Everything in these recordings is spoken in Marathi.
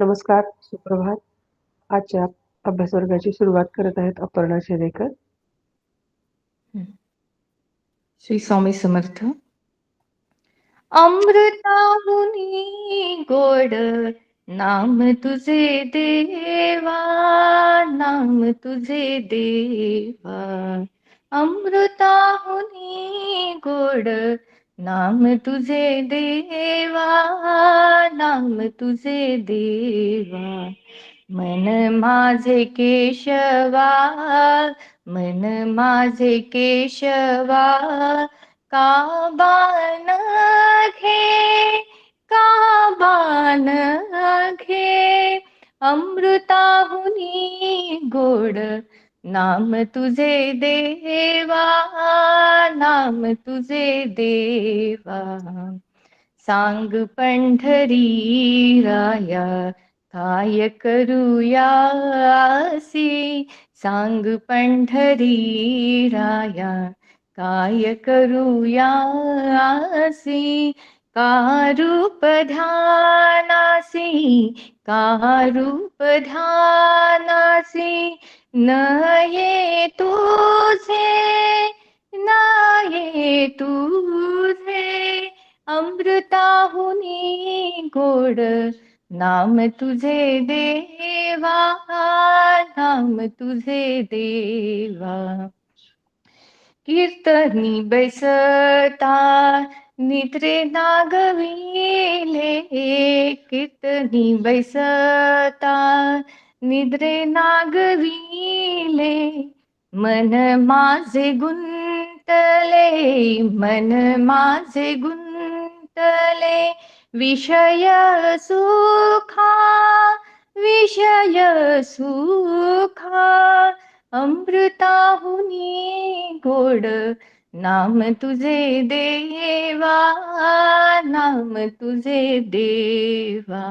नमस्कार, सुप्रभात. आजच्या अभ्यास वर्गाची सुरुवात करत आहेत अपर्णा शेदेकर. श्री स्वामी समर्थ. अमृताहुनी गोड नाम तुझे देवा, नाम तुझे देवा. अमृताहुनी गोड नाम तुझे देवा, नाम तुझे देवा. मन माझे केशवा, मन माझे केशवा, का बाण घे, का बाण घे. अमृताहुनी गोड नाम तुझे देवा, नाम तुझे देवा. सांग पंढरी राया, काय करूयासी. सांग पंढरी राया, काय करूयासी. का रूप ध्यानासी, का रूप ध्यानासी. न ये तुझे, न ये तुझे. अमृताहुनी गोड नाम तुझे देवा, नाम तुझे देवा. कीर्तनी बैसता निद्रे नागविले, कीर्तनी बैसता निद्रे नागविले. मन माझे गुंतले, मन माझे गुंतले. विषय सुखा, विषय सुखा. अमृताहुनी गोड नाम तुझे देवा, नाम तुझे देवा.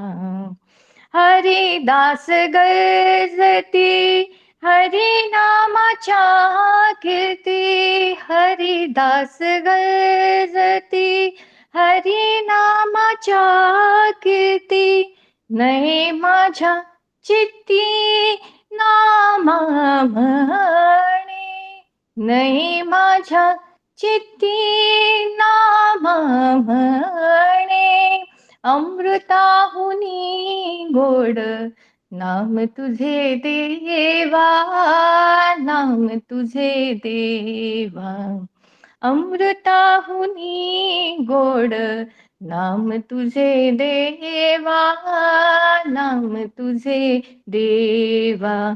हरिदास गरजती हरी नामाच्या कीर्ती, हरिदास गरजती हरी नामाच्या कीर्ती. नये माझ्या चित्ती नामा म्हणे, नये माझ्या चित्ती नामा म्हणे. अमृताहुनी गोड नाम तुझे देवा, नाम तुझे देवा. अमृताहुनी गोड नाम तुझे देवा, नाम तुझे देवा.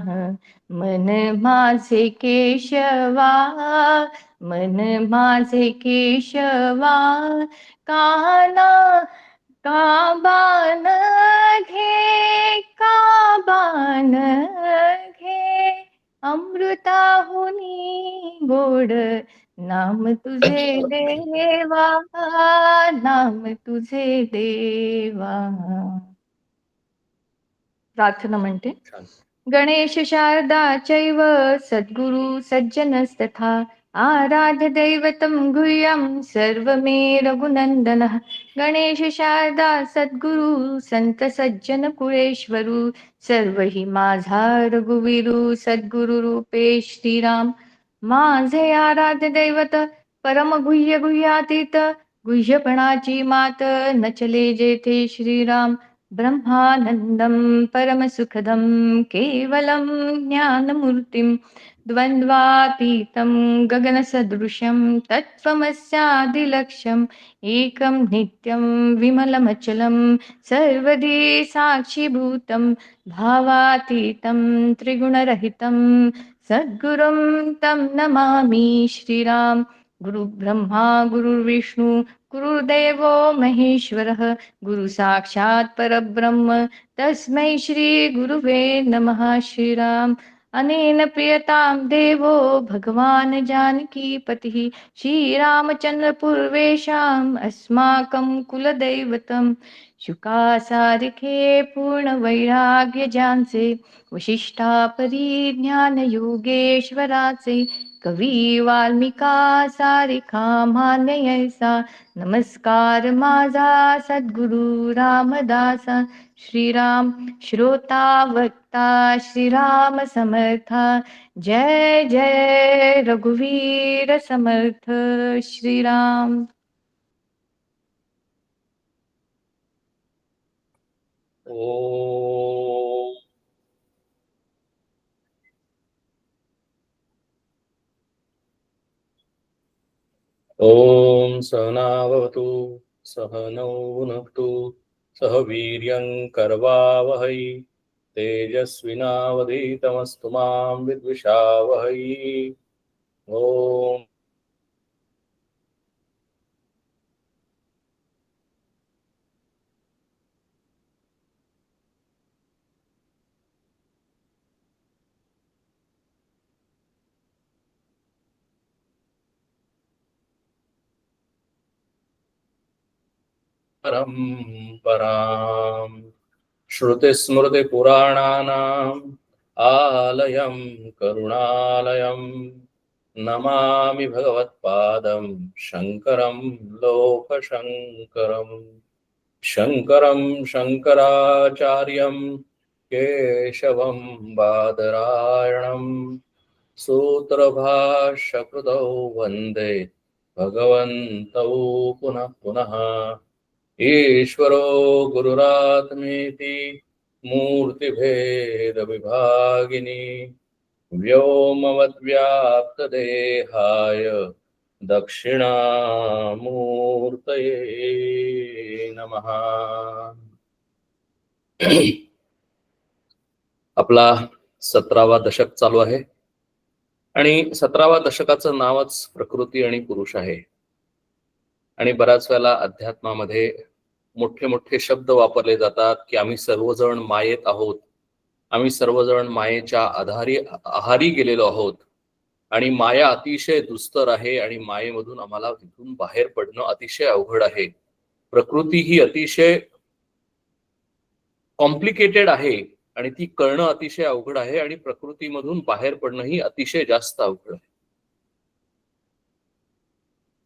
मन माझे केशवा, मन माझे केशवा. काना का बाण घे, का बाण घे. अमृताहुनी गोड नाम तुझे देवा, नाम तुझे देवा. प्रार्थना म्हणते. गणेश शारदा चैव सद्गुरु सज्जनस्तथा, आराध्य दैवतं गुह्यं सर्वमे रघुनन्दनः. गणेश शारदा सद्गुरु संत सज्जन कुळेश्वरू, सर्व ही माझा रघुवीरू. सद्गुरु रूपे श्रीराम माझे आराध्य दैवत, परम गुह्य गुह्यातीत गुह्यपणाची मात. नचले जेथे श्रीराम ब्रह्मानंदं परमसुखदं, केवलं ज्ञानमूर्तिं द्वन्द्वातीतं गगनसदृशं. तत्त्वमस्यादिलक्ष्यम् एकं नित्यं विमलमचलं, सर्वधी साक्षीभूतं भावातीतं त्रिगुणरहितं. सद्गुरुं तं नमामि श्रीराम. गुरु ब्रह्मा गुरुर्विष्णु गुरुर्देवो महेश्वरः, गुरु साक्षात् परब्रह्म तस्मै श्री गुरुवे नमः. श्रीराम. अनेन प्रियतां देवो भगवान् जानकीपतिः, श्रीरामचन्द्र पूर्वेषाम् अस्माकं कुलदैवतं. शुकासारिखे पूर्ण वैराग्य ज्यांचे, वशिष्ठा परिज्ञान योगेश्वराचे. कवी वाल्मिका सारिखा मान्ययसा, नमस्कार माझा सद्गुरु रामदासा. श्रीराम श्रोता वक्ता श्रीराम समर्था, जय जय रघुवीर समर्थ श्रीराम. ओम सहनावतु सहनौ भुनक्तु सह वीर्यं करवावहै तेजस्विनावधीतमस्तु मां विद्विषावहै. ओम परम्पराम् श्रुतिस्मृतिपुराणानाम् आलयं करुणालयं नमामि भगवत्पादं शङ्करं लोकशङ्करम्. शङ्करं शङ्कराचार्यं केशवं बादरायणं सूत्रभाष्यकृतौ वन्दे भगवन्तौ पुनः पुनः. ईश्वरो गुरुरात्मेति मूर्तिभेदविभागिनी व्योमवद्व्याप्तदेहाय दक्षिणामूर्तये नमः. आपला 17वा दशक चालू आहे आणि 17वा दशकाचं नावच प्रकृती आणि पुरुष आहे. आणि बऱ्याच वेळेला अध्यात्मामध्ये मोठे मोठे शब्द वापरले जातात की आम्ही सर्वजण मायेत आहोत, आम्ही सर्वजण मायेच्या आहारी गेलेलो आहोत आणि माया अतिशय दुस्तर आहे आणि मायेमधून आम्हाला तिथून बाहेर पडणं अतिशय अवघड आहे. प्रकृती ही अतिशय कॉम्प्लिकेटेड आहे आणि ती कळणं अतिशय अवघड आहे आणि प्रकृतीमधून बाहेर पडणं ही अतिशय जास्त अवघड आहे.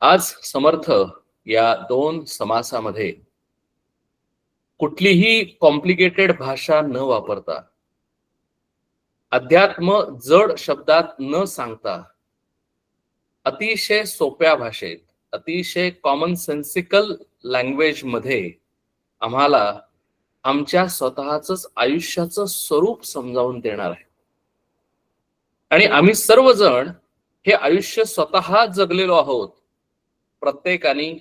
आज समर्थ या दोन समासामध्ये कुठलीही कॉम्प्लिकेटेड भाषा न वापरता, अध्यात्म जड शब्दात न सांगता, अतिशय सोप्या भाषेत, अतिशय कॉमन सेन्सिकल लँग्वेज मध्ये आम्हाला आमच्या स्वतःच आयुष्याचं स्वरूप समजावून देणार आहे. आणि आम्ही सर्वजण हे आयुष्य स्वतः जगलेलो आहोत. प्रत्येकाने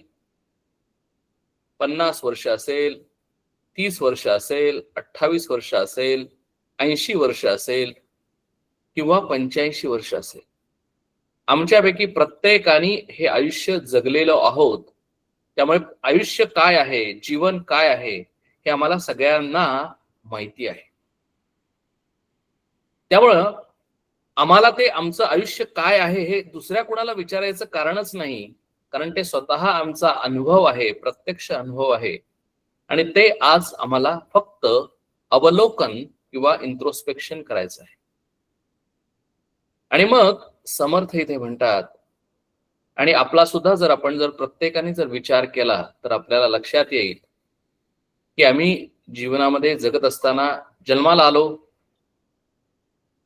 50 वर्ष असेल, 30 वर्ष असेल, 28 वर्ष असेल, 80 वर्ष असेल किंवा 85 वर्ष असेल. आमच्यापैकी प्रत्येकाने हे आयुष्य जगलेलो आहोत. त्यामुळे आयुष्य काय आहे, जीवन काय आहे हे आम्हाला सगळ्यांना माहिती आहे. त्यामुळं आम्हाला ते आमचं आयुष्य काय आहे हे दुसऱ्या कोणाला विचारायचं कारणच नाही, कारण ते स्वतः आमचा अनुभव आहे, प्रत्यक्ष अनुभव आहे. आणि ते आज आम्हाला फक्त अवलोकन किंवा इंट्रोस्पेक्शन करायचं आहे. आणि मग समर्थ इथे म्हणतात, आणि आपला सुद्धा जर आपण जर प्रत्येकाने जर विचार केला तर आपल्याला लक्षात येईल की आम्ही जीवनामध्ये जगत असताना जन्माला आलो.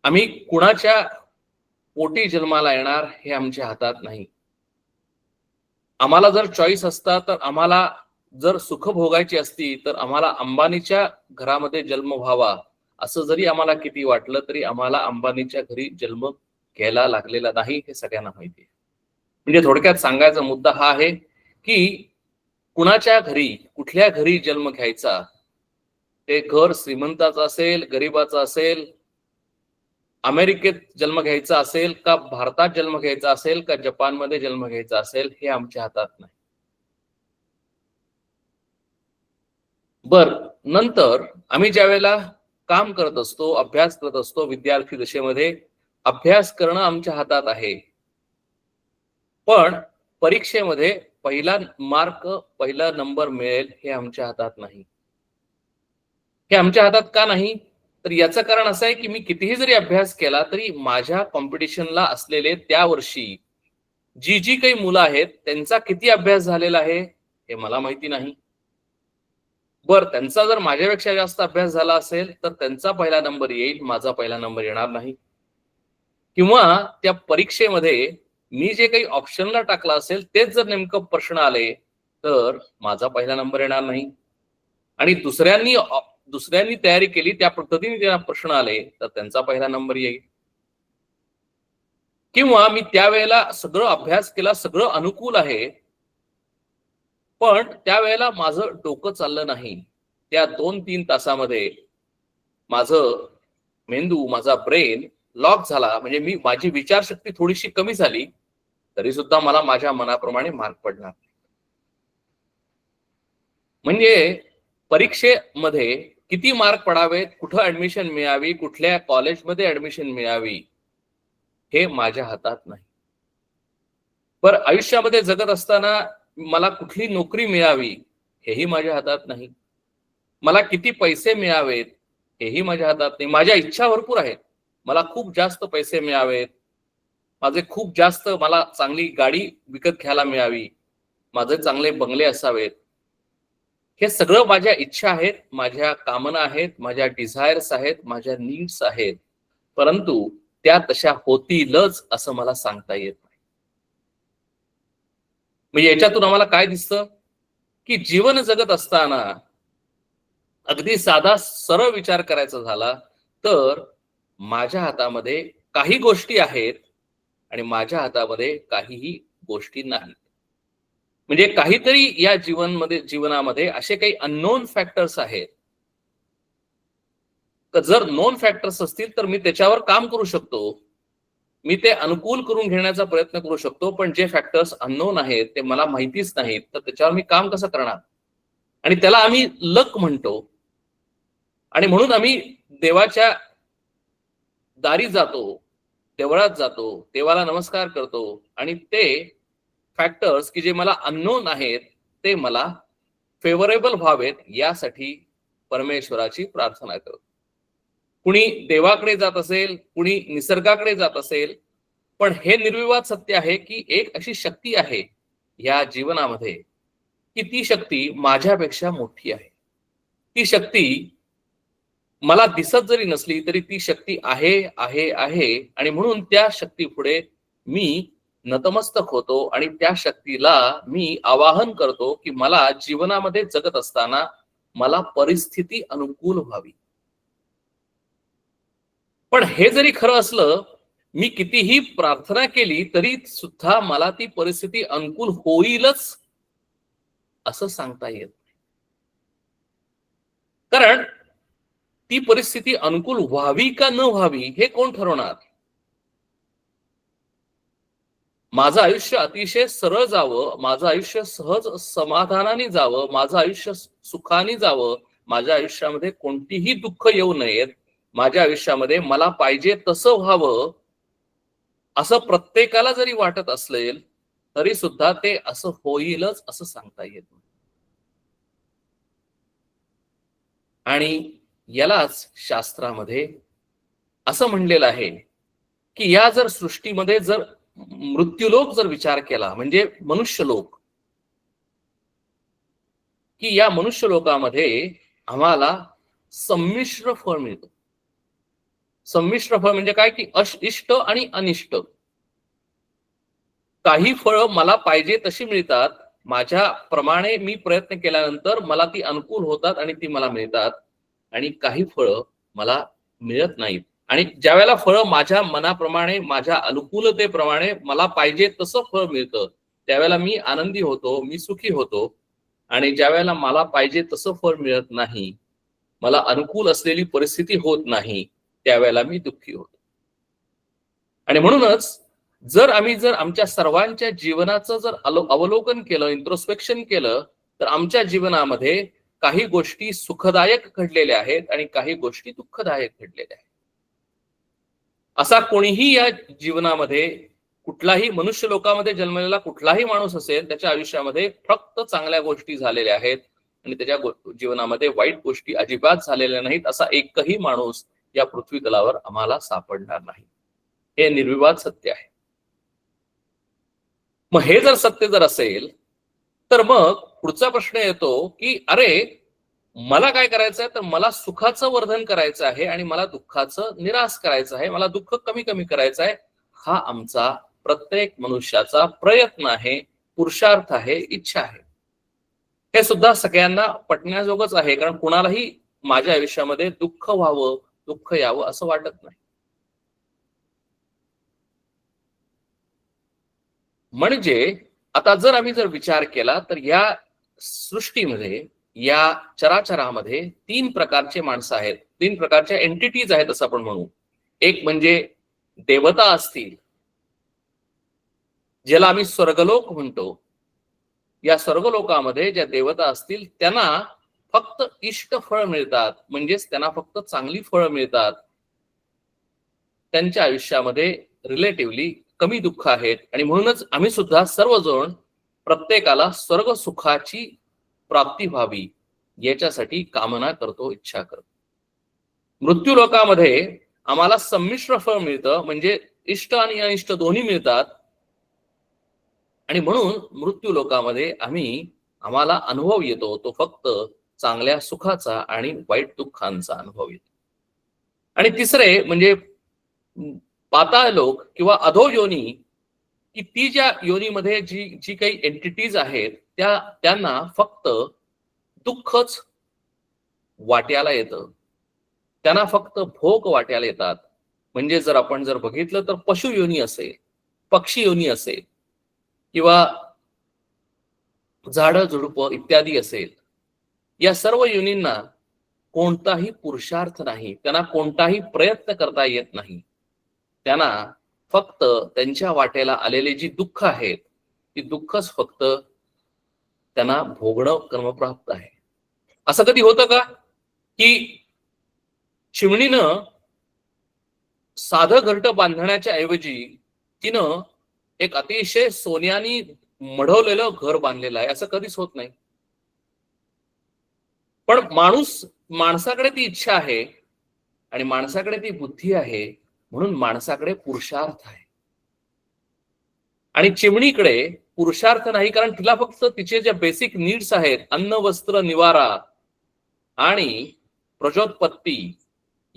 आम्ही कुणाच्या पोटी जन्माला येणार हे आमच्या हातात नाही. आम्हाला जर चॉईस असता तर आम्हाला जर सुख भोगायची असती तर आम्हाला अंबानीच्या घरामध्ये जन्म व्हावा असं जरी आम्हाला किती वाटलं तरी आम्हाला अंबानीच्या घरी जन्म घ्यायला लागलेला नाही, हे सगळ्यांना माहिती आहे. म्हणजे थोडक्यात सांगायचा मुद्दा हा आहे की कुणाच्या घरी, कुठल्या घरी जन्म घ्यायचा, ते घर श्रीमंताचं असेल, गरीबाचं असेल, अमेरिकेत जन्म घ्यायचा असेल का भारतात जन्म घ्यायचा असेल का जपानमध्ये जन्म घ्यायचा असेल, हे आमच्या हातात नाही. बर, नंतर आम्ही ज्या वेळेला काम करत असतो, अभ्यास करत असतो, विद्यार्थी दशेमध्ये अभ्यास करणं आमच्या हातात आहे. पण परीक्षेमध्ये पहिला मार्क, पहिला नंबर मिळेल हे आमच्या हातात नाही. हे आमच्या हातात का नाही? तर याचं कारण असं आहे की मी कितीही जरी अभ्यास केला तरी माझ्या कॉम्पिटिशनला असलेले त्या वर्षी जी जी काही मुलं आहेत त्यांचा किती अभ्यास झालेला आहे हे मला माहिती नाही. त्यांचा जर माझ्यापेक्षा जास्त अभ्यास झाला असेल तर त्यांचा पहिला नंबर येईल, माझा पहिला नंबर येणार नाही. किंवा त्या परीक्षेमध्ये मी जे काही ऑप्शनला टाकला असेल तेच जर नेमकं प्रश्न आले तर माझा पहिला नंबर येणार नाही. आणि दुसऱ्यांनी तयारी केली त्या पद्धतीने त्यांना प्रश्न आले तर त्यांचा पहिला नंबर येईल. किंवा मी त्यावेळेला सगळं अभ्यास केला, सगळं अनुकूल आहे, पण त्यावेळेला माझं डोकं चाललं नाही. त्या 2-3 तासामध्ये माझं मेंदू, माझा ब्रेन लॉक झाला, म्हणजे माझी विचारशक्ती थोडीशी कमी झाली, तरी सुद्धा मला माझ्या मनाप्रमाणे मार्क पडणार. म्हणजे परीक्षेमध्ये किती मार्क पडावेत, कुठं ऍडमिशन मिळावी, कुठल्या कॉलेजमध्ये ऍडमिशन मिळावी हे माझ्या हातात नाही. आयुष्यामध्ये जगत असताना मला कुठली नोकरी मिळावी हेही माझ्या हातात नाही. मला किती पैसे मिळावेत हेही माझ्या हातात नाही. माझ्या इच्छा भरपूर आहेत. मला खूप जास्त पैसे मिळावेत, खूप जास्त मला चांगली गाडी विकत घ्यायला मिळावी, माझे चांगले बंगले असावेत, हे सगळं माझ्या इच्छा आहेत, माझ्या कामना आहेत, माझ्या डिझायर्स आहेत, माझ्या नीड्स आहेत. परंतु त्या तशा होतीलच असं मला सांगता येत नाही. म्हणजे याच्यातून आम्हाला काय दिसतं की जीवन जगत असताना अगदी साधा सरळ विचार करायचा झाला तर माझ्या हातामध्ये काही गोष्टी आहेत आणि माझ्या हातामध्ये काहीही गोष्टी नाहीत. म्हणजे काहीतरी या जीवनामध्ये असे काही अननोन फॅक्टर्स आहेत. जर नोन फॅक्टर्स असतील तर मी त्याच्यावर काम करू शकतो, मी ते अनुकूल करून घेण्याचा प्रयत्न करू शकतो. पण जे फॅक्टर्स अननोन आहेत ते मला माहितीच नाहीत तर त्याच्यावर मी काम कसं करणार? आणि त्याला आम्ही लक म्हणतो. आणि म्हणून आम्ही देवाच्या दारी जातो, देवळात जातो, देवाला नमस्कार करतो आणि ते फॅक्टर्स की जे मला अननोन आहेत ते मला फेवरेबल व्हावेत यासाठी परमेश्वराची प्रार्थना करतो. कुणी देवाकडे जात असेल, कुणी निसर्गाकडे जात असेल, पण हे निर्विवाद सत्य आहे की एक अशी शक्ती आहे या जीवनामध्ये की ती शक्ती माझ्यापेक्षा मोठी आहे. ती शक्ती मला दिसत जरी नसली तरी ती शक्ती आहे आहे आहे आणि म्हणून त्या शक्ती पुढे मी नतमस्तक होतो आणि त्या शक्तीला मी आवाहन करतो की मला जीवनामध्ये जगत असताना मला परिस्थिती अनुकूल व्हावी. पण हे जरी खरं असलं, मी कितीही प्रार्थना केली तरी सुद्धा मला ती परिस्थिती अनुकूल होईलच असं सांगता येत नाही. कारण ती परिस्थिती अनुकूल व्हावी का न व्हावी हे कोण ठरवणार? माझं आयुष्य अतिशय सरळ जावं, माझं आयुष्य सहज समाधानाने जावं, माझं आयुष्य सुखाने जावं, माझ्या आयुष्यामध्ये कोणतीही दुःख येऊ नयेत, माझ्या आयुष्यामध्ये मला पाहिजे तसं व्हावं असं प्रत्येकाला जरी वाटत असेल तरी सुद्धा ते असं होईलच असं सांगता येत नाही. आणि यालाच शास्त्रामध्ये असं म्हणलेलं आहे की या जर सृष्टीमध्ये जर मृत्यूलोक जर विचार केला, म्हणजे मनुष्यलोक, की या मनुष्यलोकामध्ये आम्हाला संमिश्र फळ मिळतं. संमिश्र फळ म्हणजे काय की इष्ट आणि अनिष्ट. काही फळं मला पाहिजे तशी मिळतात, माझ्या प्रमाणे मी प्रयत्न केल्यानंतर मला ती अनुकूल होतात आणि ती मला मिळतात, आणि काही फळं मला मिळत नाहीत. आणि ज्या वेळेला फळं माझ्या मनाप्रमाणे, माझ्या अनुकूलतेप्रमाणे मला पाहिजे तसं फळ मिळतं त्यावेळेला मी आनंदी होतो, मी सुखी होतो. आणि ज्या वेळेला मला पाहिजे तसं फळ मिळत नाही, मला अनुकूल असलेली परिस्थिती होत नाही, त्यावेळेला मी दुःखी होतो. आणि म्हणूनच जर आमच्या सर्वांच्या जीवनाचं जर अवलोकन केलं, इंट्रोस्पेक्शन केलं, तर आमच्या जीवनामध्ये काही गोष्टी सुखदायक घडलेल्या आहेत आणि काही गोष्टी दुःखदायक घडलेल्या आहेत. असा कोणीही या जीवनामध्ये, कुठलाही मनुष्य लोकामध्ये जन्मलेला कुठलाही माणूस असेल, त्याच्या आयुष्यामध्ये फक्त चांगल्या गोष्टी झालेल्या आहेत आणि त्याच्या जीवनामध्ये वाईट गोष्टी अजिबात झालेल्या नाहीत, असा एकही माणूस या पृथ्वी तलावर आम्हाला सापडणार नाही. हे निर्विवाद सत्य आहे. मग हे जर सत्य जर असेल तर मग पुढचा प्रश्न येतो की अरे मला काय करायचं आहे, तर मला सुखाचं वर्धन करायचं आहे आणि मला दुःखाचं निराश करायचं आहे, मला दुःख कमी कमी करायचं आहे. हा आमचा प्रत्येक मनुष्याचा प्रयत्न आहे, पुरुषार्थ आहे, इच्छा आहे. हे सुद्धा सगळ्यांना पटण्याजोगच आहे, कारण कुणालाही माझ्या आयुष्यामध्ये दुःख व्हावं, दुःख यावं असं वाटत नाही. म्हणजे आता जर आम्ही जर विचार केला तर या सृष्टीमध्ये, या चराचरामध्ये 3 प्रकारचे माणसं आहेत, 3 प्रकारच्या एंटिटीज आहेत असं आपण म्हणू. एक म्हणजे देवता असतील, ज्याला आम्ही स्वर्गलोक म्हणतो. या स्वर्गलोकामध्ये ज्या देवता असतील त्यांना फक्त इष्ट फळ मिळतात, म्हणजेच त्यांना फक्त चांगली फळं मिळतात. त्यांच्या आयुष्यामध्ये रिलेटिव्हली कमी दुःख आहेत आणि म्हणूनच आम्ही सुद्धा सर्वजण प्रत्येकाला स्वर्ग सुखाची प्राप्ती व्हावी याच्यासाठी कामना करतो, इच्छा करतो. मृत्यू लोकामध्ये आम्हाला संमिश्र फळ मिळतं, म्हणजे इष्ट आणि अनिष्ट दोन्ही मिळतात. आणि म्हणून मृत्यू लोकामध्ये आम्हाला अनुभव येतो तो फक्त चांगल्या सुखाचा आणि वाईट दुःखांचा अनुभव येतो. आणि तिसरे म्हणजे पाताळ लोक किंवा अधो योनी, की ती ज्या योनीमध्ये जी काही एंटिटीज आहेत त्यांना फक्त दुःखच वाट्याला येतं, त्यांना फक्त भोग वाट्याला येतात. म्हणजे जर आपण जर बघितलं तर पशु योनी असेल, पक्षी योनी असेल किंवा झाडं झुडपं इत्यादी असेल, या सर्व योनींना कोणताही पुरुषार्थ नाही, त्यांना कोणताही प्रयत्न करता येत नाही. त्यांना फक्त त्यांच्या वाटेला आलेले जी दुःख आहेत ती दुःखच फक्त त्यांना भोगणं कर्मप्राप्त आहे. असं कधी होतं का की चिमणीनं साधं घरटं बांधण्याच्या ऐवजी तिनं एक अतिशय सोन्यानी मढवलेलं घर बांधलेलं आहे? असं कधीच होत नाही. पण माणसाकडे ती इच्छा आहे आणि माणसाकडे ती बुद्धी आहे, म्हणून माणसाकडे पुरुषार्थ आहे. आणि चिमणीकडे पुरुषार्थ नाही, कारण तिला फक्त तिचे ज्या बेसिक नीड्स आहेत, अन्न वस्त्र निवारा आणि प्रजोत्पत्ती,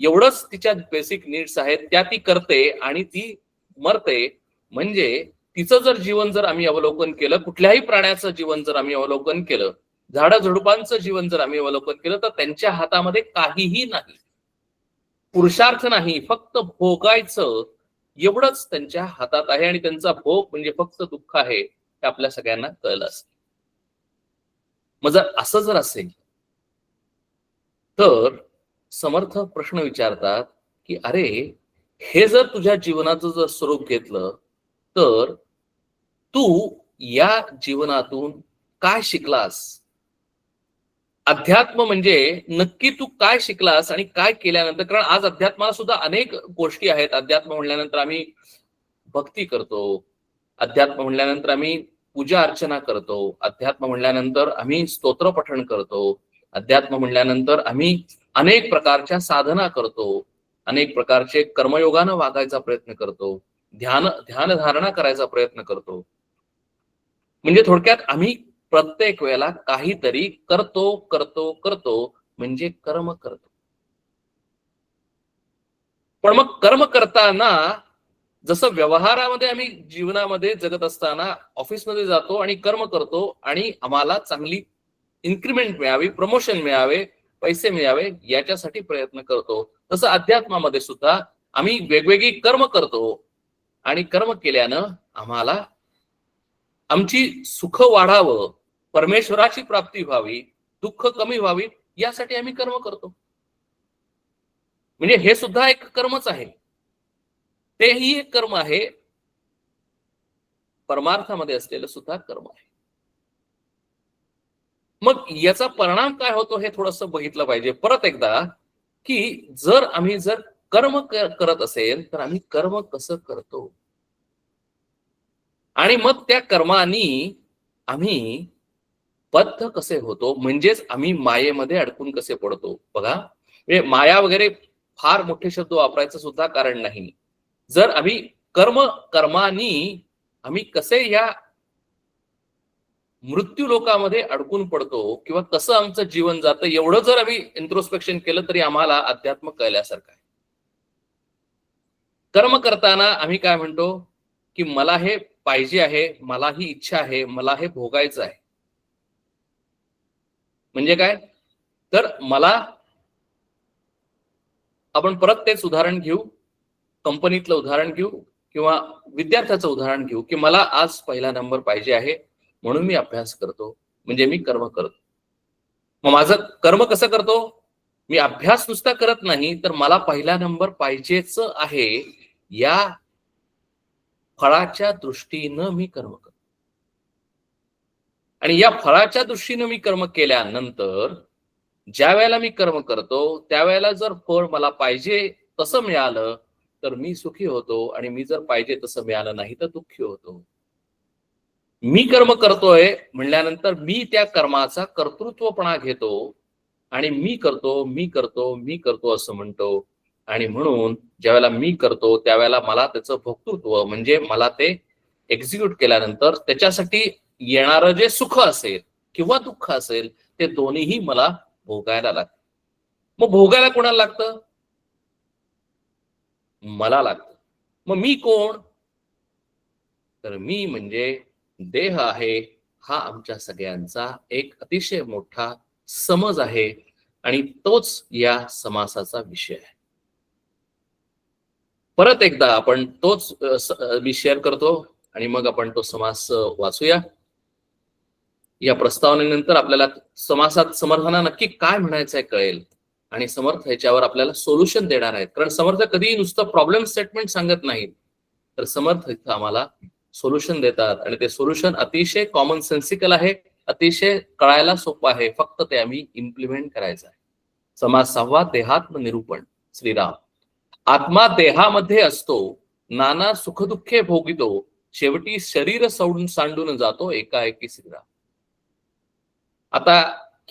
एवढंच तिच्या बेसिक नीड्स आहेत, त्या ती करते आणि ती मरते. म्हणजे तिचं जर जीवन जर आम्ही अवलोकन केलं, कुठल्याही प्राण्याचं जीवन जर आम्ही अवलोकन केलं, झाडं झुडपांचं जीवन जर आम्ही अवलोकन केलं, तर त्यांच्या हातामध्ये काहीही नाही, पुरुषार्थ नाही, फक्त भोगायचं एवढंच त्यांच्या हातात आहे. आणि त्यांचा भोग म्हणजे फक्त दुःख आहे, हे आपल्या सगळ्यांना कळलं असेल. मग जर असं जर असेल तर समर्थ प्रश्न विचारतात की अरे, हे जर तुझ्या जीवनाचं जर स्वरूप घेतलं तर तू या जीवनातून काय शिकलास? अध्यात्म म्हणजे नक्की तू काय शिकलास आणि काय केल्यानंतर? कारण आज अध्यात्माला सुद्धा अनेक गोष्टी आहेत. अध्यात्म म्हणल्यानंतर आम्ही भक्ती करतो, अध्यात्म म्हणल्यानंतर आम्ही पूजा अर्चना करतो, अध्यात्म म्हणल्यानंतर आम्ही स्तोत्र पठण करतो, अध्यात्म म्हणल्यानंतर आम्ही अनेक प्रकारच्या साधना करतो, अनेक प्रकारचे कर्मयोगानं वागायचा प्रयत्न करतो, ध्यान धारणा करायचा प्रयत्न करतो. म्हणजे थोडक्यात आम्ही प्रत्येक वेळेला काहीतरी करतो करतो करतो, म्हणजे कर्म करतो. पण मग कर्म करताना जसं व्यवहारामध्ये आम्ही जीवनामध्ये जगत असताना ऑफिसमध्ये जातो आणि कर्म करतो आणि आम्हाला चांगली इन्क्रिमेंट मिळावी, प्रमोशन मिळावे, पैसे मिळावे याच्यासाठी प्रयत्न करतो, तसं अध्यात्मामध्ये सुद्धा आम्ही वेगवेगळी कर्म करतो आणि कर्म केल्यानं आम्हाला आमची सुख वाढावं, परमेश्वराची प्राप्ती व्हावी, दुःख कमी व्हावी, यासाठी आम्ही कर्म करतो. म्हणजे हे सुद्धा एक कर्मच आहे, तेही एक कर्म आहे, परमार्थामध्ये असलेलं सुद्धा कर्म आहे. मग याचा परिणाम काय होतो हे थोडंसं बघितलं पाहिजे परत एकदा, की जर आम्ही जर कर्म करत असेल तर आम्ही कर्म कसं करतो आणि मग त्या कर्मानी आम्ही बद्ध कसे होतो, म्हणजेच आम्ही मायेमध्ये अडकून कसे पडतो. बघा, माया वगैरे फार मोठे शब्द वापरायचं सुद्धा कारण नाही. जर आम्ही कर्मानी आम्ही कसे या मृत्यू लोकामध्ये अडकून पडतो किंवा कसं आमचं जीवन जातं, एवढं जर आम्ही इंट्रोस्पेक्शन केलं तरी आम्हाला अध्यात्म कळल्यासारखं आहे. कर्म करताना आम्ही काय म्हणतो की मला हे पाहिजे आहे, मला ही इच्छा आहे, मला हे भोगायचं आहे. म्हणजे काय तर मला आपण परत तेच उदाहरण घेऊ, कंपनीतलं उदाहरण घेऊ किंवा विद्यार्थ्याचं उदाहरण घेऊ की मला आज पहिला नंबर पाहिजे आहे म्हणून मी अभ्यास करतो, म्हणजे मी कर्म करतो. मग माझं कर्म कसं करतो, मी अभ्यास नुसता करत नाही तर मला पहिला नंबर पाहिजेच आहे या फळाच्या दृष्टीनं मी कर्म करतो. आणि या फळाच्या दृष्टीनं मी कर्म केल्यानंतर ज्या वेळेला मी कर्म करतो त्यावेळेला जर फळ मला पाहिजे तसं मिळालं तर मी सुखी होतो, आणि मी जर पाहिजे तसं मिळालं नाही तर दुःखी होतो. मी कर्म करतोय म्हणल्यानंतर मी त्या कर्माचा कर्तृत्वपणा घेतो आणि मी करतो असं म्हणतो. आणि म्हणून ज्यावेळेला मी करतो त्यावेळेला मला त्याचं भोक्तृत्व म्हणजे मला ते एक्झिक्यूट केल्यानंतर त्याच्यासाठी येणारं जे सुख असेल किंवा दुःख असेल ते दोन्हीही मला भोगायला लागतं. मग भोगायला कोणाला लागतं, मला लागतं. मग मी कोण, तर मी म्हणजे देह आहे. हा आमच्या सगळ्यांचा एक अतिशय मोठा समज आहे आणि तोच या समासाचा विषय आहे. परत एकदा आपण तोच मी शेअर करतो आणि मग आपण तो समास वाचूया. या प्रस्तावनेनंतर आपल्याला समासात समर्थांना नक्की काय म्हणायचंय कळेल आणि समर्थ ह्याच्यावर आपल्याला सोल्युशन देणार आहेत. कारण समर्थ कधी नुसतं प्रॉब्लेम स्टेटमेंट सांगत नाहीत, तर समर्थ इथं आम्हाला सोल्युशन देतात आणि ते सोल्युशन अतिशय कॉमन सेन्सिकल आहे, अतिशय कळायला सोपं आहे, फक्त ते आम्ही इम्प्लिमेंट करायचं आहे. समास 6 देहात्म निरूपण. श्रीराम. आत्मा देहामध्ये असतो, नाना सुखदुःखे भोगितो, शेवटी शरीर सोडून सांडून जातो एकाएकी श्रीराम. आता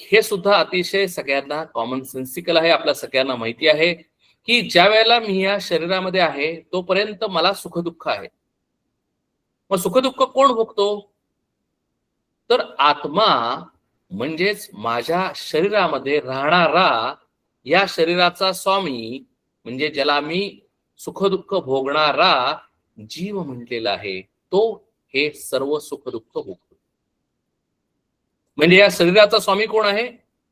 हे सुद्धा अतिशय सगळ्यांना कॉमन सेन्सिकल आहे. आपल्या सगळ्यांना माहिती आहे की ज्या वेळेला मी या शरीरामध्ये आहे तोपर्यंत मला सुखदुःख आहे. मग सुखदुःख कोण भोगतो, तर आत्मा म्हणजेच माझ्या शरीरामध्ये राहणारा या शरीराचा स्वामी, म्हणजे ज्याला मी सुखदुःख भोगणारा जीव म्हटलेला आहे, तो हे सर्व सुखदुःख भोगतो. म्हणजे या शरीराचा स्वामी कोण आहे,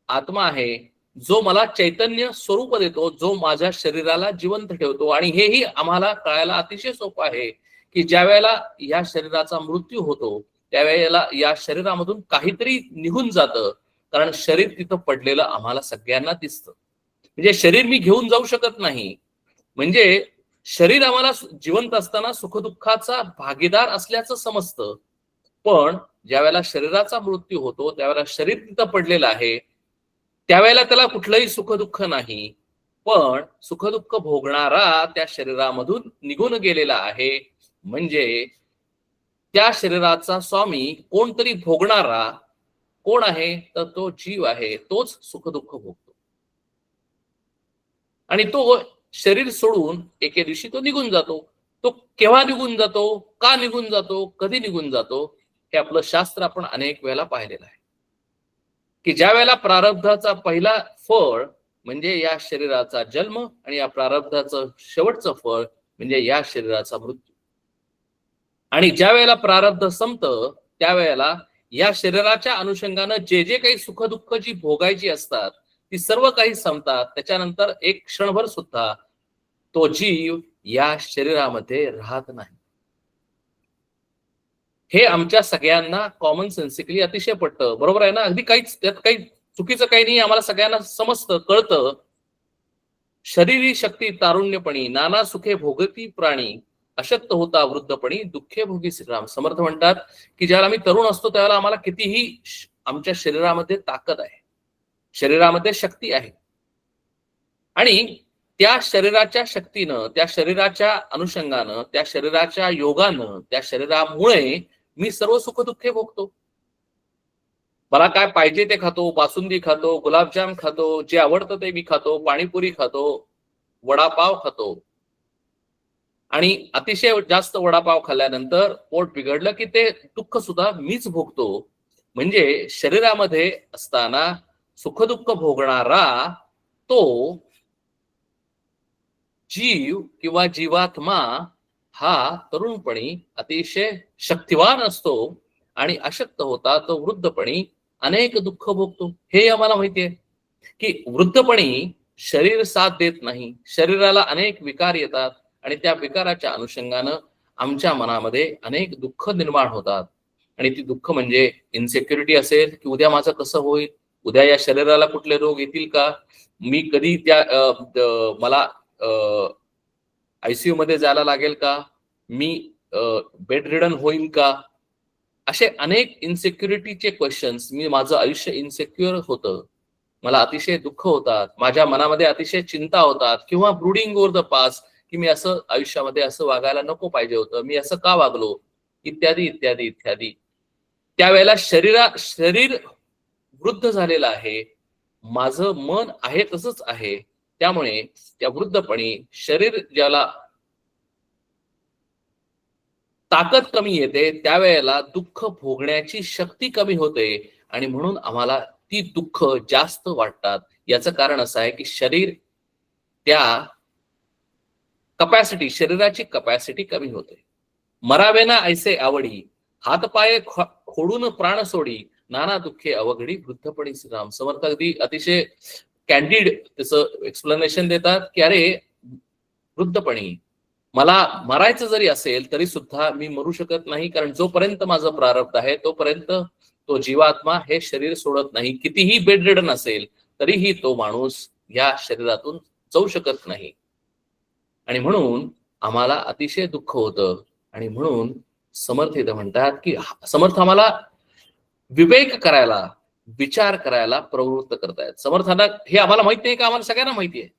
आत्मा आहे, जो मला चैतन्य स्वरूप देतो, जो माझ्या शरीराला जिवंत ठेवतो. आणि हेही आम्हाला कळायला अतिशय सोपं आहे की ज्या वेळेला या शरीराचा मृत्यू होतो त्यावेळेला या शरीरामधून काहीतरी निघून जातं, कारण शरीर तिथं पडलेलं आम्हाला सगळ्यांना दिसतं. म्हणजे शरीर मी घेऊन जाऊ शकत नाही. म्हणजे शरीर आम्हाला जिवंत असताना सुखदुःखाचा भागीदार असल्याचं समजतं, पण ज्या वेळेला शरीराचा मृत्यू होतो त्यावेळेला शरीर तिथं पडलेलं आहे, त्यावेळेला त्याला कुठलंही सुखदुःख नाही, पण सुखदुःख भोगणारा त्या शरीरामधून निघून गेलेला आहे. म्हणजे त्या शरीराचा स्वामी कोणतरी भोगणारा कोण आहे, तर तो जीव आहे, तोच सुखदुःख भोगतो. आणि तो शरीर सोडून एके दिवशी तो निघून जातो. तो केव्हा निघून जातो, का निघून जातो, कधी निघून जातो, हे आपलं शास्त्र आपण अनेक वेळेला पाहिलेलं आहे की ज्या वेळेला प्रारब्धाचा पहिला फळ म्हणजे या शरीराचा जन्म आणि या प्रारब्धाचं शेवटचं फळ म्हणजे या शरीराचा मृत्यू, आणि ज्या वेळेला प्रारब्ध संपतं त्यावेळेला या शरीराच्या अनुषंगानं जे जे काही सुखदुःख जी भोगायची असतात ती सर्व काही संपतात. त्याच्यानंतर एक क्षणभर सुद्धा तो जीव या शरीरामध्ये राहत नाही. हे आमच्या सगळ्यांना कॉमन सेन्सिकली अतिशय पटतं, बरोबर आहे ना. अगदी काहीच त्यात काही चुकीचं काही नाही, आम्हाला सगळ्यांना समजतं, कळतं. शरीरी शक्ती तारुण्यपणी नाना सुखे भोगती प्राणी, अशक्त होता वृद्धपणी दुःखे भोगी श्रीराम. समर्थ म्हणतात की ज्याला आम्ही तरुण असतो त्यावेळेला आम्हाला कितीही आमच्या शरीरामध्ये ताकद आहे, शरीरामध्ये शक्ती आहे, आणि त्या शरीराच्या शक्तीनं, त्या शरीराच्या अनुषंगानं, त्या शरीराच्या योगानं, त्या शरीरामुळे मी सर्व सुखदुःखे भोगतो. मला काय पाहिजे ते खातो, बासुंदी खातो, गुलाबजाम खातो, जे आवडतं ते मी खातो, पाणीपुरी खातो, वडापाव खातो आणि अतिशय जास्त वडापाव खाल्ल्यानंतर पोट बिघडलं की ते दुःख सुद्धा मीच भोगतो. म्हणजे शरीरामध्ये असताना सुखदुःख भोगणारा तो जीव किंवा जीवात्मा हा तरुणपणी अतिशय शक्तिवान असतो आणि अशक्त होता तो वृद्धपणी अनेक दुःख भोगतो. हे आम्हाला माहितीये की वृद्धपणी शरीर साथ देत नाही, शरीराला अनेक विकार येतात आणि त्या विकाराच्या अनुषंगानं आमच्या मनामध्ये अनेक दुःख निर्माण होतात. आणि ती दुःख म्हणजे इन्सेक्युरिटी असेल की उद्या माझं कसं होईल, उद्या या शरीराला कुठले रोग येतील का, मी कधी त्या मला आयसीयू मध्ये जायला लागेल का, मी बेड रिडन होईल का, असे अनेक इन्सेक्युरिटीचे क्वेश्चन्स. मी माझं आयुष्य इन्सेक्युअर होतं, मला अतिशय दुःख होतात, माझ्या मनामध्ये अतिशय चिंता होतात किंवा ब्रुडिंग ओव्हर द पास्ट की मी असं आयुष्यामध्ये असं वागायला नको पाहिजे होतं, मी असं का वागलो, इत्यादी इत्यादी इत्यादी. त्यावेळेला शरीर वृद्ध झालेलं आहे, माझं मन आहे तसंच आहे. त्यामुळे त्या वृद्धपणी शरीर ज्याला ताकद कमी येते त्यावेळेला दुःख भोगण्याची शक्ती कमी होते आणि म्हणून आम्हाला ती दुःख जास्त वाटतात. याचं कारण असं आहे की शरीर त्या शरीराची कपॅसिटी कमी होते. मरावे ना ऐसे आवडी, हातपाये खोडून प्राण सोडी, नाना दुःखे अवघडी वृद्धपणी श्रीराम. समर्थ अगदी अतिशय कॅन्डिड त्याचं एक्सप्लेनेशन देतात की अरे वृद्धपणी मला मरायचं जरी असेल तरी सुद्धा मी मरू शकत नाही, कारण जोपर्यंत माझं प्रारब्ध आहे तोपर्यंत तो जीवात्मा हे शरीर सोडत नाही. कितीही बेड रिडन असेल तरीही तो माणूस या शरीरातून जाऊ शकत नाही. आणि म्हणून आम्हाला अतिशय दुःख होतं आणि म्हणून समर्थ इथं म्हणतात की समर्थ आम्हाला विवेक करायला, विचार करायला प्रवृत्त करतायत. समर्थांना हे आम्हाला माहित नाही का, आम्हाला सगळ्यांना माहिती आहे,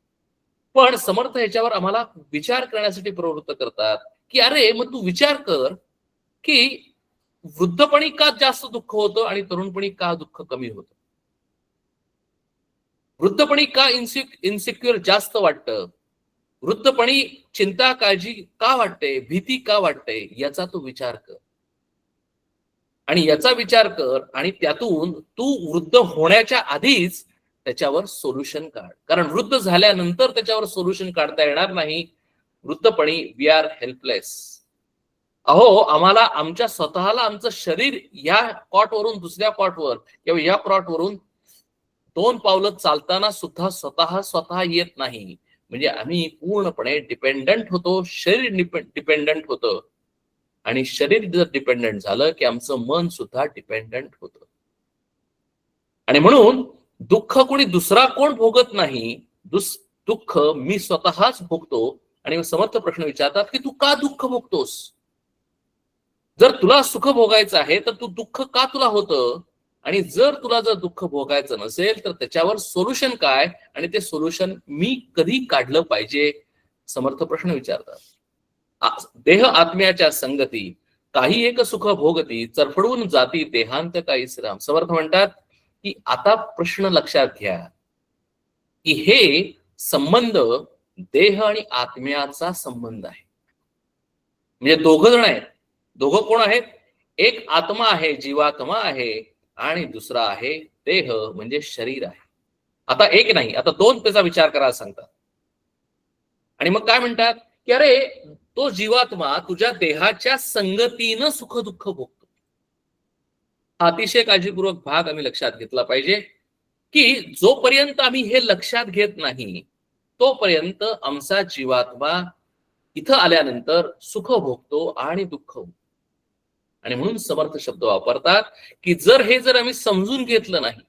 पण समर्थ ह्याच्यावर आम्हाला विचार करण्यासाठी प्रवृत्त करतात की अरे मग तू विचार कर की वृद्धपणी का जास्त दुःख होतं आणि तरुणपणी का दुःख कमी होतं, वृद्धपणी का इन्सिक्युअर जास्त वाटतं, वृद्धपणी चिंता काळजी का वाटते, भीती का वाटते, याचा तू विचार कर. आणि याचा विचार कर आणि त्यातून तू वृद्ध होण्याच्या आधीच त्याच्यावर सोल्युशन काढ, कारण वृद्ध झाल्यानंतर त्याच्यावर सोल्युशन काढता येणार नाही. वृद्धपणी वी आर हेल्पलेस. अहो आम्हाला आमच्या स्वतःला आमचं शरीर या कॉटवरून दुसऱ्या कॉटवर किंवा या कॉटवरून 2 पावलं चालताना सुद्धा स्वतः येत नाही. म्हणजे आम्ही पूर्णपणे डिपेंडंट होतो, शरीर डिपेंडंट होतं आणि शरीर जर डिपेंडंट झालं की आमचं मन सुद्धा डिपेंडंट होतं. आणि म्हणून दुःख कोणी दुसरा कोण भोगत नाही, दुःख मी स्वतःच भोगतो. आणि समर्थ प्रश्न विचारतात की तू का दुःख भोगतोस, जर तुला सुख भोगायचं आहे तर तू दुःख का तुला होतं, आणि जर तुला दुःख भोगायचं नसेल तर त्याच्यावर सोल्युशन काय आणि ते सोल्युशन मी कधी काढलं पाहिजे, समर्थ प्रश्न विचारतात. देह आत्म्याच्या संगती काही एक सुख भोगती, चरफडून जाती देहांत काही श्रीराम. समर्थ म्हणतात की आता प्रश्न लक्षात घ्या की हे संबंध देह आणि आत्म्याचा संबंध आहे. म्हणजे दोघं जण आहेत. दोघं कोण आहेत, एक आत्मा आहे, जीवात्मा आहे, आणि दुसरा आहे देह म्हणजे शरीर आहे. आता एक नाही, आता 2 त्याचा विचार करायला सांगतात. आणि मग काय म्हणतात की अरे तो जीवात्मा तुझ्या देहाच्या संगतीनं सुख दुःख भोगतो. अतिशय काळजीपूर्वक भाग आम्ही लक्षात घेतला पाहिजे की जोपर्यंत आम्ही हे लक्षात घेत नाही तोपर्यंत आमचा जीवात्मा इथं आल्यानंतर सुख भोगतो आणि दुःख होतो. आणि म्हणून समर्थ शब्द वापरतात की जर आम्ही समजून घेतलं नाही,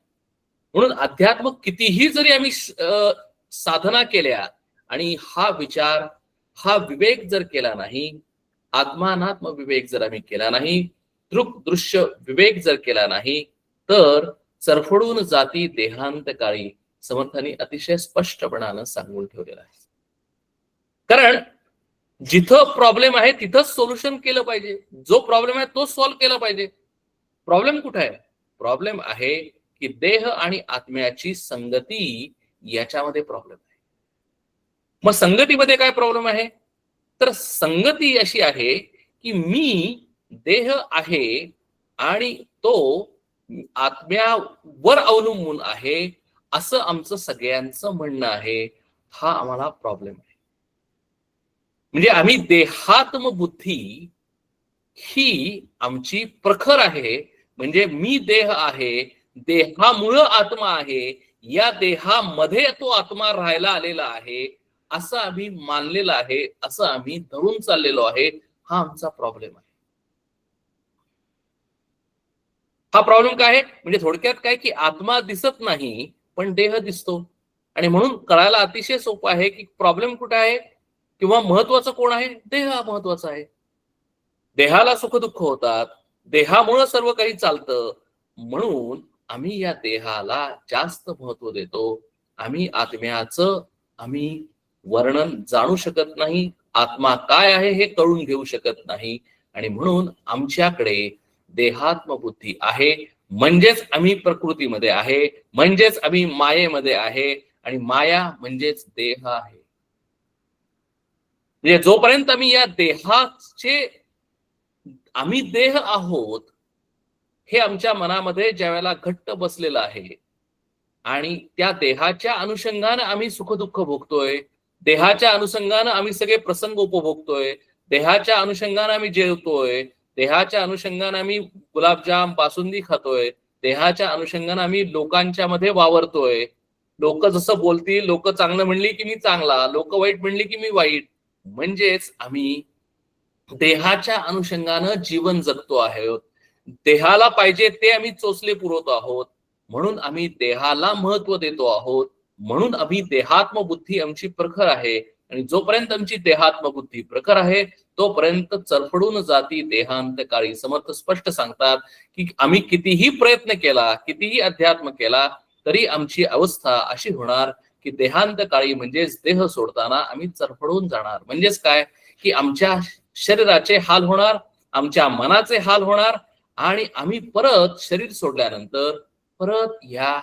म्हणून अध्यात्म कितीही जरी आम्ही साधना केल्या आणि हा विचार, हा विवेक जर केला नाही, आत्मानात्म विवेक जर आम्ही केला नाही, दृश्य विवेक जर केला नाही, तर चरफडून जाती देहांतकाळी, समर्थांनी अतिशय स्पष्टपणानं सांगून ठेवलेलं आहे. कारण जिथं प्रॉब्लेम आहे तिथंच सोल्युशन केलं पाहिजे, जो प्रॉब्लेम आहे तो सॉल्व्ह केला पाहिजे. प्रॉब्लेम कुठे आहे, प्रॉब्लेम आहे की देह आणि आत्म्याची संगती, याच्यामध्ये प्रॉब्लेम आहे. मग संगतीमध्ये काय प्रॉब्लेम आहे? तर संगती अशी आहे की मी देह आहे आणि तो आत्म्यावर अवलंबून आहे असं आमचं सगळ्यांचं म्हणणं आहे. हा आम्हाला प्रॉब्लेम आहे. म्हणजे आम्ही देहात्म बुद्धी ही आमची प्रखर आहे. म्हणजे मी देह आहे, देहामुळं आत्मा आहे, या देहामध्ये तो आत्मा राहायला आलेला आहे असं आम्ही मानलेलं आहे, असं आम्ही धरून चाललेलो आहे. हा आमचा प्रॉब्लेम आहे. हा प्रॉब्लेम काय आहे? म्हणजे थोडक्यात काय की आत्मा दिसत नाही पण देह दिसतो. आणि म्हणून कळायला अतिशय सोपं आहे की प्रॉब्लेम कुठे आहे किंवा महत्वाचं कोण आहे? देह हा महत्वाचा आहे. देहाला सुख दुःख होतात, देहामुळं सर्व काही चालतं. म्हणून आम्ही या देहाला जास्त महत्व देतो. आम्ही आत्म्याचं वर्णन जाणू शकत नाही, आत्मा काय आहे हे कळून घेऊ शकत नाही. आणि म्हणून आमच्याकडे देहात्म बुद्धी आहे, म्हणजेच आम्ही प्रकृतीमध्ये आहे, म्हणजेच आम्ही मायेमध्ये आहे, आणि माया म्हणजेच देह आहे. म्हणजे जोपर्यंत आम्ही देह आहोत हे आमच्या मनामध्ये ज्या वेळेला घट्ट बसलेलं आहे आणि त्या देहाच्या अनुषंगानं आम्ही सुखदुःख भोगतोय, देहाच्या अनुषंगानं आम्ही सगळे प्रसंग उपभोगतोय, देहाच्या अनुषंगानं आम्ही जेवतोय, देहाच्या अनुषंगानं आम्ही गुलाबजाम बासुंदी खातोय, देहाच्या अनुषंगानं आम्ही लोकांच्या मध्ये वावरतोय. लोक जसं बोलतील, लोक चांगलं म्हणली की मी चांगला, लोक वाईट म्हणली की मी वाईट, म्हणजेच आम्ही देहाच्या अनुषंगानं जीवन जगतो आहोत. देहाला पाहिजे ते आम्ही चोचले पुरवतो आहोत. म्हणून आम्ही देहाला महत्व देतो आहोत. म्हणून आम्ही देहात्म बुद्धी आमची प्रखर आहे. आणि जोपर्यंत आमची देहात्म बुद्धी प्रखर आहे तोपर्यंत चरफडून जाती देहांतकाळी. समर्थ स्पष्ट सांगतात की आम्ही कितीही प्रयत्न केला, कितीही अध्यात्म केला, तरी आमची अवस्था अशी होणार की देहांतकाळी म्हणजेच देह सोडताना आम्ही चरफडून जाणार. म्हणजेच काय की आमच्या शरीराचे हाल होणार, आमच्या मनाचे हाल होणार, आणि आम्ही परत शरीर सोडल्यानंतर परत या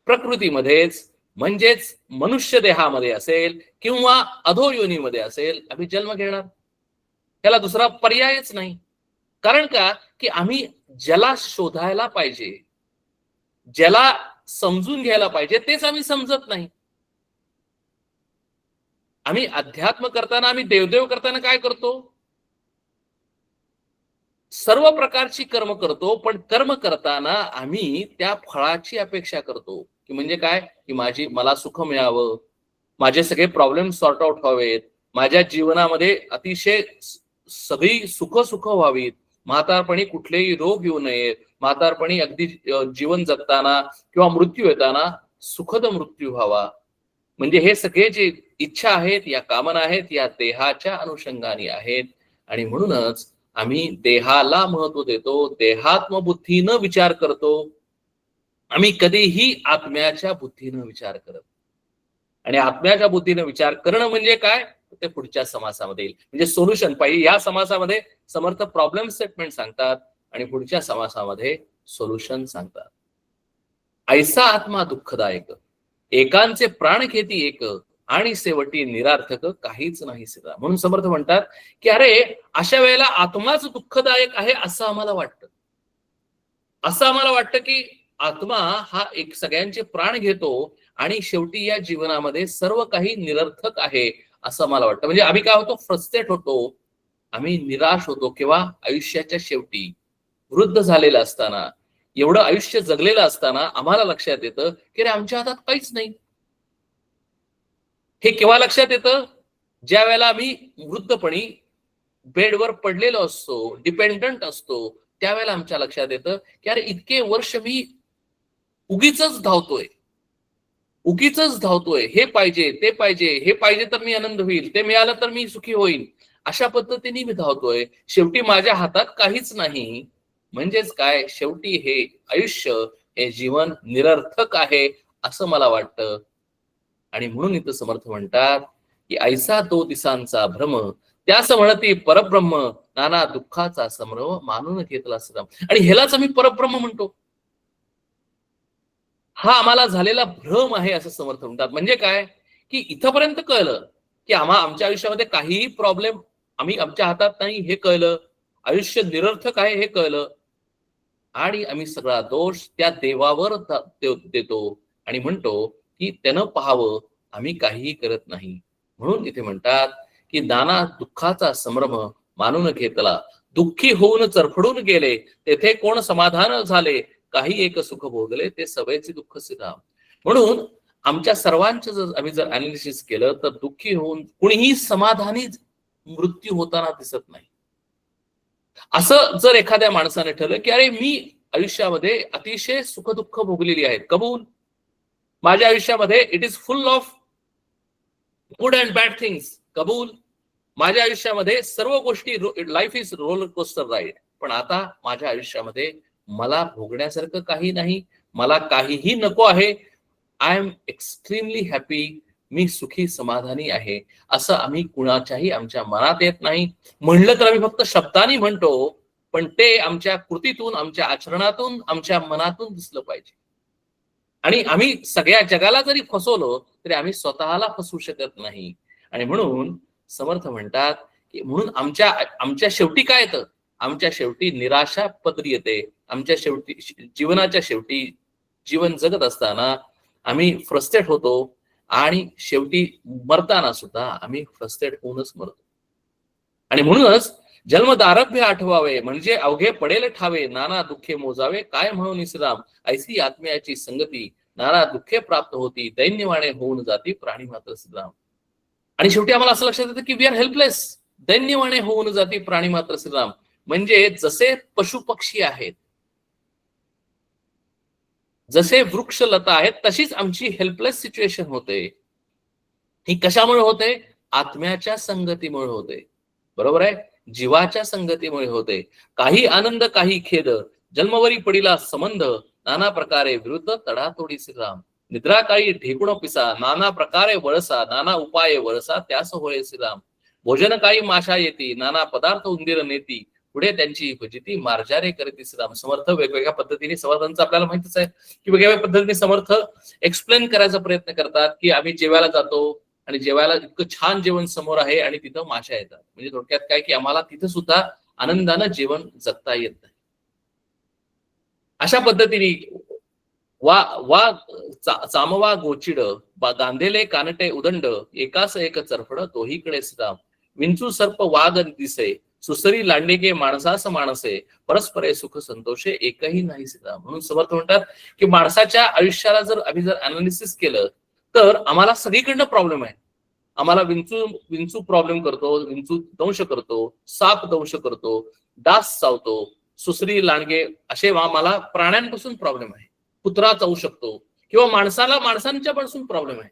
प्रकृतीमध्येच म्हणजेच मनुष्य देहामध्ये असेल किंवा अधोयोनीमध्ये असेल आम्ही जन्म घेणार. त्याला दुसरा पर्यायच नाही. कारण का की आम्ही ज्याला शोधायला पाहिजे, ज्याला समजून घ्यायला पाहिजे तेच आम्ही समजत नाही. आम्ही अध्यात्म करताना, आम्ही देवदेव करताना काय करतो? सर्व प्रकारची कर्म करतो, पण कर्म करताना आम्ही त्या फळाची अपेक्षा करतो की म्हणजे काय की मला सुख मिळावं, माझे सगळे प्रॉब्लेम सॉर्ट आउट व्हावेत, माझ्या जीवनामध्ये अतिशय सगळी सुख व्हावीत, म्हातारपणी कुठलेही रोग येऊ नयेत, म्हातारपणी अगदी जीवन जगताना किंवा मृत्यू येताना सुखद मृत्यू व्हावा. म्हणजे हे सगळे जे इच्छा आहेत, या कामना आहेत, या देहाच्या अनुषंगाने आहेत. आणि म्हणूनच आम्ही देहाला महत्व देतो, देहात्म बुद्धीनं विचार करतो. आम्ही कधीही आत्म्याच्या बुद्धीनं विचार करत. आणि आत्म्याच्या बुद्धीनं विचार करणं म्हणजे काय ते पुढच्या समासामध्ये येईल. म्हणजे सोल्युशन पाहिजे. या समासामध्ये समर्थ प्रॉब्लेम स्टेटमेंट सांगतात आणि पुढच्या समासामध्ये सोल्युशन सांगतात. ऐसा आत्मा दुःखदायक, एकांचे प्राण खेती एक, आणि शेवटी निरार्थक काहीच नाही सिद्धा. म्हणून समर्थ म्हणतात की अरे अशा वेळेला आत्माच दुःखदायक आहे असं आम्हाला वाटतं. असं आम्हाला वाटतं की आत्मा हा एक सगळ्यांचे प्राण घेतो आणि शेवटी या जीवनामध्ये सर्व काही निरर्थक आहे असं मला वाटतं. म्हणजे आम्ही काय होतो? फ्रस्ट्रेट होतो, आम्ही निराश होतो. केव्हा? आयुष्याच्या शेवटी वृद्ध झालेलं असताना, एवढं आयुष्य जगलेलं असताना आम्हाला लक्षात येतं की रे आमच्या हातात काहीच नाही. हे केव्हा लक्षात येतं? ज्या वेळेला आम्ही वृद्धपणी बेडवर पडलेलो असतो, डिपेंडंट असतो, त्यावेळेला आमच्या लक्षात येतं की अरे इतके वर्ष मी उगीच धावतोय, हे पाहिजे ते पाहिजे, हे पाहिजे तर मी आनंद होईल, ते मिळालं तर मी सुखी होईल, अशा पद्धतीने मी धावतोय. शेवटी माझ्या हातात काहीच नाही. म्हणजेच काय? शेवटी हे आयुष्य, हे जीवन निरर्थक आहे असं मला वाटतं. आणि म्हणून इथं समर्थ म्हणतात की ऐसा तो दिसांचा भ्रम, त्यास म्हणती परब्रह्म, नाना दुःखाचा समरव मानून घेतला श्रम. आणि ह्यालाच आम्ही परब्रह्म म्हणतो. हा आम्हाला झालेला भ्रम आहे असं समर्थ म्हणतात. म्हणजे काय की इथपर्यंत कळलं की आमच्या आयुष्यामध्ये काहीही प्रॉब्लेम आमच्या हातात नाही हे कळलं, आयुष्य निरर्थक आहे हे कळलं, आणि आम्ही सगळा दोष त्या देवावर देतो आणि म्हणतो की त्यानं पाहावं आम्ही काहीही करत नाही. म्हणून इथे म्हणतात की नाना दुःखाचा संभ्रम मानून घेतला, दुःखी होऊन चरफडून गेले, तेथे कोण समाधान झाले, काही एक सुख भोगले, ते सवयचे दुःख सिद्धा. म्हणून आमच्या सर्वांचं जर आम्ही जर अनालिसिस केलं तर दुःखी होऊन कुणीही समाधानी मृत्यू होताना दिसत नाही. असं जर एखाद्या माणसाने ठरलं की अरे मी आयुष्यामध्ये अतिशय सुखदुःख भोगलेली आहेत, कबूल, माझ्या आयुष्यामध्ये it is full of good and bad things, कबूल, माझ्या आयुष्यामध्ये सर्व गोष्टी, life is roller coaster ride, पण आता माझ्या आयुष्यामध्ये मला भोगण्यासारखं काही नाही, मला काहीही नको आहे, आय एम एक्स्ट्रीमली हॅपी, मी सुखी समाधानी आहे, असं आम्ही कुणाच्याही आमच्या मनात येत नाही. म्हणलं तर आम्ही फक्त शब्दांनी म्हणतो, पण ते आमच्या कृतीतून, आमच्या आचरणातून, आमच्या मनातून दिसलं पाहिजे. आणि आम्ही सगळ्या जगाला जरी फसवलो तरी आम्ही स्वतःला फसवू शकत नाही. आणि म्हणून समर्थ म्हणतात की म्हणून आमच्या शेवटी काय येतं, आमच्या शेवटी निराशा पदरी येते. आमच्या शेवटी जीवनाच्या शेवटी जीवन जगत असताना आम्ही फ्रस्ट्रेट होतो आणि शेवटी मरताना सुद्धा आम्ही फ्रस्ट्रेट होऊनच मरतो. आणि म्हणूनच जन्मदारभ्य आठवावे म्हणजे अवघे पडेल ठावे, नाना दुःखे मोजावे काय म्हणून निसराम, ऐसी आत्म्याची संगती नाना दुःखे प्राप्त होती, दैन्यवाणे होऊन जाती प्राणी मात्र श्रीराम. आणि शेवटी आम्हाला असं लक्षात येतं की वी आर हेल्पलेस, दैन्यवाणे होऊन जाती प्राणी मात्र श्रीराम. म्हणजे जसे पशु पक्षी आहेत, जसे वृक्ष लता आहेत, तशीच आमची हेल्पलेस सिच्युएशन होते. ही कशामुळे होते? आत्म्याच्या संगतीमुळे होते. बरोबर आहे, जीवाच्या संगतीमुळे होते. काही आनंद काही खेद, जन्मवरी पडिला संबंध, नाना प्रकारे विरुद्ध तडातोडी श्रीराम. निद्रा काळी ढेकुण पिसा, नाना प्रकारे वळसा, नाना उपाये वळसा, त्यास होय श्रीराम. भोजन काळी माशा येती, नाना पदार्थ उंदीर नेती, पुढे त्यांची फजिती मार्जारे करती श्रीराम. समर्थ वेगवेगळ्या पद्धतीने, समर्थांचं आपल्याला माहितीच आहे की वेगवेगळ्या पद्धतीने समर्थ एक्सप्लेन करायचा प्रयत्न करतात की आम्ही जेवायला जातो आणि जेवायला इतकं छान जेवण समोर आहे आणि तिथं माशा येतात. म्हणजे थोडक्यात काय की आम्हाला तिथं सुद्धा आनंदानं जेवण जगता येत नाही. अशा पद्धतीने वा चामवा गोचिड, गांधेले कानटे उदंड, एकास एक चरफड तोहीकडे श्रीराम. विंचू सर्प वाघ दिसे, सुसरी लांडगे माणसास माणसे, परस्परे सुख संतोषे एकही नाही श्रीराम. म्हणून समर्थ म्हणतात की माणसाच्या आयुष्याला जर आम्ही जर अनालिसिस केलं तर आम्हाला सगळीकडनं प्रॉब्लेम आहे. आम्हाला विंचू प्रॉब्लेम करतो, विंचू दंश करतो, साप दंश करतो, डास चावतो, सुसरी लांडगे असे आम्हाला प्राण्यांपासून प्रॉब्लेम आहे. कुत्रा चावू शकतो किंवा माणसांच्या पासून प्रॉब्लेम आहे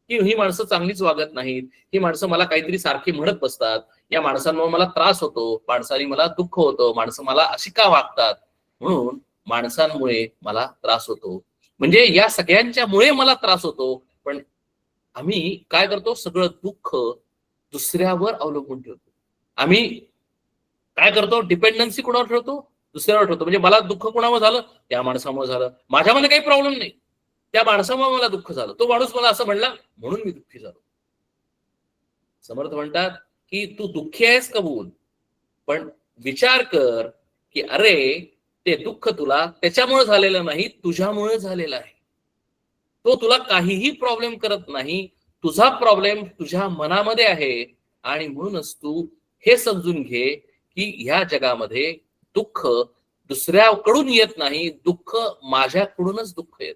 की ही माणसं चांगलीच वागत नाहीत, ही माणसं मला काहीतरी सारखी म्हणत बसतात, या माणसांमुळे मला त्रास होतो, माणसांनी मला दुःख होतं, माणसं मला अशी का वागतात, म्हणून माणसांमुळे मला त्रास होतो. म्हणजे या सगळ्यांच्यामुळे मला त्रास होतो. पण आम्ही काय करतो, सगळं दुःख दुसऱ्यावर अवलंबून ठेवतो. आम्ही काय करतो, डिपेंडन्सी कोणावर ठेवतो, दुसऱ्यावर ठेवतो. म्हणजे मला दुःख कोणावर झालं, त्या माणसामुळे झालं, माझ्यामध्ये काही प्रॉब्लेम नाही, त्या माणसामुळे मला दुःख झालं, तो माणूस मला असं म्हणला म्हणून मी दुःखी झालो. समर्थ म्हणतात की तू दुःखी आहेस कबूल, पण विचार कर की अरे ते दुःख तुला त्याच्यामुळे झालेलं नाही, तुझ्यामुळे झालेलं आहे. तो तुला काहीही प्रॉब्लेम करत नाही, तुझा प्रॉब्लेम तुझ्या मनामध्ये आहे. आणि म्हणूनच तू हे समजून घे की ह्या जगामध्ये दुःख दुसऱ्याकडून येत नाही, दुःख माझ्याकडूनच दुःख येत,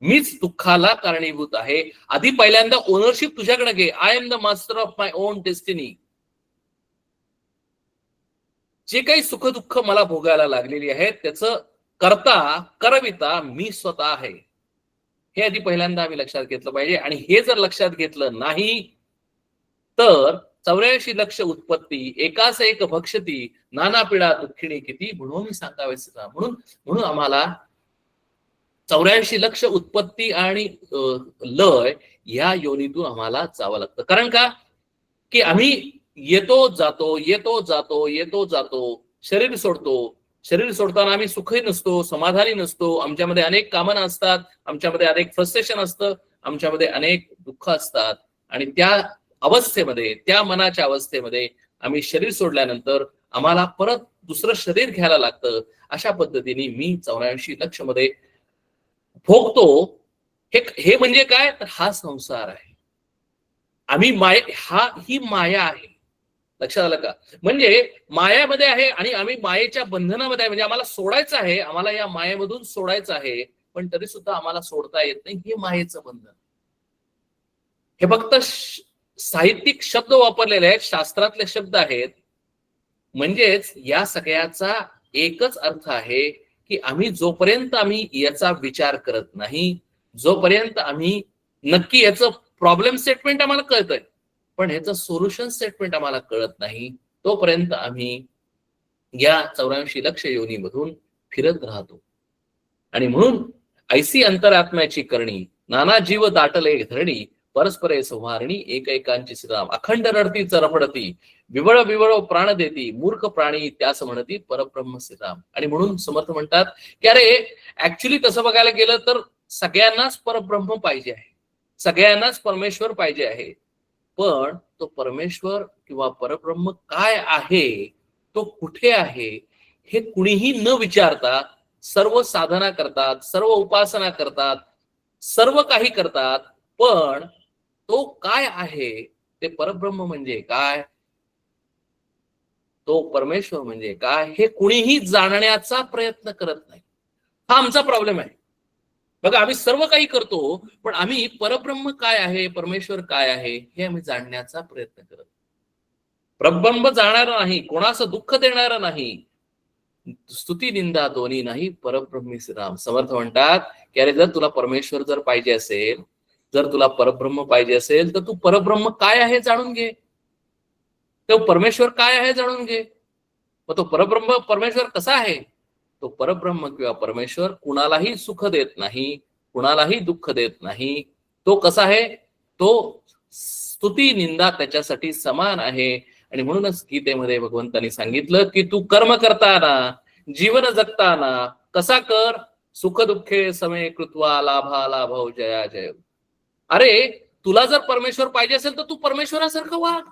मीच दुःखाला कारणीभूत आहे. आधी पहिल्यांदा ओनरशिप तुझ्याकडे घे. I am the master of my on destiny. जे काही सुख दुःख मला भोगायला लागलेली आहे त्याचं करविता मी स्वतः आहे. हे आधी पहिल्यांदा आम्ही लक्षात घेतलं पाहिजे. आणि हे जर लक्षात घेतलं नाही तर 84 लक्ष उत्पत्ती, एकास एक भक्षती, नाना पिढा दुःखिणी किती, म्हणून मी सांगावेच. म्हणून आम्हाला 84 लक्ष उत्पत्ती आणि लय या योनीतून आम्हाला जावं लागतं. कारण का की आम्ही येतो जातो, शरीर सोडतो. शरीर सोडताना आम्ही सुखी नसतो, समाधानी नसतो, आमच्यामध्ये अनेक कामना असतात, आमच्यामध्ये अनेक फ्रस्ट्रेशन असतं. आमच्यामध्ये अनेक दुःख असतात आणि त्या अवस्थेमध्ये, त्या मनाच्या अवस्थेमध्ये आम्ही शरीर सोडल्यानंतर आम्हाला परत दुसरं शरीर घ्यायला लागतं. अशा पद्धतीने मी 84 लक्ष मध्ये भोगतो. हे म्हणजे काय, तर हा संसार आहे. आम्ही ही माया आहे. लक्षात आलं का? म्हणजे मायामध्ये आहे आणि आम्ही मायेच्या बंधनामध्ये आहे. म्हणजे आम्हाला सोडायचं आहे, आम्हाला या मायेमधून सोडायचं आहे, पण तरी सुद्धा आम्हाला सोडता येत नाही. हे मायेचं बंधन. हे फक्त साहित्यिक शब्द वापरलेले आहेत, शास्त्रातले शब्द आहेत. म्हणजेच या सगळ्याचा एकच अर्थ आहे की जोपर्यंत आम्ही याचा विचार करत नाही, जोपर्यंत आम्ही नक्की याचं प्रॉब्लेम स्टेटमेंट आम्हाला कळतंय पण ह्याचं सोल्युशन स्टेटमेंट आम्हाला कळत नाही, तोपर्यंत आम्ही या 84 लक्ष योनीमधून फिरत राहतो. आणि म्हणून ऐसी अंतरात्म्याची करणी, नाना जीव दाटले धरणी, परस्परे संहारणी, एकैकांची श्रीराम. अखंड रडती चरफडती, विवळ विवळ प्राण देती, मूर्ख प्राणी त्यास म्हणती परब्रह्म श्रीराम. आणि म्हणून समर्थ म्हणतात की अरे ऍक्च्युली तसं बघायला गेलं तर सगळ्यांनाच परब्रह्म पाहिजे आहे, सगळ्यांनाच परमेश्वर पाहिजे आहे. पण तो परमेश्वर किंवा परब्रह्म काय आहे, तो कुठे आहे, हे कुणीही न विचारता सर्व साधना करतात, सर्व उपासना करतात, सर्व काही करतात. पण तो काय आहे, ते परब्रह्म म्हणजे काय, तो परमेश्वर म्हणजे काय, हे कुणीही जाणण्याचा प्रयत्न करत नाही. हा आमचा प्रॉब्लेम आहे. बघा, आम्ही सर्व काही करतो पण आम्ही परब्रह्म काय आहे, परमेश्वर काय आहे, हे आम्ही जाणण्याचा प्रयत्न करत. परब्रह्म जाणारा नाही, कोणाचं दुःख देणारा नाही, स्तुती निंदा दोन्ही नाही, परब्रह्मी श्रीराम. समर्थ म्हणतात की अरे जर तुला परमेश्वर जर पाहिजे असेल, जर तुला परब्रह्म पाहिजे असेल, तर तू परब्रह्म काय आहे जाणून घे, तो परमेश्वर काय आहे जाणून घे. मग तो परमेश्वर कसा आहे, तो परब्रह्म किंवा परमेश्वर कुणालाही सुख देत नाही, कुणालाही दुःख देत नाही. तो कसा आहे, तो स्तुती निंदा त्याच्यासाठी समान आहे. आणि म्हणूनच गीतेमध्ये भगवंतांनी सांगितलं की तू कर्म करताना, जीवन जगताना कसा कर, सुख दुःखे समे कृत्वा लाभा लाभव जया जय. अरे तुला जर परमेश्वर पाहिजे असेल तर तू परमेश्वरासारखं वाग,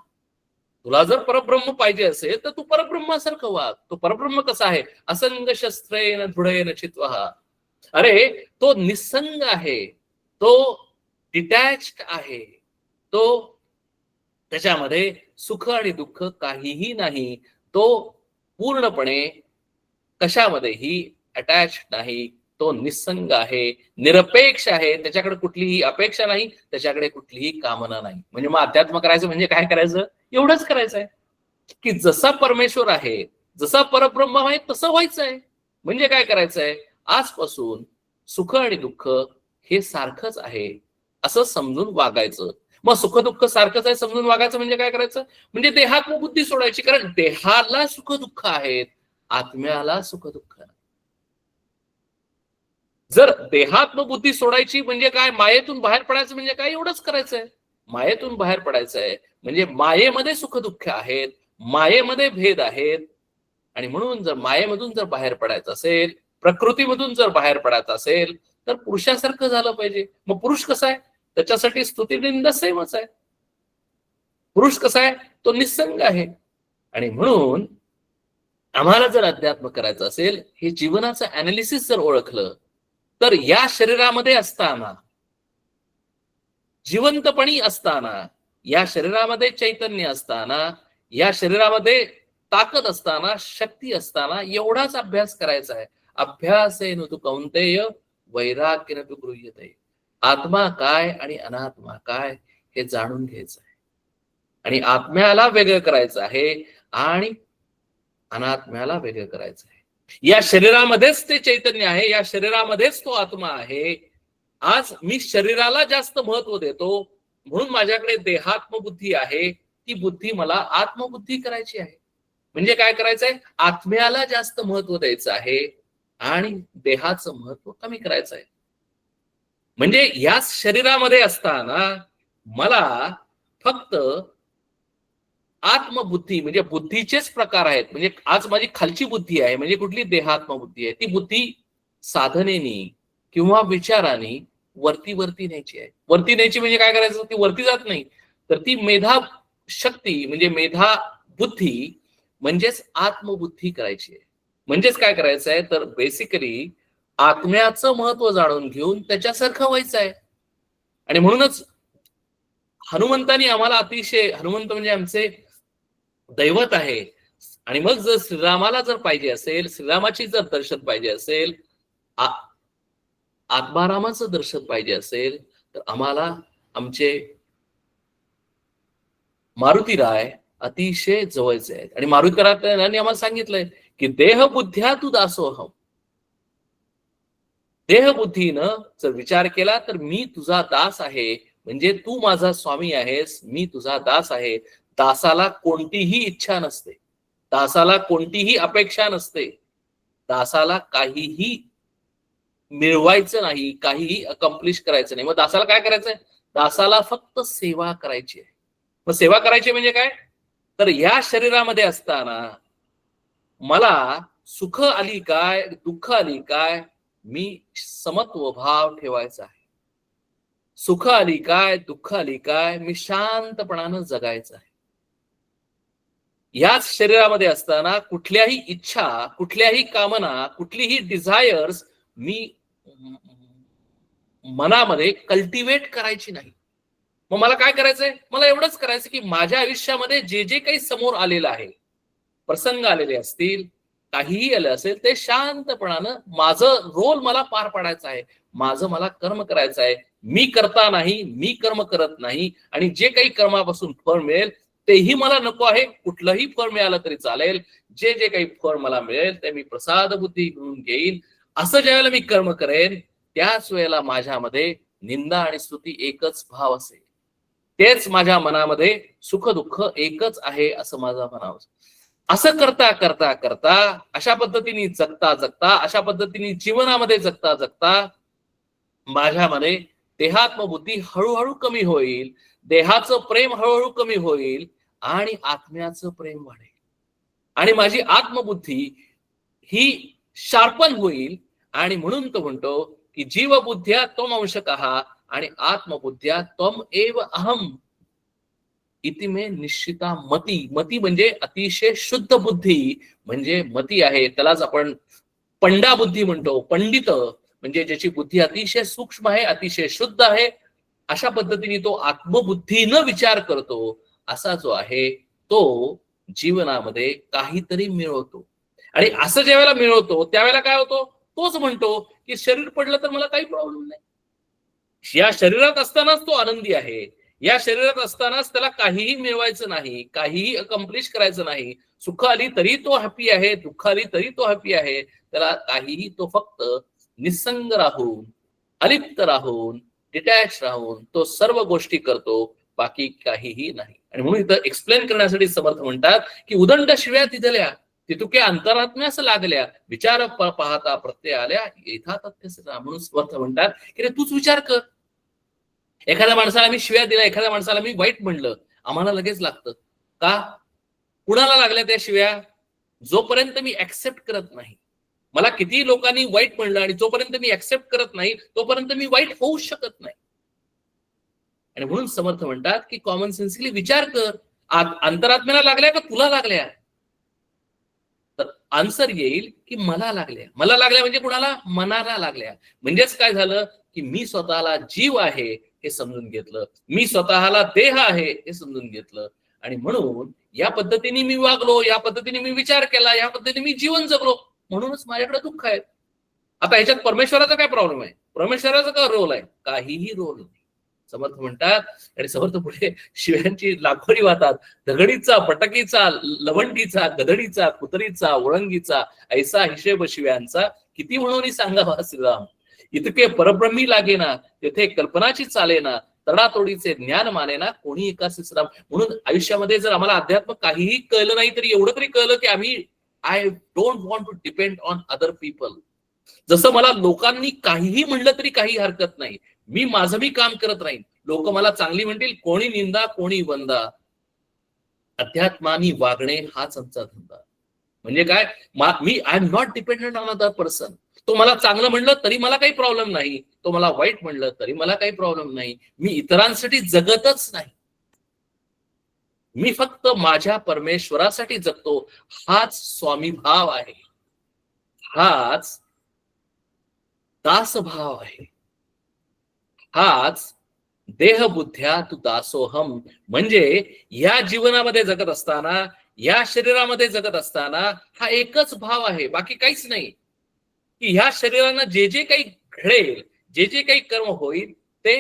तुला जर परब्रह्म पाहिजे असेल तर तू परब्रह्मासारखं वाग. तो परब्रह्म कसा आहे, असंग शस्त्रेन दृढेन चित्वः. अरे तो निसंग आहे, तो डिटॅच्ड आहे, तो त्याच्यामध्ये सुख आणि दुःख काहीही नाही, तो पूर्णपणे कशामध्येही अटॅच नाही, तो निसंग आहे, निरपेक्ष आहे, त्याच्याकडे कुठलीही अपेक्षा नाही, त्याच्याकडे कुठलीही कामना नाही. म्हणजे मग अध्यात्म करायचं म्हणजे काय करायचं, एवढंच करायचं आहे की जसा परमेश्वर आहे, जसा परब्रह्म आहे तसं व्हायचं आहे. म्हणजे काय करायचं आहे, आजपासून सुख आणि दुःख हे सारखंच आहे असं समजून वागायचं. मग सुख दुःख सारखंच आहे समजून वागायचं म्हणजे काय करायचं, म्हणजे देहात्म बुद्धी सोडायची. कारण देहाला सुख दुःख आहेत, आत्म्याला सुख दुःख नाही. जर देहात्म बुद्धी सोडायची म्हणजे काय, मायेतून बाहेर पडायचं म्हणजे काय, एवढंच करायचंय. मायेतून बाहेर पडायचंय म्हणजे मायेमध्ये सुख दुःख आहेत, मायेमध्ये भेद आहेत. आणि म्हणून जर मायेमधून जर बाहेर पडायचं असेल, प्रकृतीमधून जर बाहेर पडायचं असेल, तर पुरुषासारखं झालं पाहिजे. मग पुरुष कसा आहे, त्याच्यासाठी स्तुती निंदा सेमच आहे. पुरुष कसा आहे, तो निसंग आहे. आणि म्हणून आम्हाला जर अध्यात्म करायचं असेल, हे जीवनाचं अनालिसिस जर ओळखलं, तर या शरीरामध्ये असताना, जिवंतपणी असताना, या शरीरामध्ये चैतन्य असताना, या शरीरामध्ये ताकद असताना, शक्ती असताना एवढाच अभ्यास करायचा आहे. अभ्यासेन तु कौंतेय वैराग्येन तु गृह्यते. आत्मा काय आणि अनात्मा काय हे जाणून घ्यायचं आहे. आणि आत्म्याला वेगळं करायचं आहे आणि अनात्म्याला वेगळं करायचं आहे. या शरीरामध्येच ते चैतन्य आहे, या शरीरामध्येच तो आत्मा आहे. आज मी शरीराला जास्त महत्व देतो म्हणून माझ्याकडे देहात्म बुद्धी आहे, ती बुद्धी मला आत्मबुद्धी करायची आहे. म्हणजे काय करायचंय, आत्म्याला जास्त महत्व द्यायचं आहे आणि देहाचं महत्व कमी करायचं आहे. म्हणजे या शरीरामध्ये असताना मला फक्त आत्मबुद्धी, म्हणजे बुद्धीचेच प्रकार आहेत. म्हणजे आज माझी खालची बुद्धी आहे, म्हणजे कुठली, देहात्म बुद्धी आहे. ती बुद्धी साधनेनी किंवा विचाराने वरती वरती न्यायची आहे. वरती न्यायची म्हणजे काय करायचं, ती वरती जात नाही, तर ती मेधा शक्ती म्हणजे मेधा बुद्धी म्हणजेच आत्मबुद्धी करायची आहे. म्हणजेच काय करायचं आहे, तर बेसिकली आत्म्याचं महत्व जाणून घेऊन त्याच्यासारखं व्हायचं आहे. आणि म्हणूनच हनुमंतानी आम्हाला अतिशय, हनुमंत म्हणजे आमचे दैवत आहे. आणि मग जर श्रीरामाला जर पाहिजे असेल, श्रीरामाची जर दर्शन पाहिजे असेल, आत्मारामाचं दर्शन पाहिजे असेल, तर आम्हाला आमचे मारुतीराय अतिशय जवळचे आहेत. आणि मारुतीरायांनी आम्हाला सांगितलंय की देह बुद्ध्या तू दासोहम. देहबुद्धीनं जर विचार केला तर मी तुझा दास आहे, म्हणजे तू माझा स्वामी आहेस, मी तुझा दास आहे. दासाला कोणतीही इच्छा नसते, दासाला कोणतीही अपेक्षा नसते, दासाला काहीही मिळवायचं नाही, काहीही अकम्प्लिश करायचं नाही. मग दासाला काय करायचंय, दासाला फक्त सेवा करायची आहे. मग सेवा करायची म्हणजे काय, तर या शरीरामध्ये असताना मला सुख आली काय दुःख आली काय, मी समत्व भाव ठेवायचा आहे. सुख आली काय दुःख आली काय, मी शांतपणानं जगायचं आहे. याच शरीरामध्ये असताना कुठल्याही इच्छा, कुठल्याही कामना, कुठलीही डिझायर्स मी मनामध्ये कल्टिवेट करायची नाही. मग मला काय करायचंय, मला एवढंच करायचं की माझ्या आयुष्यामध्ये जे जे काही समोर आलेलं आहे, प्रसंग आलेले असतील, काहीही आलं असेल, ते शांतपणानं माझं रोल मला पार पाडायचा आहे, माझं मला कर्म करायचं आहे. मी करता नाही, मी कर्म करत नाही, आणि जे काही कर्मापासून फळ मिळेल तेही मला नको आहे. कुठलंही फळ मिळालं तरी चालेल, जे जे काही फळ मला मिळेल ते मी प्रसाद बुद्धी घेऊन घेईन. असं ज्यावेळेला मी कर्म करेन, त्याच वेळेला माझ्यामध्ये निंदा आणि स्तुती एकच भाव असेल. तेच माझ्या मनामध्ये सुख दुःख एकच आहे असं माझं म्हणावं. असं करता करता करता, अशा पद्धतीने जगता जगता, अशा पद्धतीने जीवनामध्ये जगता जगता माझ्यामध्ये देहात्मबुद्धी हळूहळू कमी होईल, देहाचं प्रेम हळूहळू कमी होईल, आणि आत्म्याचं प्रेम वाढेल. आणि माझी आत्मबुद्धी ही शार्पन होईल. आणि म्हणून तो म्हणतो की जीवबुद्ध्या त्वम अंशकः आणि आत्मबुद्ध्या त्वम एव अहम इति मे निश्चिता मती. मती म्हणजे अतिशय शुद्ध बुद्धी म्हणजे मती आहे. त्यालाच आपण पंडा बुद्धी म्हणतो. पंडित म्हणजे ज्याची बुद्धी अतिशय सूक्ष्म आहे, अतिशय शुद्ध आहे. अशा पद्धतीने तो आत्मबुद्धीनं विचार करतो. असा जो आहे तो जीवनामध्ये काहीतरी मिळवतो. आणि असं ज्या वेळेला मिळवतो त्यावेळेला काय होतो, तोच म्हणतो की शरीर पडलं तर मला काही प्रॉब्लेम नाही. या शरीरात असतानाच तो आनंदी आहे. या शरीरात असतानाच त्याला काहीही मिळवायचं नाही, काहीही अकम्प्लिश करायचं नाही. सुख आली तरी तो हॅपी आहे, दुःख आली तरी तो हॅपी आहे. त्याला काहीही, तो फक्त निसंग राहून, अलिप्त राहून, डिटॅच राहून तो सर्व गोष्टी करतो, बाकी काहीही नाही. आणि म्हणून इथं एक्सप्लेन करण्यासाठी समर्थ म्हणतात की उदंड शिव्या तिथल्या तितुके अंतरात्म्यास लागल्या, विचार पाहता प्रत्यय आल्या येथा तथ्य. म्हणून समर्थ म्हणतात की रे तूच विचार कर. एखाद्या माणसाला मी शिव्या दिल्या, एखाद्या माणसाला मी वाईट म्हणलं, आम्हाला लगेच लागतं का? कुणाला लागल्या त्या शिव्या? जोपर्यंत मी ऍक्सेप्ट करत नाही, मला किती लोकांनी वाईट म्हणलं आणि जोपर्यंत मी ऍक्सेप्ट करत नाही तोपर्यंत मी वाईट होऊ शकत नाही. आणि म्हणून समर्थ म्हणतात की कॉमन सेन्सली विचार कर, अंतरात्म्याला लागल्या का तुला लागल्या? तर आन्सर येईल की मला लागल्या. मला लागल्या म्हणजे कुणाला? मनाला लागल्या. म्हणजेच काय झालं की मी स्वतःला जीव आहे हे समजून घेतलं, मी स्वतःला देह आहे हे समजून घेतलं. आणि म्हणून या पद्धतीने मी वागलो, या पद्धतीने मी विचार केला, या पद्धतीने मी जीवन जगलो, म्हणूनच माझ्याकडे दुःख आहे. आता ह्याच्यात परमेश्वराचा काय प्रॉब्लेम आहे? परमेश्वराचा काय रोल आहे? काहीही रोल नाही. समर्थ म्हणतात, आणि समर्थ पुढे शिव्यांची लाखोरी वाहतात. दगडीचा, पटकीचा, लवंडीचा, गदडीचा, कुतरीचा, ओळंगीचा, ऐसा हिशेब शिव्यांचा किती म्हणून सांगावा श्रीराम. इतके परब्रह्मी लागेना, तेथे कल्पनाची चालेना, तडातोडीचे ज्ञान मानेना, कोणी एका श्रीराम. म्हणून आयुष्यामध्ये जर आम्हाला अध्यात्म काहीही कळलं नाही तरी एवढं तरी कळलं की आम्ही I don't want to depend on other people. जसं मला लोकांनी काहीही म्हणलं तरी काही हरकत नाही, मी माझं मी काम करत राहीन. लोक मला चांगली म्हणतील, कोणी निंदा कोणी वंदा. अध्यात्मानी वागणे हाच आमचा धंदा. म्हणजे काय, मी I am not dependent on other person. तो मला चांगलं म्हणलं तरी मला काही प्रॉब्लेम नाही, तो मला वाईट म्हणलं तरी मला काही प्रॉब्लेम नाही. मी इतरांसाठी जगतच नाही, मी फक्त माझ्या परमेश्वरासाठी जगतो. हाच स्वामी भाव आहे, हाच दासभाव आहे, हाच देहबुद्ध्या तू दासोहम. म्हणजे या जीवनामध्ये जगत असताना, या शरीरामध्ये जगत असताना हा एकच भाव आहे, बाकी काहीच नाही. की ह्या शरीरानं जे जे काही घडेल, जे जे काही कर्म होईल ते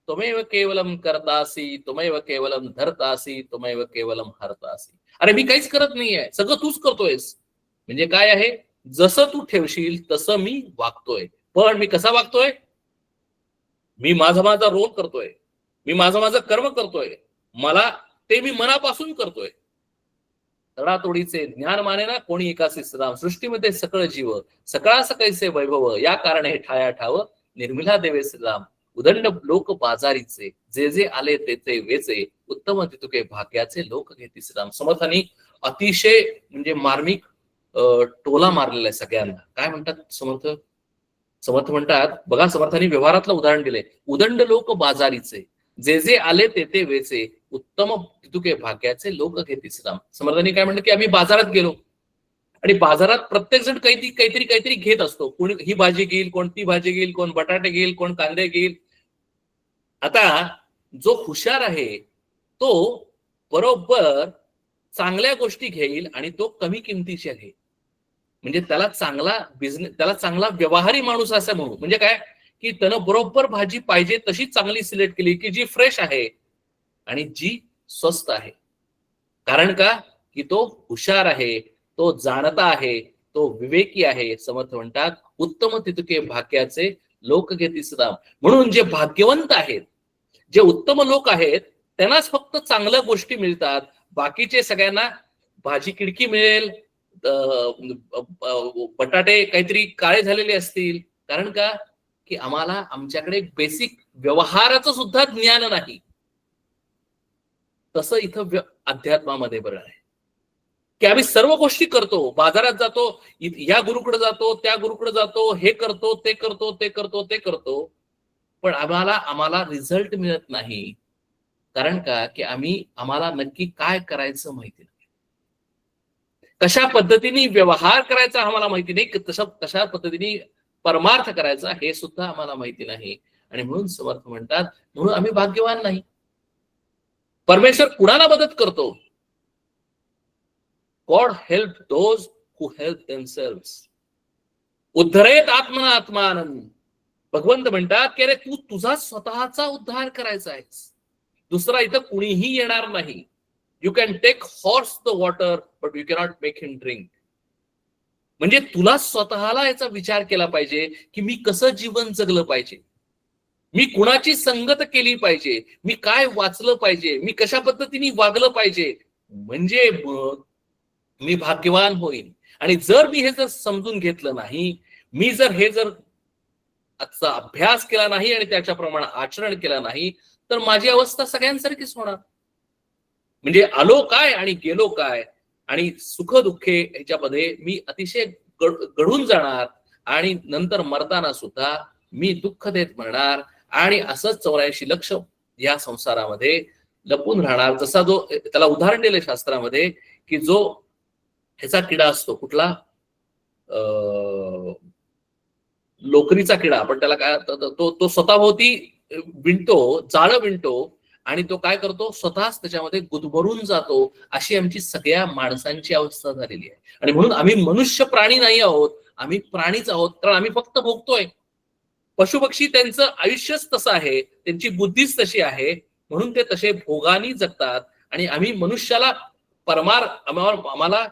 त्वमेव केवलम करतासी, त्वमेव केवलम धरतासी, त्वमेव केवलम हरतासी. अरे मी काहीच करत नाहीये, सगळं तूच करतोयस. म्हणजे काय आहे, जसं तू ठेवशील तसं मी वागतोय. पण मी कसा वागतोय? मी माझा रोल करतोय, मी माझं कर्म करतोय, मला ते मी मनापासून करतोय. तडातोडीचे ज्ञान माने ना कोणी एकासी सदाम. सृष्टीमध्ये सकळ जीव सकळा सकैसे वैभव, या कारणे ठाया ठाव निर्मिला देवे सदाम. उदंड लोक बाजारीचे, जे जे आले ते वेचे, उत्तम तितुके भाग्याचे लोक घेती सदाम. समर्थांनी अतिशय म्हणजे मार्मिक टोला मारलेला आहे सगळ्यांना. काय म्हणतात समर्थ? समर्थ म्हणतात बघा, समर्थांनी व्यवहारातलं उदाहरण दिले. उदंड लोक बाजारीचे, जे जे आले ते वेचे, उत्तम तितुके भाग्याचे लोक घेती सदाम. समर्थांनी काय म्हणलं की आम्ही बाजारात गेलो आणि बाजारात प्रत्येक जण काहीतरी घेत असतो. कोणी ही भाजी घेईल, कोण ती भाजी घेईल, कोण बटाटे घेईल, कोण कांदे घेईल. आता जो हुशार आहे तो बरोबर चांगल्या गोष्टी घेईल आणि तो कमी किमतीच्या घेईल. म्हणजे त्याला चांगला बिझनेस, त्याला चांगला व्यवहारी माणूस असं म्हणू. म्हणजे काय की त्यानं बरोबर भाजी पाहिजे तशी चांगली सिलेक्ट केली की जी फ्रेश आहे आणि जी स्वस्त आहे. कारण का की तो हुशार आहे, तो जाणता आहे, तो विवेकी आहे. समर्थ म्हणतात उत्तम तितुके भाग्याचे लोक घेती सदाम. म्हणून जे भाग्यवंत आहेत, जे उत्तम लोक आहेत, त्यांनाच फक्त चांगल्या गोष्टी मिळतात. बाकीचे सगळ्यांना भाजी किडकी मिळेल, बटाटे काहीतरी काळे झालेले असतील. कारण का की आम्हाला आमच्याकडे बेसिक व्यवहाराचं सुद्धा ज्ञान नाही. तसं इथं अध्यात्मामध्ये बरं आहे की आम्ही सर्व गोष्टी करतो, बाजारात जातो, या गुरुकडे जातो, त्या गुरुकडे जातो, हे करतो, ते करतो, ते करतो, ते करतो, पण आम्हाला रिझल्ट मिळत नाही. कारण का की आम्हाला नक्की काय करायचं माहिती नाही, कशा पद्धतीने व्यवहार करायचा आम्हाला माहिती नाही, कशा पद्धतीने परमार्थ करायचा हे सुद्धा आम्हाला माहिती नाही. आणि म्हणून समर्थ म्हणतात म्हणून आम्ही भाग्यवान नाही. परमेश्वर कुणाला मदत करतो? God help those who help themselves. उद्धरेत आत्मना आत्मानंद. भगवंत म्हणतात की अरे तू तुझा स्वतःचा उद्धार करायचा आहेस, दुसरा इथं कुणीही येणार नाही. You can take horse the water but you cannot make him drink. म्हणजे तुला स्वतःला याचा विचार केला पाहिजे की मी कसं जीवन जगलं पाहिजे, मी कुणाची संगत केली पाहिजे, मी काय वाचलं पाहिजे, मी कशा पद्धतीने वागलं पाहिजे, म्हणजे मग मी भाग्यवान होईल. आणि जर मी हे जर समजून घेतलं नाही, मी जर आजचा अभ्यास केला नाही आणि त्याच्याप्रमाणे आचरण केलं नाही, तर माझी अवस्था सगळ्यांसारखीच होणार. म्हणजे आलो काय आणि गेलो काय, आणि सुख दुःखे ह्याच्यामध्ये मी अतिशय गढून जाणार आणि नंतर मरताना सुद्धा मी दुःख देत मरणार. आणि असंच 84 लक्ष या संसारामध्ये लपून राहणार. जसा जो त्याला उदाहरण दिले शास्त्रामध्ये की जो ह्याचा किडा असतो, कुठला लोकरीचा किडा, आपण त्याला काय तो स्वतःभोवती विणतो, जाळं विणतो आणि तो काय करतो, स्वतःच त्याच्यामध्ये गुदमरून जातो. अशी आमची सगळ्या माणसांची अवस्था झालेली आहे. आणि म्हणून आम्ही मनुष्य प्राणी नाही आहोत, आम्ही प्राणीच आहोत. कारण आम्ही फक्त भोगतोय. पशुपक्षी त्यांचं आयुष्यच तसं आहे, त्यांची बुद्धीच तशी आहे, म्हणून ते तसे भोगानी जगतात. आणि आम्ही मनुष्याला आम्हाला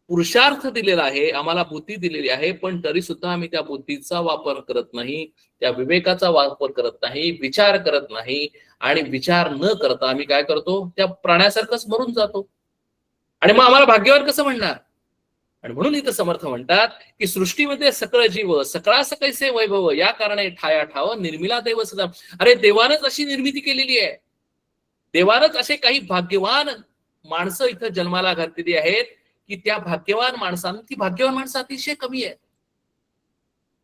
पुरुषार्थ दिलेला आहे, आम्हाला बुद्धी दिलेली आहे, पण तरी सुद्धा आम्ही त्या बुद्धीचा वापर करत नाही, त्या विवेकाचा वापर करत नाही, विचार करत नाही. आणि विचार न करता आम्ही काय करतो, त्या प्राण्यासारखंच मरून जातो. आणि मग आम्हाला भाग्यवान कसं म्हणणार? आणि म्हणून इथं समर्थ म्हणतात की सृष्टीमध्ये सकळ जीव सकळा सकैसे वैभव, या कारणे ठाया ठाव निर्मिला देव सदा. अरे देवानच अशी निर्मिती केलेली आहे, देवानच असे काही भाग्यवान माणसं इथं जन्माला घातलेली आहेत की त्या भाग्यवान माणसांना, ती भाग्यवान माणसं अतिशय कमी आहेत.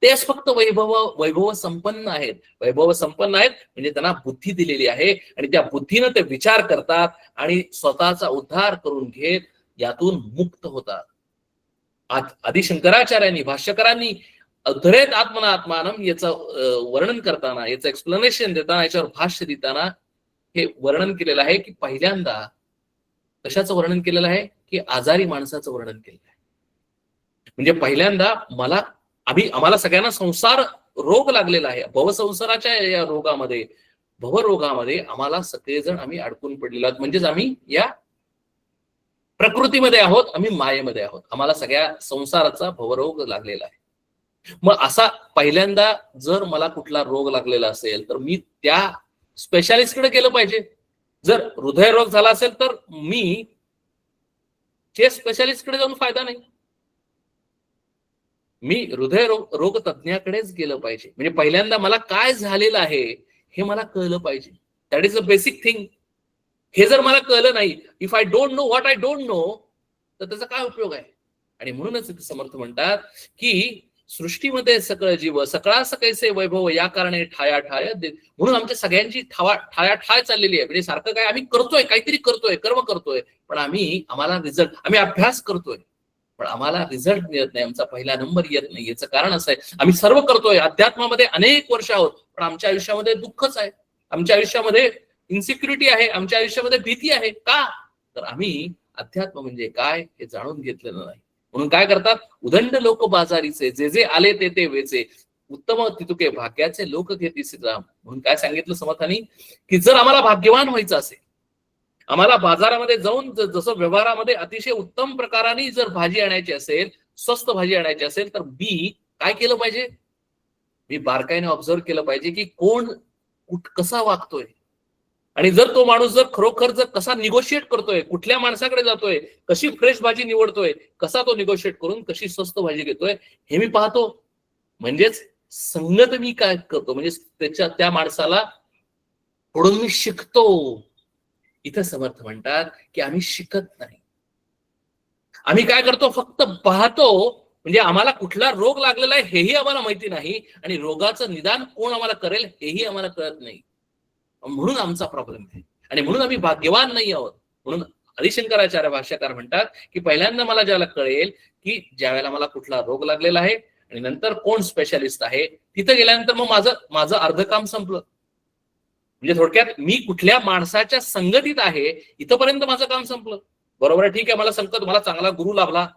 तेच फक्त वैभव संपन्न आहेत. वैभव संपन्न आहेत म्हणजे त्यांना बुद्धी दिलेली आहे आणि त्या बुद्धीनं ते विचार करतात आणि स्वतःचा उद्धार करून घेत यातून मुक्त होतात. आदि शंकराचार्यांनी, भाष्यकारांनी अधरेत आत्मनात्मानम याचं वर्णन करताना, याचं एक्सप्लेनेशन देताना, याच्यावर भाष्य देताना हे वर्णन केलेलं आहे की पहिल्यांदा कशाचं वर्णन केलेलं आहे की आजारी माणसाचं वर्णन केलेलं आहे. म्हणजे पहिल्यांदा आम्हाला सगळ्यांना संसार रोग लागलेला आहे. भवसंसाराच्या या रोगामध्ये, भवरोगामध्ये आम्हाला सगळेजण आम्ही अडकून पडलेलो आहोत. म्हणजेच आम्ही या प्रकृतीमध्ये आहोत, आम्ही मायेमध्ये आहोत. आम्हाला सगळ्या संसाराचा भवरोग लागलेला आहे. मग असा पहिल्यांदा जर मला कुठला रोग लागलेला असेल तर मी त्या स्पेशालिस्टकडे गेलं पाहिजे. जर हृदयरोग झाला असेल तर मी चेस्ट स्पेशालिस्टकडे जाऊन फायदा नाही, मी रोग तज्ञाकडेच गेलं पाहिजे. म्हणजे पहिल्यांदा मला काय झालेलं आहे हे मला कळलं पाहिजे. That is a basic thing. हे जर मला कळलं नाही, if I don't know what I don't know, तर त्याचा काय उपयोग आहे. आणि म्हणूनच इथे समर्थ म्हणतात की सृष्टीमध्ये सकळ जीव सकळा सकैसे वैभव या कारणे ठाया ठाय देत. म्हणून आमच्या सगळ्यांची ठाया ठाय चाललेली आहे. म्हणजे सारखं काय आम्ही करतोय, काहीतरी करतोय, कर्म करतोय, पण आम्हाला रिझल्ट, आम्ही अभ्यास करतोय पण आम्हाला रिझल्ट मिळत नाही, आमचा पहिला नंबर येत नाही. याचं कारण असं आहे, आम्ही सर्व करतोय, अध्यात्मामध्ये अनेक वर्ष आहोत, पण आमच्या आयुष्यामध्ये दुःखच आहे, आमच्या आयुष्यामध्ये इन्सिक्युरिटी आहे, आमच्या आयुष्यामध्ये भीती आहे. का? तर आम्ही अध्यात्म म्हणजे काय हे जाणून घेतलेलं नाही. म्हणून काय करतात, उदंड लोक बाजारीचे, जे जे आले ते ते वेचे, उत्तम तितुके भाग्याचे लोक घेतीस राम. म्हणून काय सांगितलं समर्थांनी की जर आम्हाला भाग्यवान व्हायचं असेल, आम्हाला बाजारामध्ये जाऊन जसं व्यवहारामध्ये अतिशय उत्तम प्रकाराने जर भाजी आणायची असेल, स्वस्त भाजी आणायची असेल, तर मी काय केलं पाहिजे, मी बारकाईने ऑब्झर्व केलं पाहिजे की कोण कसा वागतोय. आणि जर तो माणूस जर खरोखर जर कसा निगोशिएट करतोय, कुठल्या माणसाकडे जातोय, कशी फ्रेश भाजी निवडतोय, कसा तो निगोशिएट करून कशी स्वस्त भाजी घेतोय हे मी पाहतो. म्हणजेच संगत मी काय करतो, म्हणजे त्या माणसाला पुढून मी शिकतो. इथं समर्थ म्हणतात की आम्ही शिकत नाही, आम्ही काय करतो, फक्त पाहतो. म्हणजे आम्हाला कुठला रोग लागलेला आहे हेही आम्हाला माहिती नाही आणि रोगाचं निदान कोण आम्हाला करेल हेही आम्हाला कळत नाही. म्हणून आमचा प्रॉब्लेम आहे आणि म्हणून आम्ही भाग्यवान नाही आहोत. म्हणून आदिशंकराचार्य भाष्यकार म्हणतात की पहिल्यांदा मला ज्याला कळेल की ज्यावेळेला मला कुठला रोग लागलेला आहे आणि नंतर कोण स्पेशालिस्ट आहे, तिथं गेल्यानंतर मग माझं अर्ध काम संपलं. म्हणजे थोडक्यात मी कुठल्या माणसाच्या संगतीत आहे इथपर्यंत माझं काम संपलं. बरोबर आहे, ठीक आहे, मला चांगला गुरु लाभला.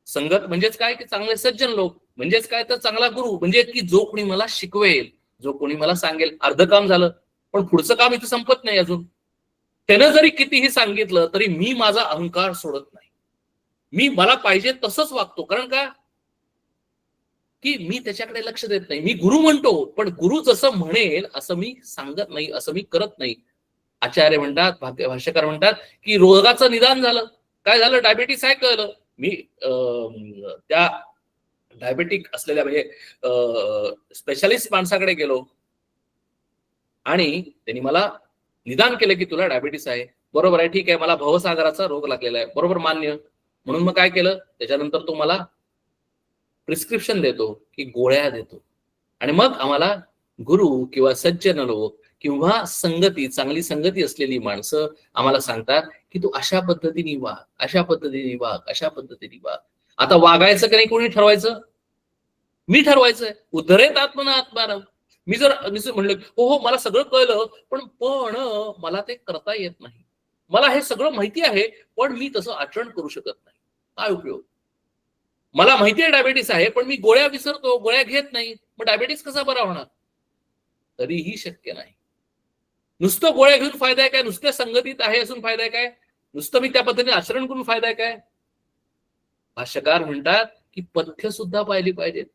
संगत म्हणजेच काय की चांगले सज्जन लोक, म्हणजेच काय तर चांगला गुरु, म्हणजे की जो कोणी मला शिकवेल, जो कोणी मला सांगेल, अर्ध काम झालं. पण पुढचं काम इथं संपत नाही अजून. त्यानं जरी कितीही सांगितलं तरी मी माझा अहंकार सोडत नाही, मला पाहिजे तसंच वागतो. कारण का की मी त्याच्याकडे लक्ष देत नाही. मी गुरु म्हणतो पण गुरु जसं म्हणेल असं मी सांगत नाही, असं मी करत नाही. आचार्य म्हणतात, भाष्यकार म्हणतात की रोगाचं निदान झालं. काय झालं, डायबिटीस आहे कळलं. मी त्या डायबेटिक असलेल्या म्हणजे स्पेशालिस्ट माणसाकडे गेलो आणि त्यांनी मला निदान केलं की तुला डायबिटीस आहे. बरोबर आहे, ठीक आहे, मला भवसागराचा रोग लागलेला आहे, बरोबर, मान्य. म्हणून मग काय केलं, त्याच्यानंतर तो मला प्रिस्क्रिप्शन देतो की गोळ्या देतो. आणि मग आम्हाला गुरु किंवा सज्जन लोक किंवा चांगली संगती असलेली माणसं आम्हाला सांगतात की तू अशा पद्धतीने वाग, अशा पद्धतीने वाग, अशा पद्धतीने वाग. आता वागायचं की नाही कोणी ठरवायचं, मी ठरवायचंय. उद्धरेत आत्मनात्मानम. मी जर म्हणलं हो मला सगळं कळलं पण मला ते करता येत नाही, मला हे सगळं माहिती आहे पण मी तसं आचरण करू शकत नाही, काय उपयोग. मला माहिती आहे डायबिटीस आहे पण मी गोळ्या विसरतो, गोळ्या घेत नाही, मग डायबिटीस कसा बरा होणार. तरीही शक्य नाही. नुसतं गोळ्या घेऊन फायदा आहे काय, नुसत्या संगतीत आहे असून फायदा आहे काय, नुसतं मी त्या पद्धतीने आचरण करून फायदा आहे काय. भाष्यकार म्हणतात की पथ्य सुद्धा पाहिली पाहिजेत.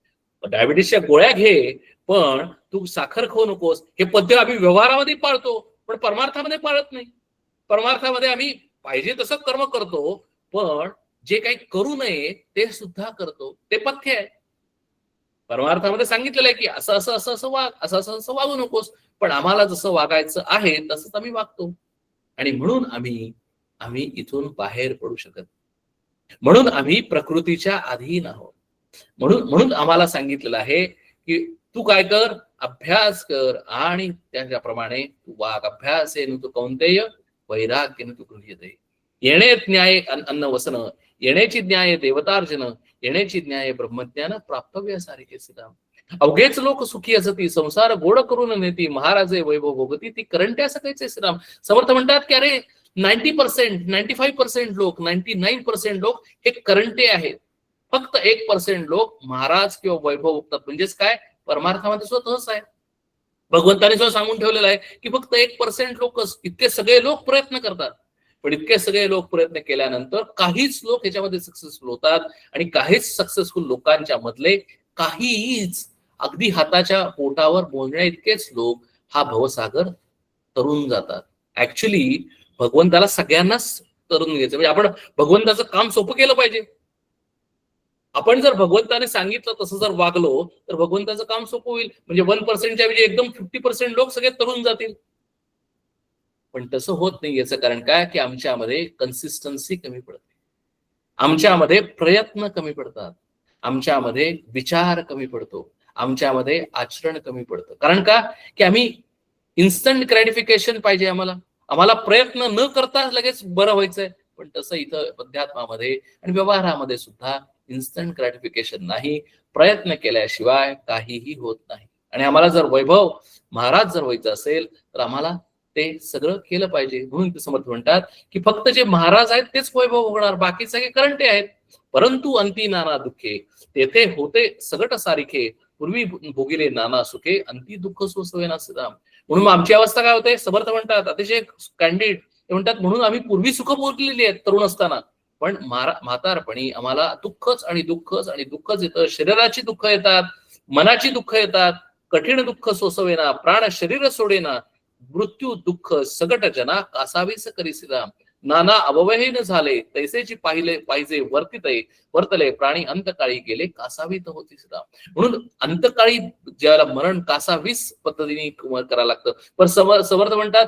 डायबिटीसच्या गोळ्या घे पण तू साखर खाऊ नकोस. हे पथ्य आम्ही व्यवहारामध्ये पाळतो पण परमार्थामध्ये पाळत नाही. परमार्थामध्ये आम्ही पाहिजे तसं कर्म करतो पण जे काही करू नये ते सुद्धा करतो, ते पथ्य आहे. परमार्थामध्ये सांगितलेलं आहे की असं असं असं असं वाग, असं असं असं वागू नकोस, पण आम्हाला जसं वागायचं आहे तसंच आम्ही वागतो आणि म्हणून आम्ही इथून बाहेर पडू शकत. म्हणून आम्ही प्रकृतीच्या अधीन आहोत. म्हणून म्हणून आम्हाला सांगितलेलं आहे की तू काय कर, अभ्यास कर आणि त्याच्याप्रमाणे तू वाग. अभ्यासेन तू कौंतेय वैराग्येन तू गृह्यते. येणे ज्ञाय अन्न वसन, येण्याची ज्ञाय देवतार्जन, येण्याची ज्ञाय ब्रह्मज्ञान प्राप्तव्य सारिखे सिद्धाम. अवघेच लोक सुखी असती, संसार गोड करून नेती, महाराजे वैभव भोगती, ती करंट्या सकाळचे श्रीराम. समर्थ म्हणतात की अरे 90%, 95% लोक, 99% लोक हे करंटे आहेत. फक्त 1% लोक महाराज किंवा वैभव भोगतात. म्हणजेच काय, परमार्थामध्ये स्वतःच आहे. भगवंताने सुद्धा सांगून ठेवलेलं आहे की फक्त 1% लोकच, इतके सगळे लोक प्रयत्न करतात. पण इतके सगळे लोक प्रयत्न केल्यानंतर काहीच लोक ह्याच्यामध्ये सक्सेसफुल होतात आणि काहीच सक्सेसफुल लोकांच्या मधले काहीच अगदी हाताच्या पोटावर मोजण्या इतकेच लोक हा भवसागर तरून जातात. ऍक्च्युली भगवंताला सगळ्यांनाच तरून घ्यायचं, म्हणजे आपण भगवंताचं काम सोपं केलं पाहिजे. आपण जर भगवंताने सांगितलं तसं जर वागलो तर भगवंताचं काम सोपं होईल. म्हणजे 1%च्या ऐवजी एकदम 50% लोक सगळे तरुण जातील. पण तसं होत नाही. याचं कारण काय, की आमच्यामध्ये कन्सिस्टन्सी कमी पडते, आमच्यामध्ये प्रयत्न कमी पडतात, आमच्यामध्ये विचार कमी पडतो, आमच्यामध्ये आचरण कमी पडतं. कारण का, की आम्ही इन्स्टंट ग्रॅटिफिकेशन पाहिजे. आम्हाला प्रयत्न न करता लगेच बरं व्हायचंय. पण तसं इथं अध्यात्मामध्ये आणि व्यवहारामध्ये सुद्धा इन्स्टंट ग्रॅटिफिकेशन नाही. प्रयत्न केल्याशिवाय काहीही होत नाही. आणि आम्हाला जर वैभव महाराज जर व्हायचं असेल तर आम्हाला ते सगळं केलं पाहिजे. म्हणून ते समर्थ म्हणतात की फक्त जे महाराज आहेत तेच वैभव होणार, बाकी सगळे करंटे आहेत. परंतु अंती नाना दुःखे, तेथे होते सगट सारिखे, पूर्वी भोगिले नाना सुखे, अंती दुःख सोसवेना सिद्धाम. म्हणून आमची अवस्था काय होते, समर्थ म्हणतात अतिशय कॅन्डिड, ते म्हणतात म्हणून आम्ही पूर्वी सुख भोगलेली आहेत तरुण असताना, पण म्हातारपणी आम्हाला दुःखच आणि दुःखच आणि दुःखच येतं. शरीराची दुःख येतात, मनाची दुःख येतात, कठीण दुःख सोसवेना, प्राण शरीर सोडेना, मृत्यू दुःख सगट जना कासावीस करीसिदा, नाना अववहीन झाले तैसेची पाहिजे वर्तले, प्राणी अंतकाळी गेले कासावीत होती सुद्धा. म्हणून अंतकाळी ज्याला मरण कासावीस पद्धतीने करायला लागतं. पण समर्थ म्हणतात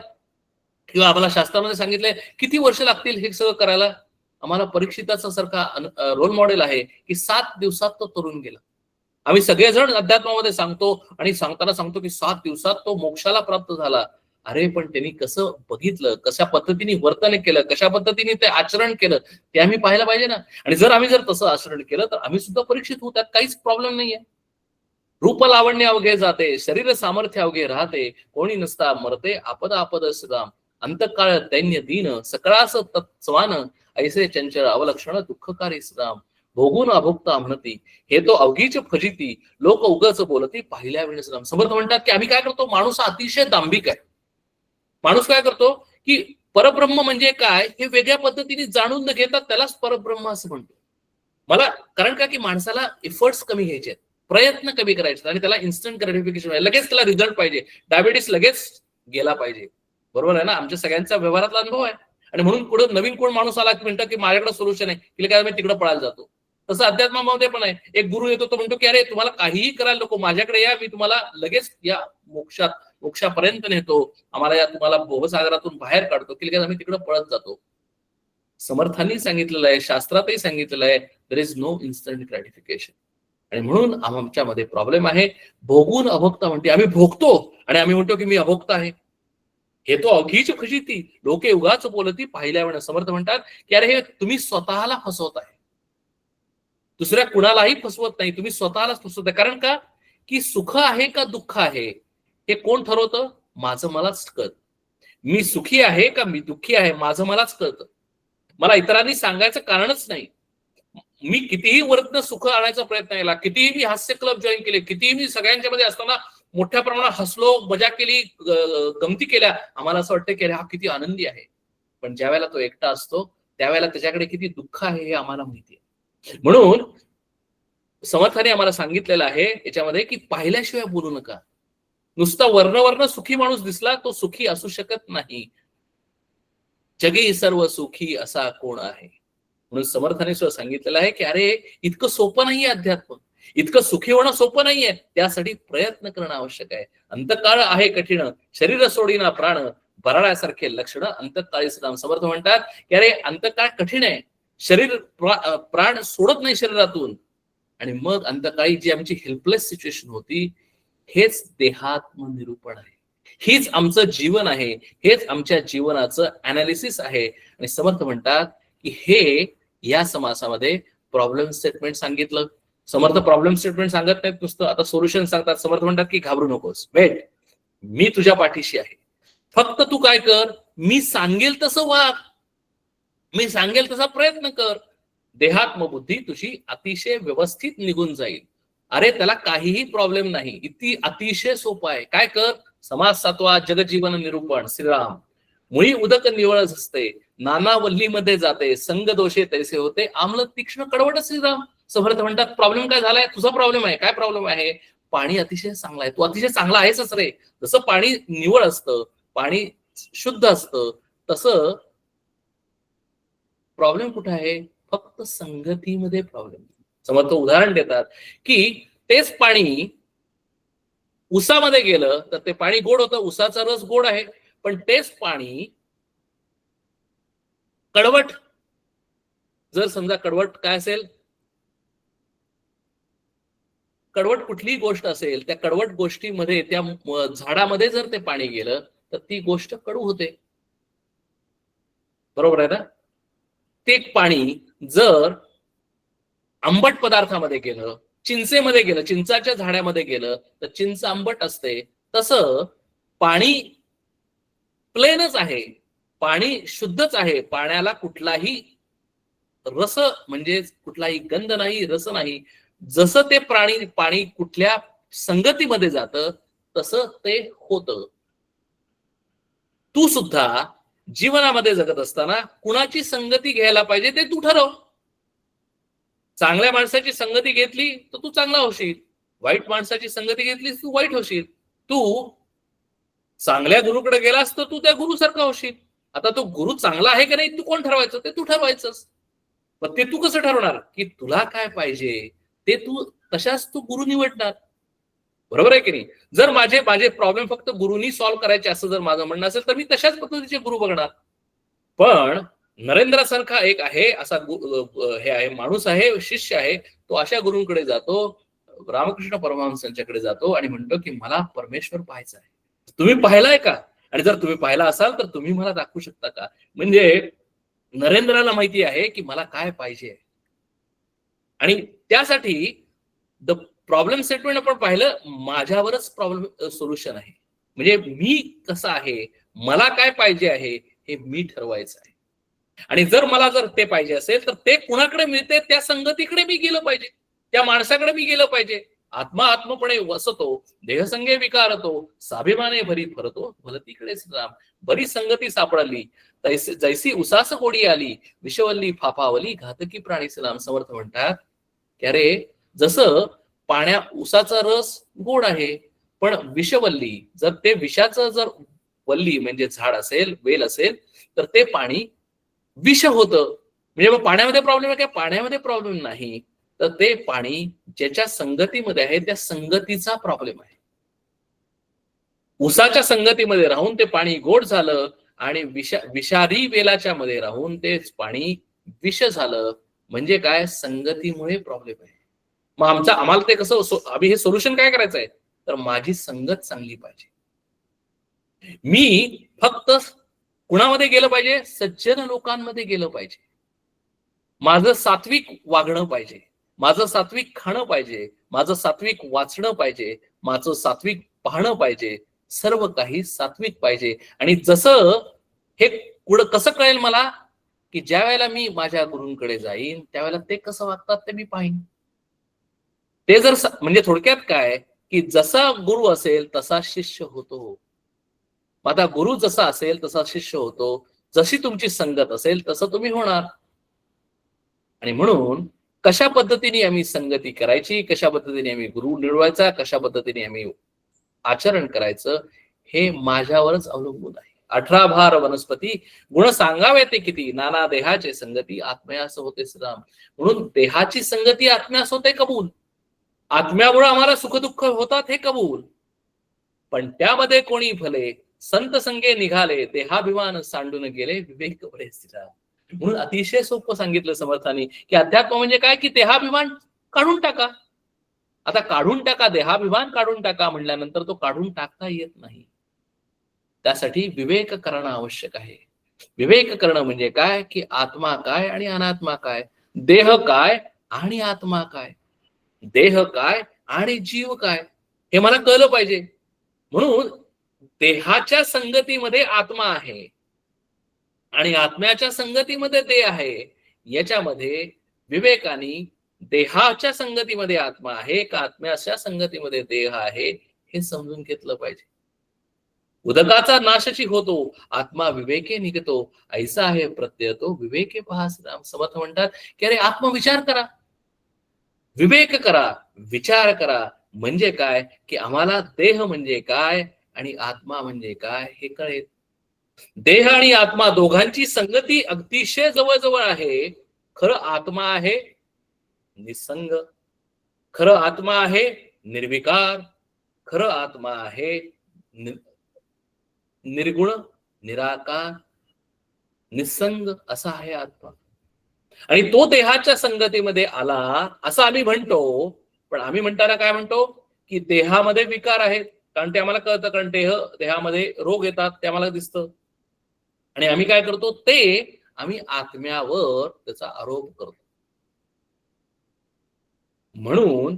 किंवा आम्हाला शास्त्रामध्ये सांगितलंय किती वर्ष लागतील हे सगळं करायला. आम्हाला परीक्षिताचा सारखा रोल मॉडेल आहे की 7 दिवसात तो तरुण गेला. आम्ही सगळेजण अध्यात्मामध्ये सांगतो आणि सांगताना सांगतो की 7 दिवसात तो मोक्षाला प्राप्त झाला. अरे पण त्यांनी कसं बघितलं, कशा पद्धतीने वर्तन केलं, कशा पद्धतीने ते आचरण केलं ते आम्ही पाहायला पाहिजे ना. आणि जर तसं आचरण केलं तर आम्ही सुद्धा परीक्षित होऊ, त्यात काहीच प्रॉब्लेम नाहीये. रूप लावण्य अवघे जाते, शरीर सामर्थ्य अवघे राहते, कोणी नसता मरते आपद सदा, अंतकाळ दैन्य दीन सकळास तत्सवान, ऐसे चंचल अवलक्षण दुःखकारी सदा, भोगून अभोगता म्हणती, हे तो अवघीच फजिती, लोक उगाच बोलती पाहिल्या वेळेस. समर्थ म्हणतात की आम्ही काय करतो, माणूस अतिशय दांभिक आहे. माणूस काय करतो की परब्रह्म म्हणजे काय हे वेगळ्या पद्धतीने जाणून न घेतात त्यालाच परब्रह्म असं म्हणतो. मला कारण का की माणसाला एफर्ट्स कमी घ्यायचे, प्रयत्न कमी करायचे आणि त्याला इन्स्टंट ग्रॅटिफिकेशन, लगेच त्याला रिझल्ट पाहिजे, डायबिटीस लगेच गेला पाहिजे. बरोबर आहे ना, आमच्या सगळ्यांचा व्यवहारातला अनुभव आहे. आणि म्हणून पुढे नवीन कोण माणूस आला की म्हणतो की माझ्याकडे सोल्युशन आहे, की काय मी तिकडे पळायला जातो. तसं अध्यात्मामध्ये पण आहे. एक गुरु येतो तो म्हणतो की अरे तुम्हाला काहीही करायला नको, माझ्याकडे या, मी तुम्हाला लगेच या मोक्षापर्यंत नेतो, आम्हाला या तुम्हाला भवसागरातून बाहेर काढतो, की आम्ही तिकडे पळत जातो. समर्थांनी सांगितलेलं आहे, शास्त्रातही सांगितलेलं आहे, there is no instant gratification. आणि म्हणून आमच्यामध्ये प्रॉब्लेम आहे. भोगून अभोगता म्हणते, आम्ही भोगतो आणि आम्ही म्हणतो की मी अभोगता आहे. हे तो अघीच फजिती, लोके उगाच बोलती पाहिल्या वेळेस. समर्थ म्हणतात की अरे हे तुम्ही स्वतःला फसवत आहे, दुसऱ्या कुणालाही फसवत नाही, तुम्ही स्वतःलाच फसवत आहे. कारण का की सुख आहे का दुःख आहे हे कोण ठरवतं, माझं मलाच कळत. मी सुखी आहे का मी दुःखी आहे माझं मलाच कळतं. मला इतरांनी सांगायचं कारणच नाही. मी कितीही वरतनं सुख आणायचा प्रयत्न केला, कितीही मी हास्य क्लब जॉईन केले, कितीही मी सगळ्यांच्या मध्ये असताना मोठ्या प्रमाणात हसलो, मजा केली, गमती केल्या, आम्हाला असं वाटतं की हा किती आनंदी आहे. पण ज्या वेळेला तो एकटा असतो त्यावेळेला त्याच्याकडे किती दुःख आहे हे आम्हाला माहिती आहे. म्हणून समर्थाने आम्हाला सांगितलेलं आहे याच्यामध्ये की पाहिल्याशिवाय बोलू नका. नुसता वर्ण सुखी माणूस दिसला तो सुखी असू शकत नाही. जगी सर्व सुखी असा कोण आहे. म्हणून समर्थाने सुद्धा सांगितलेलं आहे की अरे इतकं सोपं नाहीये अध्यात्म, इतकं सुखी होणं सोपं नाहीये, त्यासाठी प्रयत्न करणं आवश्यक आहे. अंतकाळ आहे कठीण, शरीर सोडीना प्राण, बराळ्यासारखे लक्षण अंतकाळी सदाम. समर्थ म्हणतात की अरे अंतकाळ कठीण आहे, शरीर प्राण सोडत नाही शरीरातून. आणि मग अंतकाळी जी आमची हेल्पलेस सिच्युएशन होती, हेच देहात्मनिरूपण आहे. हीच आमचं जीवन आहे, हेच आमच्या जीवनाचं अनालिसिस आहे. आणि समर्थ म्हणतात की हे या समासामध्ये प्रॉब्लेम स्टेटमेंट सांगितलं. समर्थ प्रॉब्लेम स्टेटमेंट सांगत नाहीत नुसतं, आता सोल्युशन सांगतात. समर्थ म्हणतात की घाबरू नकोस, वेट, मी तुझ्या पाठीशी आहे. फक्त तू काय कर, मी सांगेल तसं वाग, मी सांगेल तसा प्रयत्न कर. देहात्मबुद्धी तुझी अतिशय व्यवस्थित निघून जाईल. अरे त्याला काहीही प्रॉब्लेम नाही, इतकी अतिशय सोपं आहे. काय कर, समास 7वा जगजीवन निरूपण श्रीराम. मुळी उदक निवळच असते, नाना वल्लीमध्ये जाते, संग दोषे तैसे होते, आम्ल तीक्ष्ण कडवट श्रीराम. समर्थ म्हणतात प्रॉब्लेम काय झालाय, तुझा प्रॉब्लेम आहे. काय प्रॉब्लेम आहे, पाणी अतिशय चांगला आहे, तू अतिशय चांगला आहेसच रे. जसं पाणी निवळ असतं, पाणी शुद्ध असतं, तसं प्रॉब्लेम कुठे आहे, फक्त संगतीमध्ये प्रॉब्लेम. समर्थ उदाहरण देतात की तेच पाणी उसामध्ये गेलं तर ते पाणी गोड होतं, उसाचा रस गोड आहे. पण तेच पाणी कडवट, जर समजा कडवट काय असेल, कडवट कुठलीही गोष्ट असेल, त्या कडवट गोष्टीमध्ये, त्या झाडामध्ये जर ते पाणी गेलं तर ती गोष्ट कडू होते. बरोबर आहे ना. ते पाणी जर आंबट पदार्थामध्ये गेलं, चिंचेमध्ये गेलं, चिंचाच्या झाडामध्ये गेलं तर चिंच आंबट असते. तसं पाणी प्लेनच आहे, पाणी शुद्धच आहे, पाण्याला कुठलाही रस म्हणजे कुठलाही गंध नाही, रस नाही. जसं ते पाणी कुठल्या संगतीमध्ये जातं तसं ते होतं. तू सुद्धा जीवनामध्ये जगत असताना कुणाची संगती घ्यायला पाहिजे ते तू ठरव. चांगल्या माणसाची संगती घेतली तर तू चांगला होशील, वाईट माणसाची संगती घेतली तू वाईट होशील. तू चांगल्या गुरुकडे गेलास तर तू त्या गुरुसारखा होशील. आता तो गुरु चांगला आहे का नाही तू कोण ठरवायचं, ते तू ठरवायचंस. पण ते तू कसं ठरवणार की तुला काय पाहिजे, ते तू तशाच तू गुरु निवडणार. बरोबर आहे की नाही. जर माझे प्रॉब्लेम फक्त गुरुनी सॉल्व्ह करायचे असं जर माझं म्हणणं असेल तर मी तशाच पद्धतीचे गुरु बघणार. पण नरेंद्रासारखा एक आहे असा हे आहे, माणूस आहे, शिष्य आहे, तो अशा गुरूंकडे जातो, रामकृष्ण परमहंसांच्याकडे जातो आणि म्हणतो की मला परमेश्वर पाहायचा आहे. तुम्ही पाहिलाय का, आणि जर तुम्ही पाहिला असाल तर तुम्ही मला दाखवू शकता का. म्हणजे नरेंद्राला माहिती आहे की मला काय पाहिजे, आणि त्यासाठी द प्रॉब्लेम स्टेटमेंट आपण पाहिलं, माझ्यावरच प्रॉब्लेम सोल्युशन आहे. म्हणजे मी कसं आहे, मला काय पाहिजे आहे हे मी ठरवायचं आहे. आणि जर मला ते पाहिजे असेल तर ते कुणाकडे मिळते, त्या संगतीकडे मी गेलं पाहिजे, त्या माणसाकडे मी गेलं पाहिजे. आत्मा आत्मपणे वसतो, देहसंगे विकारतो, स्वाभिमाने भरी फरतो, भलतीकडेच राम. बरी संगती सापडली, जैसी उसास गोडी आली, विषवल्ली फाफावली, घातकी प्राणी सलाम. समर्थ म्हणतात की अरे जसं उसाचा रस गोड आहे, पण विषवल्ली, जर ते विषाचं जर वल्ली म्हणजे झाड असेल, वेल असेल, तर ते पाणी विष होतं. म्हणजे मग पाण्यामध्ये प्रॉब्लेम आहे काय, पाण्यामध्ये प्रॉब्लेम नाही, तर ते पाणी ज्याच्या संगतीमध्ये आहे त्या संगतीचा प्रॉब्लेम आहे. उसाच्या संगतीमध्ये राहून ते पाणी गोड झालं आणि विषारी वेलाच्या मध्ये राहून तेच पाणी विष झालं. म्हणजे काय, संगतीमुळे प्रॉब्लेम आहे. मग आम्हाला ते कसं, आम्ही हे सोल्युशन काय करायचं आहे, तर माझी संगत चांगली पाहिजे. मी फक्त कुणामध्ये गेलं पाहिजे, सज्जन लोकांमध्ये गेलं पाहिजे. माझं सात्विक वागणं पाहिजे, माझं सात्विक खाणं पाहिजे, माझं सात्विक वाचणं पाहिजे, माझं सात्विक पाहणं पाहिजे, सर्व काही सात्विक पाहिजे. आणि जसं हे कसं कळेल मला, की ज्या वेळेला मी माझ्या गुरूंकडे जाईन त्यावेळेला ते कसं वागतात ते मी पाहिन. ते जर म्हणजे थोडक्यात काय की जसा गुरु असेल तसा शिष्य होतो. आता गुरु जसा असेल तसा शिष्य होतो, जशी तुमची संगत असेल तसं तुम्ही होणार. आणि म्हणून कशा पद्धतीने आम्ही संगती करायची, कशा पद्धतीने आम्ही गुरु निवडायचा, कशा पद्धतीने आम्ही आचरण करायचं, हे माझ्यावरच अवलंबून आहे. 18 भार वनस्पती गुण सांगावे ते किती, नाना देहाचे संगती आत्म्यास होते श्रीराम. म्हणून देहाची संगती आत्म्यास होते कबूल, आत्म्यामुळे आम्हाला सुखदुःख होतात हे कबूल. पण त्यामध्ये कोणी भले संत संगे निघाले, देहाभिमान सांडून गेले, विवेक बरे श्रीराम. म्हणून अतिशय सोपं सांगितलं समर्थांनी की अध्यात्म म्हणजे काय, की देहाभिमान काढून टाका. आता काढून टाका, देहाभिमान काढून टाका म्हटल्यानंतर तो काढून टाकता येत नाही. त्यासाठी विवेक करणं आवश्यक आहे. विवेक करणं म्हणजे काय, की आत्मा काय आणि अनात्मा काय, देह काय आणि आत्मा काय, देह काय आणि जीव काय, हे मला कळलं पाहिजे. म्हणून देहाच्या संगतीमध्ये आत्मा आहे आणि आत्म्याच्या संगतीमध्ये देह आहे. याच्यामध्ये विवेकाने देहाच्या संगतीमध्ये आत्मा आहे का आत्म्याच्या संगतीमध्ये देह आहे हे समजून घेतलं पाहिजे. उदकाचा नाशची होतो, आत्मा विवेके निघतो, ऐसा आहे प्रत्यय तो विवेके पहास. राम समर्थ म्हणतात की अरे आत्मविचार करा, विवेक करा, विचार करा. म्हणजे काय, की आम्हाला देह म्हणजे काय आणि आत्मा म्हणजे काय हे कळेल. देह आणि आत्मा दोघांची संगती अतिशय जवळजवळ आहे. खरं आत्मा आहे निसंग, खरं आत्मा आहे निर्विकार, खरं आत्मा आहे निर्गुण, निराकार, निसंग असा आहे आत्मा. आणि तो देहाच्या संगतीमध्ये आला असं आम्ही म्हणतो. पण आम्ही म्हणताना काय म्हणतो, की देहामध्ये विकार आहेत, कारण ते आम्हाला कळतं, कारण देहामध्ये रोग येतात ते आम्हाला दिसतं. आणि आम्ही काय करतो, ते आम्ही आत्म्यावर त्याचा आरोप करतो. म्हणून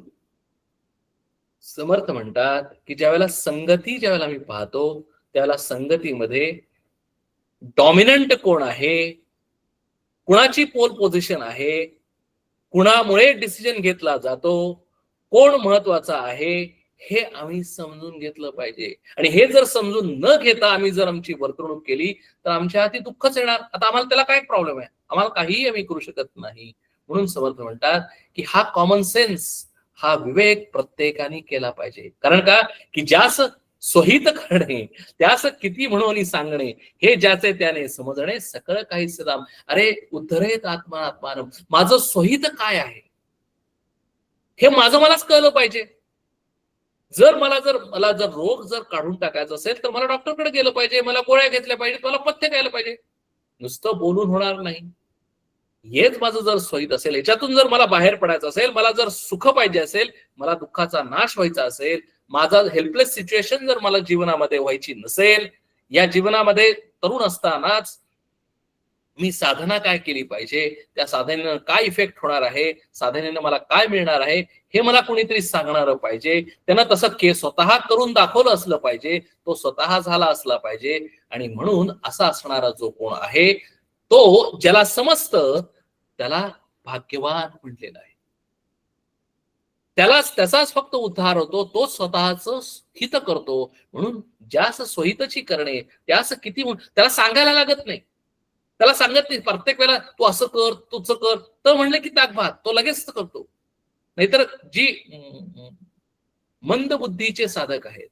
समर्थ म्हणतात की ज्यावेळेला ज्यावेळेला आम्ही पाहतो त्यावेळेला संगतीमध्ये डॉमिनंट कोण आहे, कुणाची पोल पोझिशन आहे, कुणामुळे डिसिजन घेतला जातो, कोण महत्वाचा आहे हे आम्ही समजून घेतलं पाहिजे. आणि हे जर समजून न घेता आम्ही जर आमची वर्तणूक केली तर आमच्या हाती दुःखच येणार. आता आम्हाला त्याला काय प्रॉब्लेम आहे, आम्हाला काहीही आम्ही करू शकत नाही. म्हणून समर्थ म्हणतात की हा कॉमन सेन्स, हा विवेक प्रत्येकाने केला पाहिजे. कारण का, की ज्यास स्वहित करणे त्यास किती म्हणून सांगणे, हे ज्याचे त्याने समजणे सकळ काही सदाम. अरे उद्धरेत आत्मात्मान, माझं स्वहित काय आहे हे मलाच कळलं पाहिजे. मला जर रोग जर काढून टाकायचा असेल तर मला डॉक्टरकडे गेलं पाहिजे, मला गोळ्या घेतल्या पाहिजेत, मला पथ्य घ्यायला पाहिजे. नुसतं बोलून होणार नाही. हेच माझं जर स्वहित असेल, याच्यातून जर मला बाहेर पडायचं असेल, मला जर सुख पाहिजे असेल, मला दुःखाचा नाश व्हायचा असेल, माझा हेल्पलेस सिच्युएशन जर मला जीवनामध्ये व्हायची नसेल, या जीवनामध्ये तरुण असतानाच मी साधना काय केली पाहिजे, त्या साधनेनं काय इफेक्ट होणार आहे, साधनेनं मला काय मिळणार आहे हे मला कोणीतरी सांगणार पाहिजे. त्यानं तसं स्वतः करून दाखवलं असलं पाहिजे, तो स्वतः झाला असला पाहिजे. आणि म्हणून असा असणारा जो कोण आहे तो ज्याला समजतं त्याला भाग्यवान म्हटलेला आहे. त्याचाच फक्त उद्धार होतो, तो स्वतःच हित करतो. म्हणून ज्यास स्वहितची करणे त्यास किती, त्याला सांगायला लागत नाही, त्याला सांगत नाही प्रत्येक वेळेला तू असं कर, तुझं कर, तर म्हणलं की ताकभात तो लगेच करतो. नाहीतर जी मंद बुद्धीचे साधक आहेत,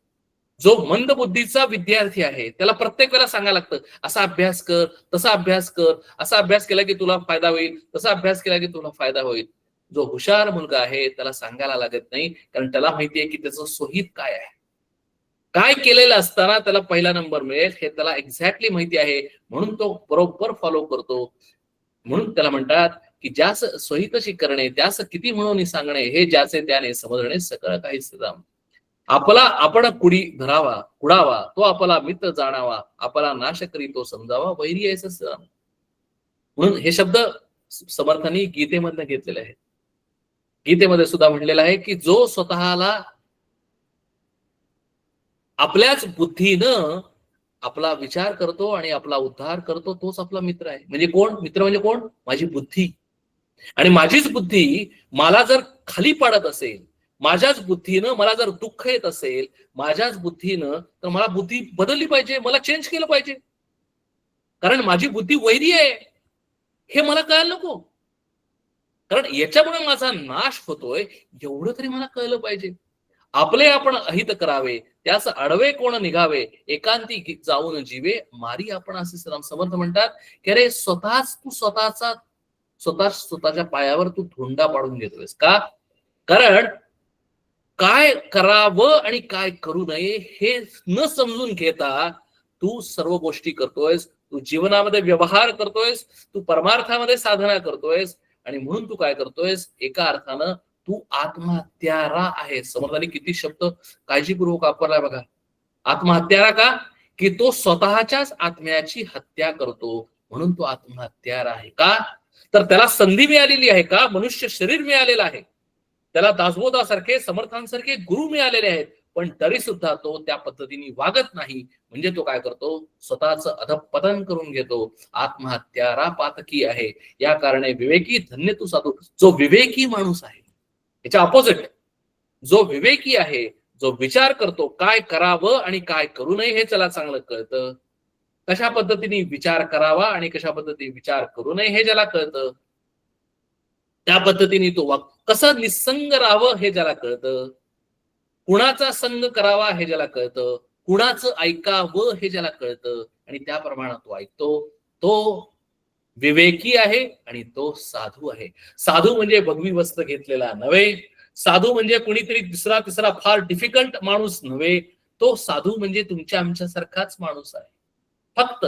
जो मंद बुद्धीचा विद्यार्थी आहे त्याला प्रत्येक वेळेला सांगायला लागतं असा अभ्यास कर, तसा अभ्यास कर, असा अभ्यास केला की तुला फायदा होईल, तसा अभ्यास केला की तुला फायदा होईल. जो हुशार मुलगा आहे त्याला सांगायला लागत नाही, कारण त्याला माहिती आहे की त्याचं स्वहित काय आहे, काय केलेलं असताना त्याला पहिला नंबर मिळेल हे त्याला एक्झॅक्टली माहिती आहे. म्हणून तो बरोबर फॉलो करतो. म्हणून त्याला म्हणतात की ज्यास स्वहितशी करणे त्यास किती म्हणून सांगणे, हे ज्याचे त्याने समजणे सकळ काही सदाम. आपला आपण कुडावा तो आपला मित्र जाणावा, आपला नाश करी तो समजावा, वैरी ऐस. म्हणून हे शब्द समर्थांनी गीतेमधनं घेतलेले आहेत. गीतेमध्ये सुद्धा म्हटलेलं आहे की जो स्वतःला आपल्याच बुद्धीनं आपला विचार करतो आणि आपला उद्धार करतो तोच आपला मित्र आहे. म्हणजे कोण मित्र, म्हणजे कोण, माझी बुद्धी. आणि माझीच बुद्धी मला जर खाली पाडत असेल, माझ्याच बुद्धीनं मला जर दुःख येत असेल, माझ्याच बुद्धीनं, तर मला बुद्धी बदलली पाहिजे, मला चेंज केलं पाहिजे. कारण माझी बुद्धी वैरी आहे हे मला कळायला नको, कारण याच्यामुळे माझा नाश होतोय एवढं तरी मला कळलं पाहिजे. आपले आपण अहित करावे त्यास आडवे कोण निघावे, एकांती जाऊन जीवे मारी आपण, असे समर्थ म्हणतात की अरे तू स्वतःच्या पायावर तू धोंडा पाडून घेतोयस का? कारण काय करावं आणि काय करू नये हे न समजून घेता तू सर्व गोष्टी करतोयस. तू जीवनामध्ये व्यवहार करतोयस, तू परमार्थामध्ये साधना करतोयस, आणि म्हणून तू काय करतोयस, एका अर्थानं तू आत्महत्यारा आहे. समर्थांनी किती शब्द काळजीपूर्वक वापरलाय बघा. आत्महत्यारा का? की तो स्वतःच्याच आत्म्याची हत्या करतो, म्हणून तो आत्महत्यारा आहे. का? तर त्याला संधी मिळालेली आहे. का? मनुष्य शरीर मिळालेलं आहे, त्याला दासबोधासारखे समर्थांसारखे गुरु मिळालेले आहेत, पण तरी सुद्धा तो त्या पद्धतीने वागत नाही. म्हणजे तो काय करतो, स्वतःचं अधपतन करून घेतो. आत्महत्यारा पातकी आहे. या कारणे विवेकी धन्य तू साधू. जो विवेकी माणूस आहे, याच्या ऑपोजिट जो विवेकी आहे, जो विचार करतो, काय करावं आणि काय करू नये हे त्याला चांगलं कळतं. कशा पद्धतीने विचार करावा आणि कशा पद्धतीने विचार करू नये हे ज्याला कळतं, त्या पद्धतीने तो कसं निसंग राहावं हे ज्याला कळतं, कुणाचा संग करावा हे ज्याला कळतं, कुणाचं ऐकावं हे ज्याला कळतं, आणि त्याप्रमाणे तो ऐकतो, तो विवेकी आहे आणि तो साधू आहे. साधू म्हणजे भगवी वस्त्र घेतलेला नव्हे, साधू म्हणजे कुणीतरी दुसरा तिसरा फार डिफिकल्ट माणूस नव्हे. तो साधू म्हणजे तुमच्या आमच्यासारखाच माणूस आहे. फक्त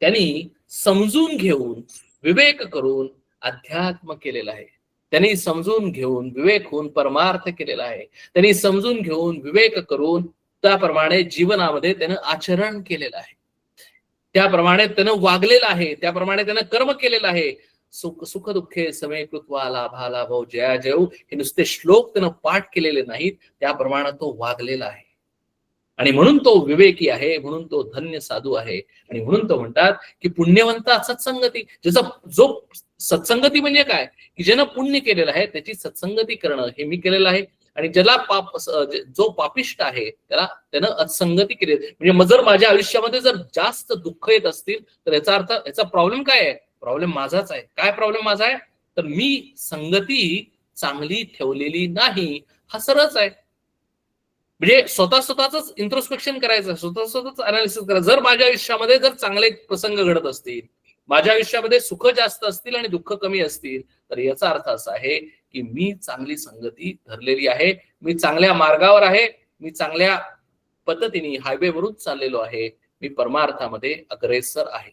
त्यांनी समजून घेऊन विवेक करून अध्यात्म केलेला आहे. त्यांनी समजून घेऊन विवेक होऊन परमार्थ केलेला आहे. त्यांनी समजून घेऊन विवेक करून त्याप्रमाणे जीवनामध्ये त्यानं आचरण केलेलं आहे, त्याप्रमाणे त्यानं वागलेलं आहे, त्याप्रमाणे त्यानं कर्म केलेलं आहे. सुख दुःखे समे कृत्वा लाभा लाभो जया जयू हे नुसते श्लोक त्यानं पाठ केलेले नाहीत, त्याप्रमाणे तो वागलेला आहे. आणि म्हणून तो विवेकी आहे, म्हणून तो धन्य साधू आहे. आणि म्हणून तो म्हणतात की पुण्यवंता सत्संगती, ज्याचा जो सत्संगती म्हणजे काय, की ज्यानं पुण्य केलेलं आहे त्याची सत्संगती करणं हे मी केलेलं आहे. आणि ज्याला जो पापिष्ट आहे त्यानं असंगती केली. म्हणजे जर माझ्या आयुष्यामध्ये जर जास्त दुःख येत असतील तर याचा अर्थ, याचा प्रॉब्लेम काय आहे, प्रॉब्लेम माझाच आहे. काय प्रॉब्लेम माझा आहे, तर मी संगती चांगली ठेवलेली नाही, हा सरळच आहे. म्हणजे स्वतःच इंट्रोस्पेक्शन करायचं, स्वतःच अनालिसिस करायचं. जर माझ्या आयुष्यामध्ये जर चांगले प्रसंग घडत असतील, माझ्या आयुष्यामध्ये सुख जास्त असतील आणि दुःख कमी असतील, तर याचा अर्थ असा आहे की मी चांगली संगती धरलेली आहे, मी चांगल्या मार्गावर आहे, मी चांगल्या पद्धतीने हायवेवरून चाललेलो आहे, मी परमार्थामध्ये अग्रेसर आहे.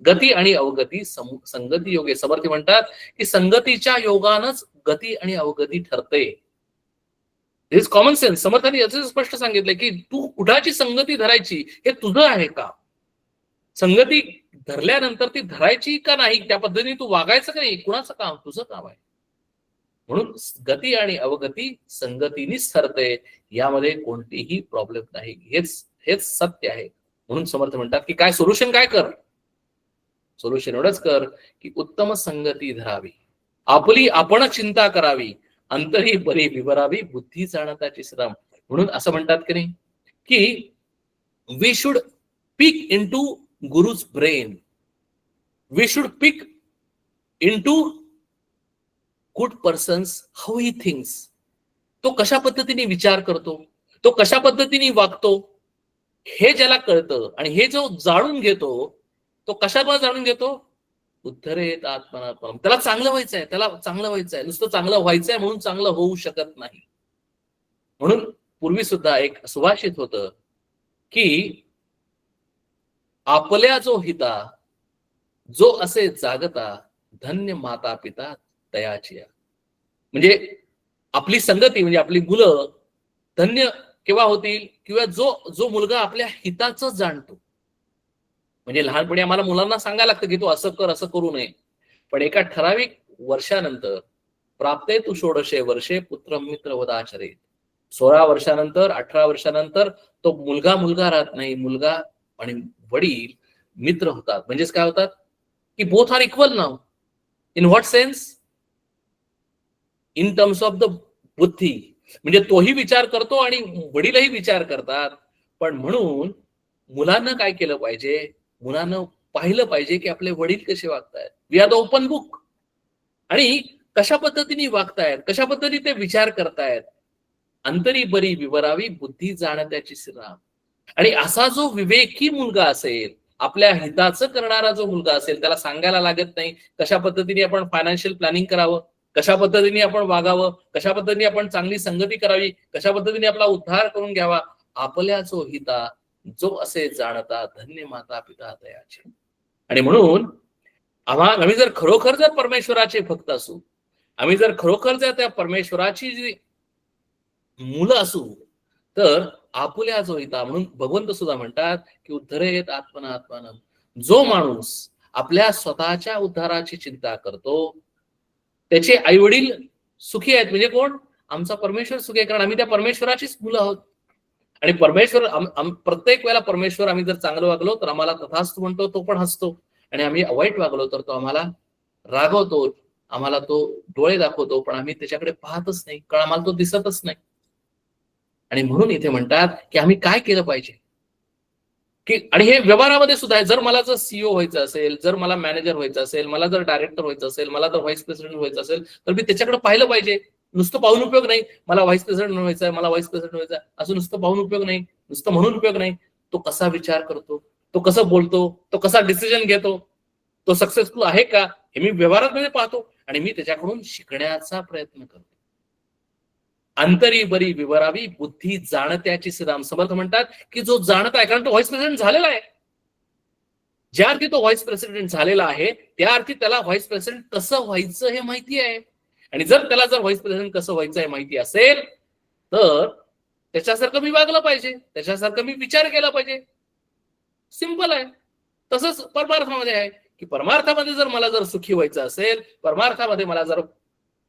गती आणि अवगती संगती योगे. समर्थ म्हणतात की संगतीच्या योगानच गती आणि अवगती ठरते. Is common sense. समर्थांनी याचं स्पष्ट सांगितलंय की तू कुणाची संगती धरायची हे तुझं आहे का, संगती धरल्यानंतर ती धरायची का नाही, त्या पद्धतीने तू वागायचं का नाही, कुणाचं काम, तुझं काम आहे. म्हणून गती आणि अवगती संगतीनीच ठरते, यामध्ये कोणतीही प्रॉब्लेम नाही. हेच सत्य आहे. म्हणून समर्थ म्हणतात की काय सोल्युशन, काय कर, सोल्युशन एवढंच कर की उत्तम संगती धरावी, आपली आपण चिंता करावी, अंतरी बरी विवरावी, बुद्धी जाणताची श्रम. म्हणून असं म्हणतात की नाही की we should peek into guru's brain, we should peek into good persons how he thinks. तो कशा पद्धतीने विचार करतो, तो कशा पद्धतीने वागतो हे ज्याला कळतं, आणि हे जो जाणून घेतो तो कशामुळे जाणून घेतो, उद्धरेत आत्मनात्म. त्याला चांगलं व्हायचंय, त्याला चांगलं व्हायचंय, नुसतं चांगलं व्हायचंय म्हणून चांगलं होऊ शकत नाही. म्हणून पूर्वी सुद्धा एक सुभाषित होतं की आपल्या जो हिता जो असे जागता, धन्य माता पिता तयाची. म्हणजे आपली संगती म्हणजे आपली मुलं धन्य केव्हा होतील, किंवा जो मुलगा आपल्या हिताचं जाणतो. म्हणजे लहानपणी आम्हाला मुलांना सांगायला लागतं की तू असं कर, असं करू नये, पण एका ठराविक वर्षानंतर प्राप्ते तू षोडशे वर्षे पुत्र मित्र वदाचरे, 16 वर्षानंतर 18 वर्षानंतर तो मुलगा राहत नाही, मुलगा आणि वडील मित्र होतात. म्हणजेच काय होतात की बोथ आर इक्वल नाव. In what sense, in terms of the बुद्धी. म्हणजे तोही विचार करतो आणि वडीलही विचार करतात. पण म्हणून मुलांना काय केलं पाहिजे, मुलांना पाहिलं पाहिजे की आपले वडील कसे वागतायत, we are the open book, आणि कशा पद्धतीने वागतायत, कशा पद्धतीने ते विचार करतायत. अंतरी बरी विवरावी, बुद्धी जाणत्याची श्राम. आणि असा जो विवेकी मुलगा असेल, आपल्या हिताचं करणारा जो मुलगा असेल, त्याला सांगायला लागत नाही कशा पद्धतीने आपण फायनान्शियल प्लॅनिंग करावं, कशा पद्धतीने आपण वागावं, कशा पद्धतीने आपण चांगली संगती करावी, कशा पद्धतीने आपला उद्धार करून घ्यावा. आपल्या जो हिता जो असे जाणता, धन्य माता पिता तयाचे. आणि म्हणून आम्ही जर खरोखर जर परमेश्वराचे भक्त असू, आम्ही जर खरोखर जर त्या परमेश्वराची जी मुलं असू, तर आपुल्या जो हिता, म्हणून भगवंत सुद्धा म्हणतात की उद्धरेत आत्मना आत्मानं. जो माणूस आपल्या स्वतःच्या उद्धाराची चिंता करतो, त्याचे आई वडील सुखी आहेत. म्हणजे कोण? आमचा परमेश्वर सुखी आहे, कारण आम्ही त्या परमेश्वराचीच मुलं आहोत. आणि परमेश्वर प्रत्येक वेळेला परमेश्वर आम्ही जर चांगलं वागलो तर आम्हाला तथास्तु म्हणतो, तो पण हसतो. आणि आम्ही वाईट वागलो तर तो आम्हाला रागवतो, आम्हाला तो डोळे दाखवतो, पण आम्ही त्याच्याकडे पाहतच नाही, कारण आम्हाला तो दिसतच नाही. आणि म्हणून इथे म्हणतात की आम्ही काय केलं पाहिजे, की आणि हे व्यवहारामध्ये सुद्धा आहे. जर मला जर सीईओ व्हायचं असेल, जर मला मॅनेजर व्हायचं असेल, मला जर डायरेक्टर व्हायचं असेल, मला जर व्हाईस प्रेसिडेंट व्हायचं असेल, तर मी त्याच्याकडे पाहिलं पाहिजे. नुसतं पाहून उपयोग नाही, मला व्हाईस प्रेसिडेंट व्हायचंय, मला व्हाईस प्रेसिडेंट व्हायचंय, असं नुसतं पाहून उपयोग नाही, नुसतं म्हणून उपयोग नाही. तो कसा विचार करतो, तो कसं बोलतो, तो कसा डिसिजन घेतो, तो सक्सेसफुल आहे का, हे मी व्यवहारामध्ये पाहतो आणि मी त्याच्याकडून शिकण्याचा प्रयत्न करतो. अंतरी बरी विवरावी बुद्धी जाणत्याची श्रीराम समर्थ म्हणतात की जो जाणत आहे, कारण तो व्हाईस प्रेसिडेंट झालेला आहे. ज्या अर्थी तो व्हाईस प्रेसिडेंट झालेला आहे, त्या अर्थी त्याला व्हाईस प्रेसिडेंट कसं व्हायचं हे माहिती आहे. आणि जर त्याला जर व्हाईस प्रेसिडेंट कसं व्हायचं हे माहिती असेल, तर त्याच्यासारखं मी वागलं पाहिजे, त्याच्यासारखं मी विचार केला पाहिजे. सिंपल आहे. तसंच परमार्थामध्ये आहे की परमार्थामध्ये जर मला जर सुखी व्हायचं असेल, परमार्थामध्ये मला जर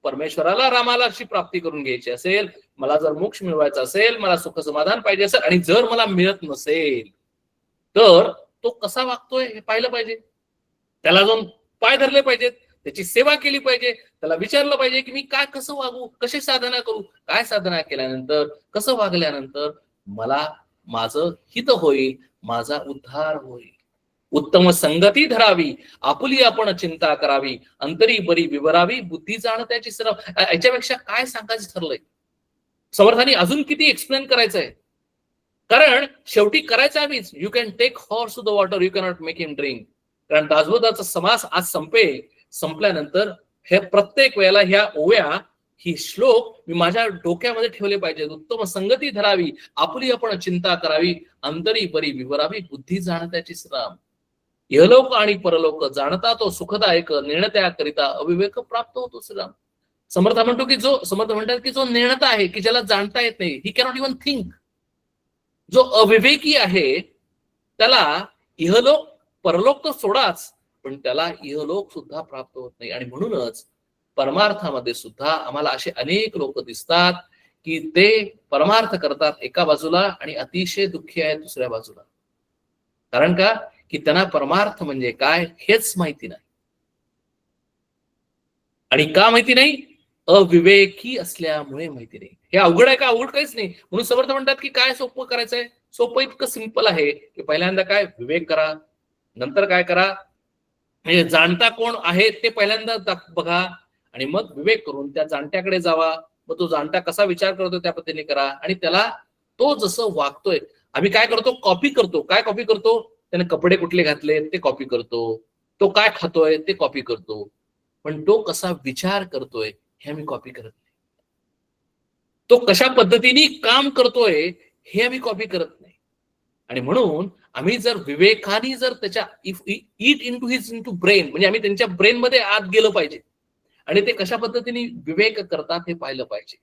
परमेश्वराला रामालाची प्राप्ती करून घ्यायची असेल, मला जर मोक्ष मिळवायचा असेल, मला सुख समाधान पाहिजे असेल, आणि जर मला मिळत नसेल, तर तो कसा वागतोय हे पाहिलं पाहिजे. त्याला जाऊन पाय धरले पाहिजेत, त्याची सेवा केली पाहिजे, त्याला विचारलं पाहिजे की मी काय कसं वागू, कशी साधना करू, काय साधना केल्यानंतर, कसं वागल्यानंतर मला माझं हित होईल, माझा उद्धार होईल. उत्तम संगती धरावी, आपुली आपण चिंता करावी, अंतरी बरी विवरावी, बुद्धी जाणत्याची सराव. याच्यापेक्षा काय सांगायचं ठरलंय? समर्थांनी अजून किती एक्सप्लेन करायचंय? कारण शेवटी करायचं आम्हीच. You can take horse to the water, you cannot make him drink. कारण दासबोधाचा समास आज संपल्यानंतर हे प्रत्येक वेळेला ह्या ओव्या, ही श्लोक मी माझ्या डोक्यामध्ये ठेवले पाहिजेत. उत्तम संगती धरावी, आपुली आपण चिंता करावी, अंतरी बरी विवरावी, बुद्धी जाणत्याची श्राम. इहलोक आणि परलोक जाणता तो सुखदायक, निर्णत्या करिता अविवेक प्राप्त होतो श्रीराम. समर्थ म्हणतात की जो निर्णता आहे, की ज्याला जाणता येत नाही, ही कॅनॉट इव्हन थिंक. जो अविवेकी आहे त्याला इहलोक परलोक तर सोडाच, पण त्याला इहलोक सुद्धा प्राप्त होत नाही. आणि म्हणूनच परमार्थामध्ये सुद्धा आम्हाला असे अनेक लोक दिसतात की ते परमार्थ करतात एका बाजूला आणि अतिशय दुःखी आहेत दुसऱ्या बाजूला. कारण का? की त्यांना परमार्थ म्हणजे काय हेच माहिती नाही. आणि का माहिती नाही? अविवेकी असल्यामुळे माहिती नाही. हे अवघड आहे का? अवघड काहीच नाही. म्हणून समर्थ म्हणतात की काय सोपं करायचंय? सोपं इतकं सिंपल आहे की पहिल्यांदा काय विवेक करा, नंतर काय करा, म्हणजे जाणता कोण आहे ते पहिल्यांदा बघा, आणि मग विवेक करून त्या जाणत्याकडे जावा. मग तो जाणता कसा विचार करतो त्या पद्धतीने करा, आणि त्याला तो जसं वागतोय. आम्ही काय करतो? कॉपी करतो. काय कॉपी करतो? त्याने कपडे कुठले घातले ते कॉपी करतो, तो काय खातोय ते कॉपी करतो, पण तो कसा विचार करतोय हे आम्ही कॉपी करत नाही. तो कशा पद्धतीने काम करतोय हे आम्ही कॉपी करत नाही. आणि म्हणून आम्ही जर विवेकाने जर त्याच्या इट इनटू ब्रेन, म्हणजे आम्ही त्यांच्या ब्रेन मध्ये आत गेलो पाहिजे आणि ते कशा पद्धतीने विवेक करतात हे पाहिलं पाहिजे.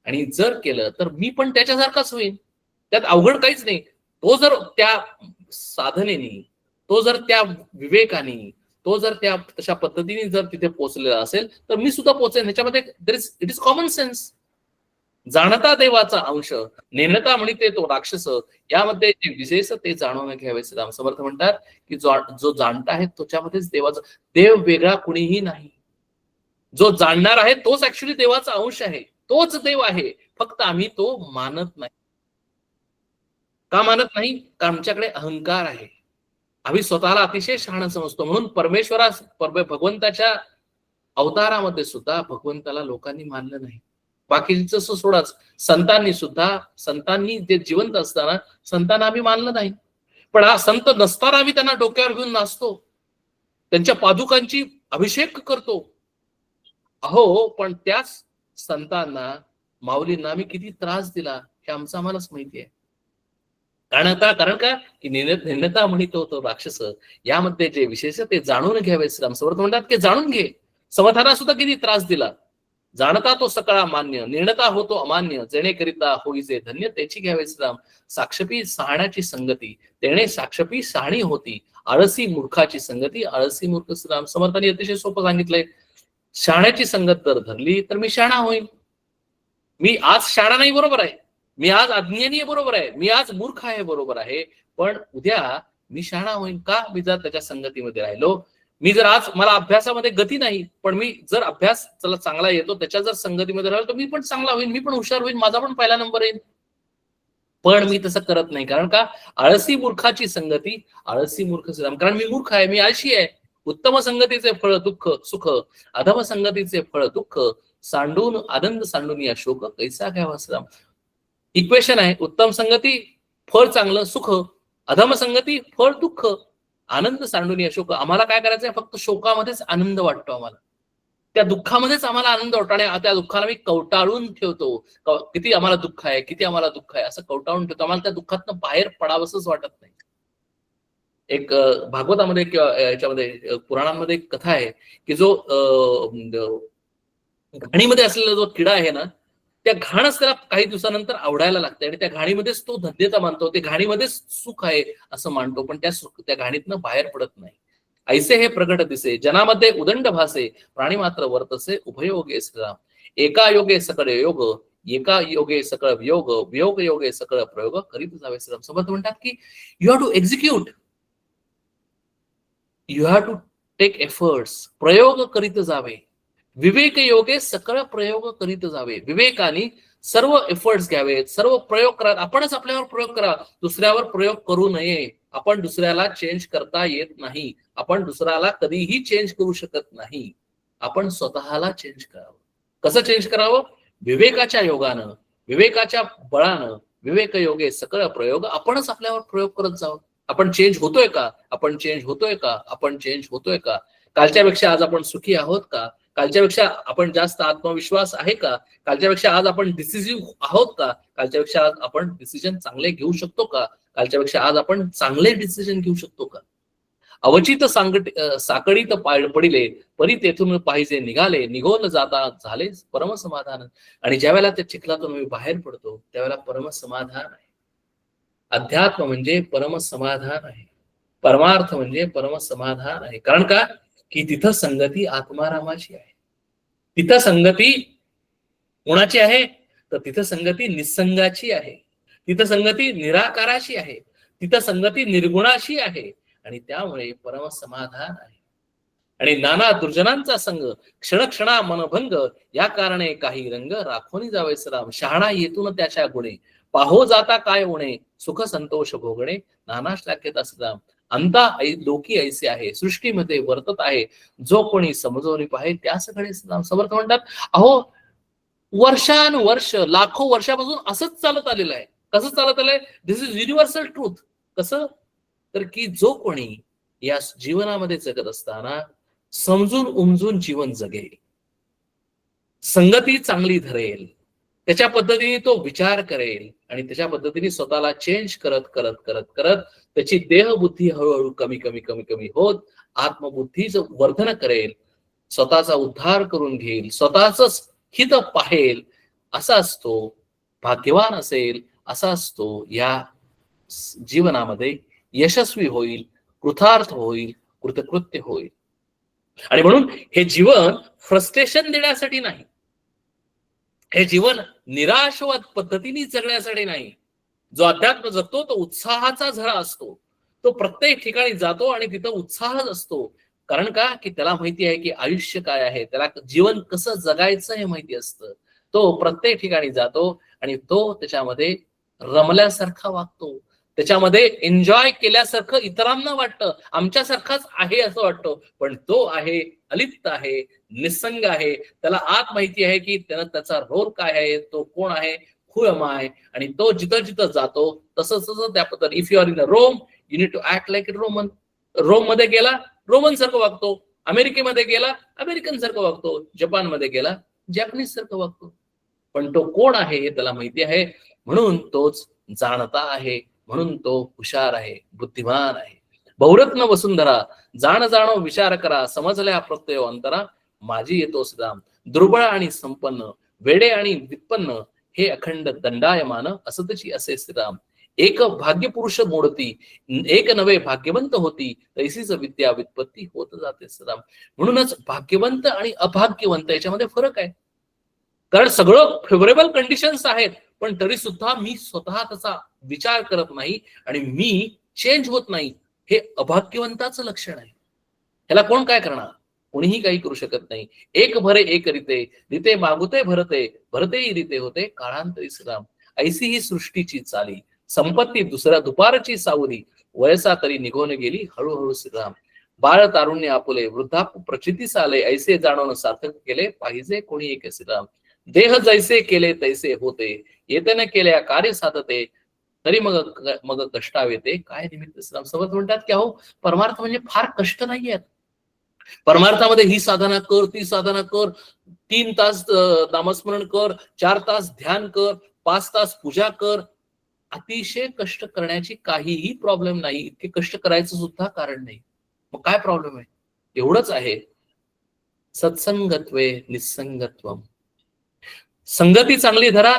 आणि जर केलं तर मी पण त्याच्यासारखाच होईल. त्यात अवघड काहीच नाही. तो जर त्या साधनेने, तो जर त्या विवेकाने, तो जर त्या तशा पद्धतीने जर तिथे पोहोचलेला असेल तर मी सुद्धा पोहोचेन. ह्याच्यामध्ये इट इज कॉमन सेन्स. जाणता देवाचा अंश, नेणता म्हणते तो राक्षस, यामध्ये जे विशेष ते जाणून घ्यावे. श्रीराम समर्थ म्हणतात की जो जाणता आहे त्याच्यामध्येच देवाचा, देव वेगळा कुणीही नाही. जो जाणणार आहे तोच ऍक्च्युली देवाचा अंश आहे, तोच देव आहे. फक्त आम्ही तो मानत नाही. का मानत नाही? कारण आमच्याकडे अहंकार आहे. आम्ही स्वतःला अतिशय शहाणं समजतो. म्हणून भगवंताच्या अवतारामध्ये सुद्धा भगवंताला लोकांनी मानलं नाही. बाकीचं सोडाच, संतांनी जे जिवंत असताना संतांना आम्ही मानलं नाही. पण हा संत नसताना आम्ही त्यांना डोक्यावर घेऊन नाचतो, त्यांच्या पादुकांची अभिषेक करतो. अहो, पण त्याच संतांना, माऊलींना आम्ही किती त्रास दिला हे आम्हालाच माहिती आहे. कारण का की निर्णता म्हणतो तो राक्षस, यामध्ये जे विशेष ते जाणून घ्यावे. श्रीराम समर्थ म्हणतात की जाणून घे. समर्थांना सुद्धा किती त्रास दिला. जाणता तो सकळा मान्य, निर्णता होतो अमान्य, जेणे करिता होईजे धन्य त्याची घ्यावे. श्रीराम साक्षपी सहाण्याची संगती, तेणे साक्षपी सहाणी होती. आळसी मूर्खाची संगती, आळसी मूर्ख. श्रीराम समर्थांनी अतिशय सोपं सांगितलंय. शहाण्याची संगत जर धरली तर मी शहाणा होईन. मी आज शहाणा नाही, बरोबर आहे. मी आज अज्ञानी आहे, बरोबर आहे. मी आज मूर्ख आहे, बरोबर आहे. पण उद्या मी शहाणा होईन का? मी जर त्याच्या संगतीमध्ये राहिलो. मी जर आज मला अभ्यासामध्ये गती नाही, पण मी जर अभ्यास चला चांगला येतो, त्याच्या जर संगतीमध्ये राहिलो तर मी पण चांगला होईन, मी पण हुशार होईन, माझा पण पहिला नंबर येईल. पण मी तसं करत नाही. कारण का? आळसी मूर्खाची संगती, आळसी मूर्ख. कारण मी मूर्ख आहे, मी आळशी आहे. उत्तम संगतीचे फळ दुःख सुख, अधम संगतीचे फळ दुःख. सांडून आनंद सांडून या शोक, कैसा घ्यावा. श्रीराम इक्वेशन आहे. उत्तम संगती फळ चांगलं सुख, अधम संगती फळ दुःख, आनंद सांडून या शोक. आम्हाला काय करायचंय? फक्त शोकामध्येच आनंद वाटतो आम्हाला, त्या दुःखामध्येच आम्हाला आनंद वाटतो. आणि त्या दुःखाला मी कवटाळून ठेवतो. किती आम्हाला दुःख आहे, किती आम्हाला दुःख आहे असं कवटाळून ठेवतो. आम्हाला त्या दुःखातनं बाहेर पडावंच वाटत नाही. एक भागवतामध्ये किंवा याच्यामध्ये पुराणांमध्ये एक कथा आहे की जो घाणीमध्ये असलेला जो किडा आहे ना, त्या घाणच त्याला काही दिवसानंतर आवडायला लागते आणि त्या घाणीमध्येच तो धन्यता मानतो. ते घाणीमध्येच सुख आहे असं मानतो, पण त्या घाणीतनं बाहेर पडत नाही. ऐसे हे प्रगट दिसे, जनामध्ये उदंड भासे, प्राणी मात्र वर्तसे उभयोगे. श्रीराम एका योगे सकळ योग, एका योगे सकळ वियोग, वियोग योगे सकळ प्रयोग करीत जावे. श्रीराम समर्थ म्हणतात की you have to execute, you have to take efforts. प्रयोग करीत जावे. विवेक योगे सकळ प्रयोग करीत जावे. विवेकाने सर्व एफर्ट्स घ्यावेत, सर्व प्रयोग करा. आपणच आपल्यावर प्रयोग करा, दुसऱ्यावर प्रयोग करू नये. आपण दुसऱ्याला चेंज करता येत नाही, आपण दुसऱ्याला कधीही चेंज करू शकत नाही. आपण स्वतःला चेंज करावं. कसं चेंज करावं? विवेकाच्या योगानं, विवेकाच्या बळानं. विवेक योगे सकळ प्रयोग, आपणच आपल्यावर प्रयोग करत जावं. आपण चेंज होतोय का? आपण चेंज होतोय का? आपण चेंज होतोय का? कालच्यापेक्षा आज आपण सुखी आहोत का? कालच्यापेक्षा आपण जास्त आत्मविश्वास आहे का? कालच्यापेक्षा आज आपण डिसिसिव्ह आहोत का? कालच्यापेक्षा आज आपण डिसिजन चांगले घेऊ शकतो का? कालच्यापेक्षा आज आपण चांगले डिसिजन घेऊ शकतो का? अवचित साकडीत पडिले, परी तेथून पाहिजे निघाले, निघून जाता झाले परमसमाधान. आणि ज्या वेळेला त्या चिखलातून मी बाहेर पडतो त्यावेळेला परमसमाधान आहे. अध्यात्म म्हणजे परमसमाधान आहे. परमार्थ म्हणजे परमसमाधान आहे. कारण का? की तिथं संगती आत्मारामाची आहे. तिथं संगती कोणाची आहे? तर तिथं संगती निसंगाची आहे. तिथं संगती निराकाराची आहे. तिथं संगती निर्गुणाशी आहे. आणि त्यामुळे परमसमाधान आहे. आणि नाना दुर्जनांचा संग, क्षणक्षणा मनभंग, या कारणे काही रंग राखोनी जावे. श्रीराम शहाणा येतून त्याच्या गुणे, पाहो जाता काय उणे, सुख संतोष भोगणे नाना श्लाघ्यता. श्रीराम अंता लोकी ऐसे आहे, सृष्टीमध्ये वर्तत आहे, जो कोणी समजवणी पाहे त्याचकडे. श्रीराम समर्थ म्हणतात अहो वर्षानुवर्ष लाखो वर्षापासून असंच चालत आलेलं आहे. कसं चालत आलंय? दिस इज युनिव्हर्सल ट्रूथ. कसं? तर की जो कोणी या जीवनामध्ये जगत असताना समजून उमजून जीवन जगेल, संगती चांगली धरेल, त्याच्या पद्धतीने तो विचार करेल आणि त्याच्या पद्धतीने स्वतःला चेंज करत करत करत करत त्याची देहबुद्धी हळूहळू कमी कमी कमी कमी होत आत्मबुद्धीचं वर्धन करेल, स्वतःचा उद्धार करून घेईल, स्वतःच हित पाहेल, असा असतो भाग्यवान असेल, असा असतो या जीवनामध्ये यशस्वी होईल, कृतार्थ होईल, कृतकृत्य होईल. आणि म्हणून हे जीवन फ्रस्ट्रेशन देण्यासाठी नाही, हे जीवन निराशवाद पद्धतीने जगण्यासाठी नाही. जो अध्यात्म जगतो तो उत्साहाचा झरा असतो. तो प्रत्येक ठिकाणी जातो आणि तिथं उत्साहच असतो. कारण का? की त्याला माहिती आहे की आयुष्य काय आहे, त्याला जीवन कसं जगायचं हे माहिती असतं. तो प्रत्येक ठिकाणी जातो आणि तो त्याच्यामध्ये रमल्यासारखा वागतो, त्याच्यामध्ये एन्जॉय केल्यासारखं इतरांना वाटतं, आमच्यासारखाच आहे असं वाटतं. पण तो आहे अलिप्त आहे, निसंग आहे. त्याला आत माहिती आहे की त्याचा रोल काय आहे, तो कोण आहे, हू एम आय. आणि तो जिथं जिथं जातो तसं तसं त्या पद्धतीने. If you are in a Rome you need to act like a Roman. Rome मध्ये गेला रोमन सारखं वागतो, अमेरिकेमध्ये गेला अमेरिकन सारखं वागतो, जपानमध्ये गेला जॅपनीज सारखं वागतो. पण तो कोण आहे हे त्याला माहिती आहे, म्हणून तोच जाणता आहे. म्हणून तो हुशार आहे, बुद्धिमान आहे. बहुरत्न वसुंधरा जाण जाणो विचार करा, समजल्या प्रत्यय अंतरा माझी येतो सदाम. दुर्बळ आणि संपन्न, वेडे आणि वित्पन्न, हे अखंड दंडायमान असतची असे श्रीराम. एक भाग्य पुरुष मोडती, एक नवे भाग्यवंत होती, तैसीच विद्या वित्पत्ती होत जाते श्रीराम. म्हणूनच भाग्यवंत आणि अभाग्यवंत याच्यामध्ये फरक आहे. कारण सगळं फेवरेबल कंडिशन्स आहेत, पण तरी सुद्धा मी स्वतः त्याचा विचार करत नाही आणि मी चेंज होत नाही, हे अभाग्यवंताचं लक्षण आहे. ह्याला कोण काय करणार? कोणीही काही करू शकत नाही. एक भरे एक रीते, रीते मागुते भरते, भरतेही रीते होते काळांतरी श्रीराम. ऐसी ही सृष्टीची चाली, संपत्ती दुसऱ्या दुपारची सावली, वयसा तरी निघून गेली हळूहळू श्रीराम. बाळ तारुण्य आपुले, वृद्धाप प्रचितीस आले, ऐसे जाणून सार्थक केले पाहिजे कोणी एक श्रीराम. देह जैसे केले तैसे होते, येतेने केल्या कार्य साधते, तरी मग मग कष्टावे ते काय निमित्त श्रीराम. समर्थ म्हणतात की अहो परमार्थ म्हणजे फार कष्ट नाही आहेत. परमार्थामध्ये ही साधना कर, ती साधना कर, 3 तास नामस्मरण कर, 4 तास ध्यान कर, 5 तास पूजा कर. अतिशय कष्ट करण्याची काहीही प्रॉब्लेम नाही, इतके कष्ट करायचं सुद्धा कारण नाही. मग काय प्रॉब्लेम आहे? एवढंच आहे, सत्संगत्वे निसंगत्वम. संगती चांगली धरा,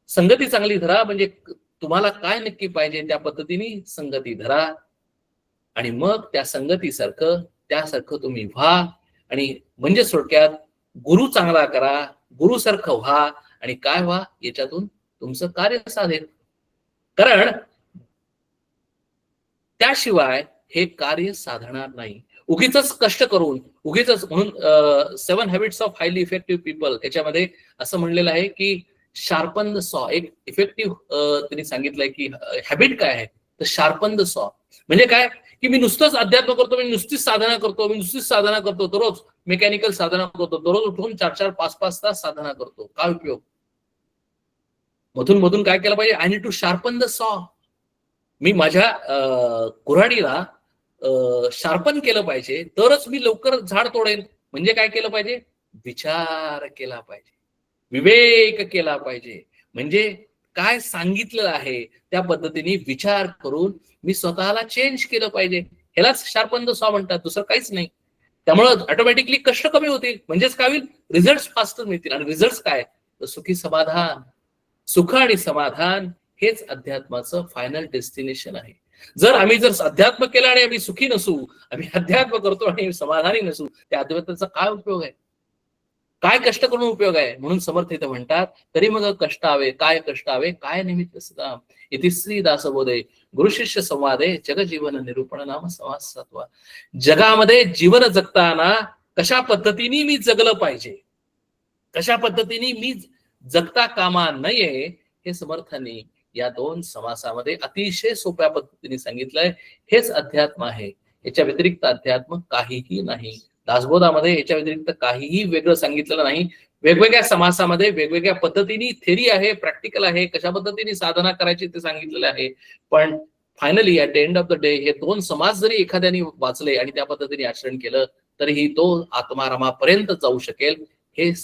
संगती चांगली धरा म्हणजे तुम्हाला काय नक्की पाहिजे त्या पद्धतीने संगती धरा आणि मग त्या संगतीसारखं त्यासारखं तुम्ही व्हा. आणि म्हणजे थोडक्यात गुरु चांगला करा, गुरु सारखं व्हा आणि काय व्हा, याच्यातून तुमचं कार्य साधेल. कारण त्याशिवाय हे कार्य साधणार नाही. उगीच कष्ट करून, उगीच म्हणून 7 habits of highly effective people याच्यामध्ये असं म्हणलेलं आहे की शार्पन द सॉ. एक इफेक्टिव्ह त्यांनी सांगितलंय की हॅबिट काय आहे, तर शार्पन द सॉ म्हणजे काय की मी नुसतंच अध्यात्म करतो, मी नुसतीच साधना करतो, मी नुसतीच साधना करतो, दररोज मेकॅनिकल साधना करतो, दररोज उठून 4-4, 5-5 तास साधना करतो. काय उपयोग? मधून मधून काय केलं पाहिजे? I need to sharpen the saw. मी माझ्या कुऱ्हाडीला शार्पन केलं पाहिजे, तरच मी लवकर झाड तोडेन. म्हणजे काय केलं पाहिजे? विचार केला पाहिजे, विवेक केला पाहिजे. म्हणजे काय सांगितलेलं आहे त्या पद्धतीने विचार करून मी स्वतःला चेंज केलं पाहिजे. ह्यालाच शार्पन द सॉ म्हणतात, दुसरं काहीच नाही. त्यामुळं ऑटोमॅटिकली कष्ट कमी होतील, म्हणजेच काय होईल? रिझल्ट फास्ट मिळतील. आणि रिझल्ट काय? तर सुखी समाधान. सुख आणि समाधान हेच अध्यात्माचं फायनल डेस्टिनेशन आहे. जर आम्ही अध्यात्म केलं आणि आम्ही सुखी नसू, आम्ही अध्यात्म करतो आणि समाधानी नसू, त्या अध्यात्माचा काय उपयोग आहे? काय कष्ट करून उपयोग आहे? म्हणून समर्थ इथं म्हणतात, तरी मग कष्टावे, काय कष्टावे, काय निमित्त सदाम. इतिश्री दासबोधे गुरु शिष्य संवादे जगजीवन निरूपण नाम समास 7वा. जगामध्ये जीवन जगताना कशा पद्धतीने मी जगलं पाहिजे, कशा पद्धतीने मी जगता कामा नये, हे समर्थांनी या 2 समासामध्ये अतिशय सोप्या पद्धतीने सांगितलंय. हेच अध्यात्म आहे, याच्या व्यतिरिक्त अध्यात्म काहीही नाही. दासबोधामध्ये याच्या व्यतिरिक्त काहीही वेगळं सांगितलेलं नाही. वेगवेगळ्या समासामध्ये वेगवेगळ्या पद्धतीने थेरी आहे, प्रॅक्टिकल आहे, कशा पद्धतीने साधना करायची ते सांगितलेलं आहे. पण finally at the end of the day हे 2 समास जरी एखाद्याने वाचले आणि त्या पद्धतीने आचरण केलं, तरीही तो आत्मारामापर्यंत जाऊ शकेल. हे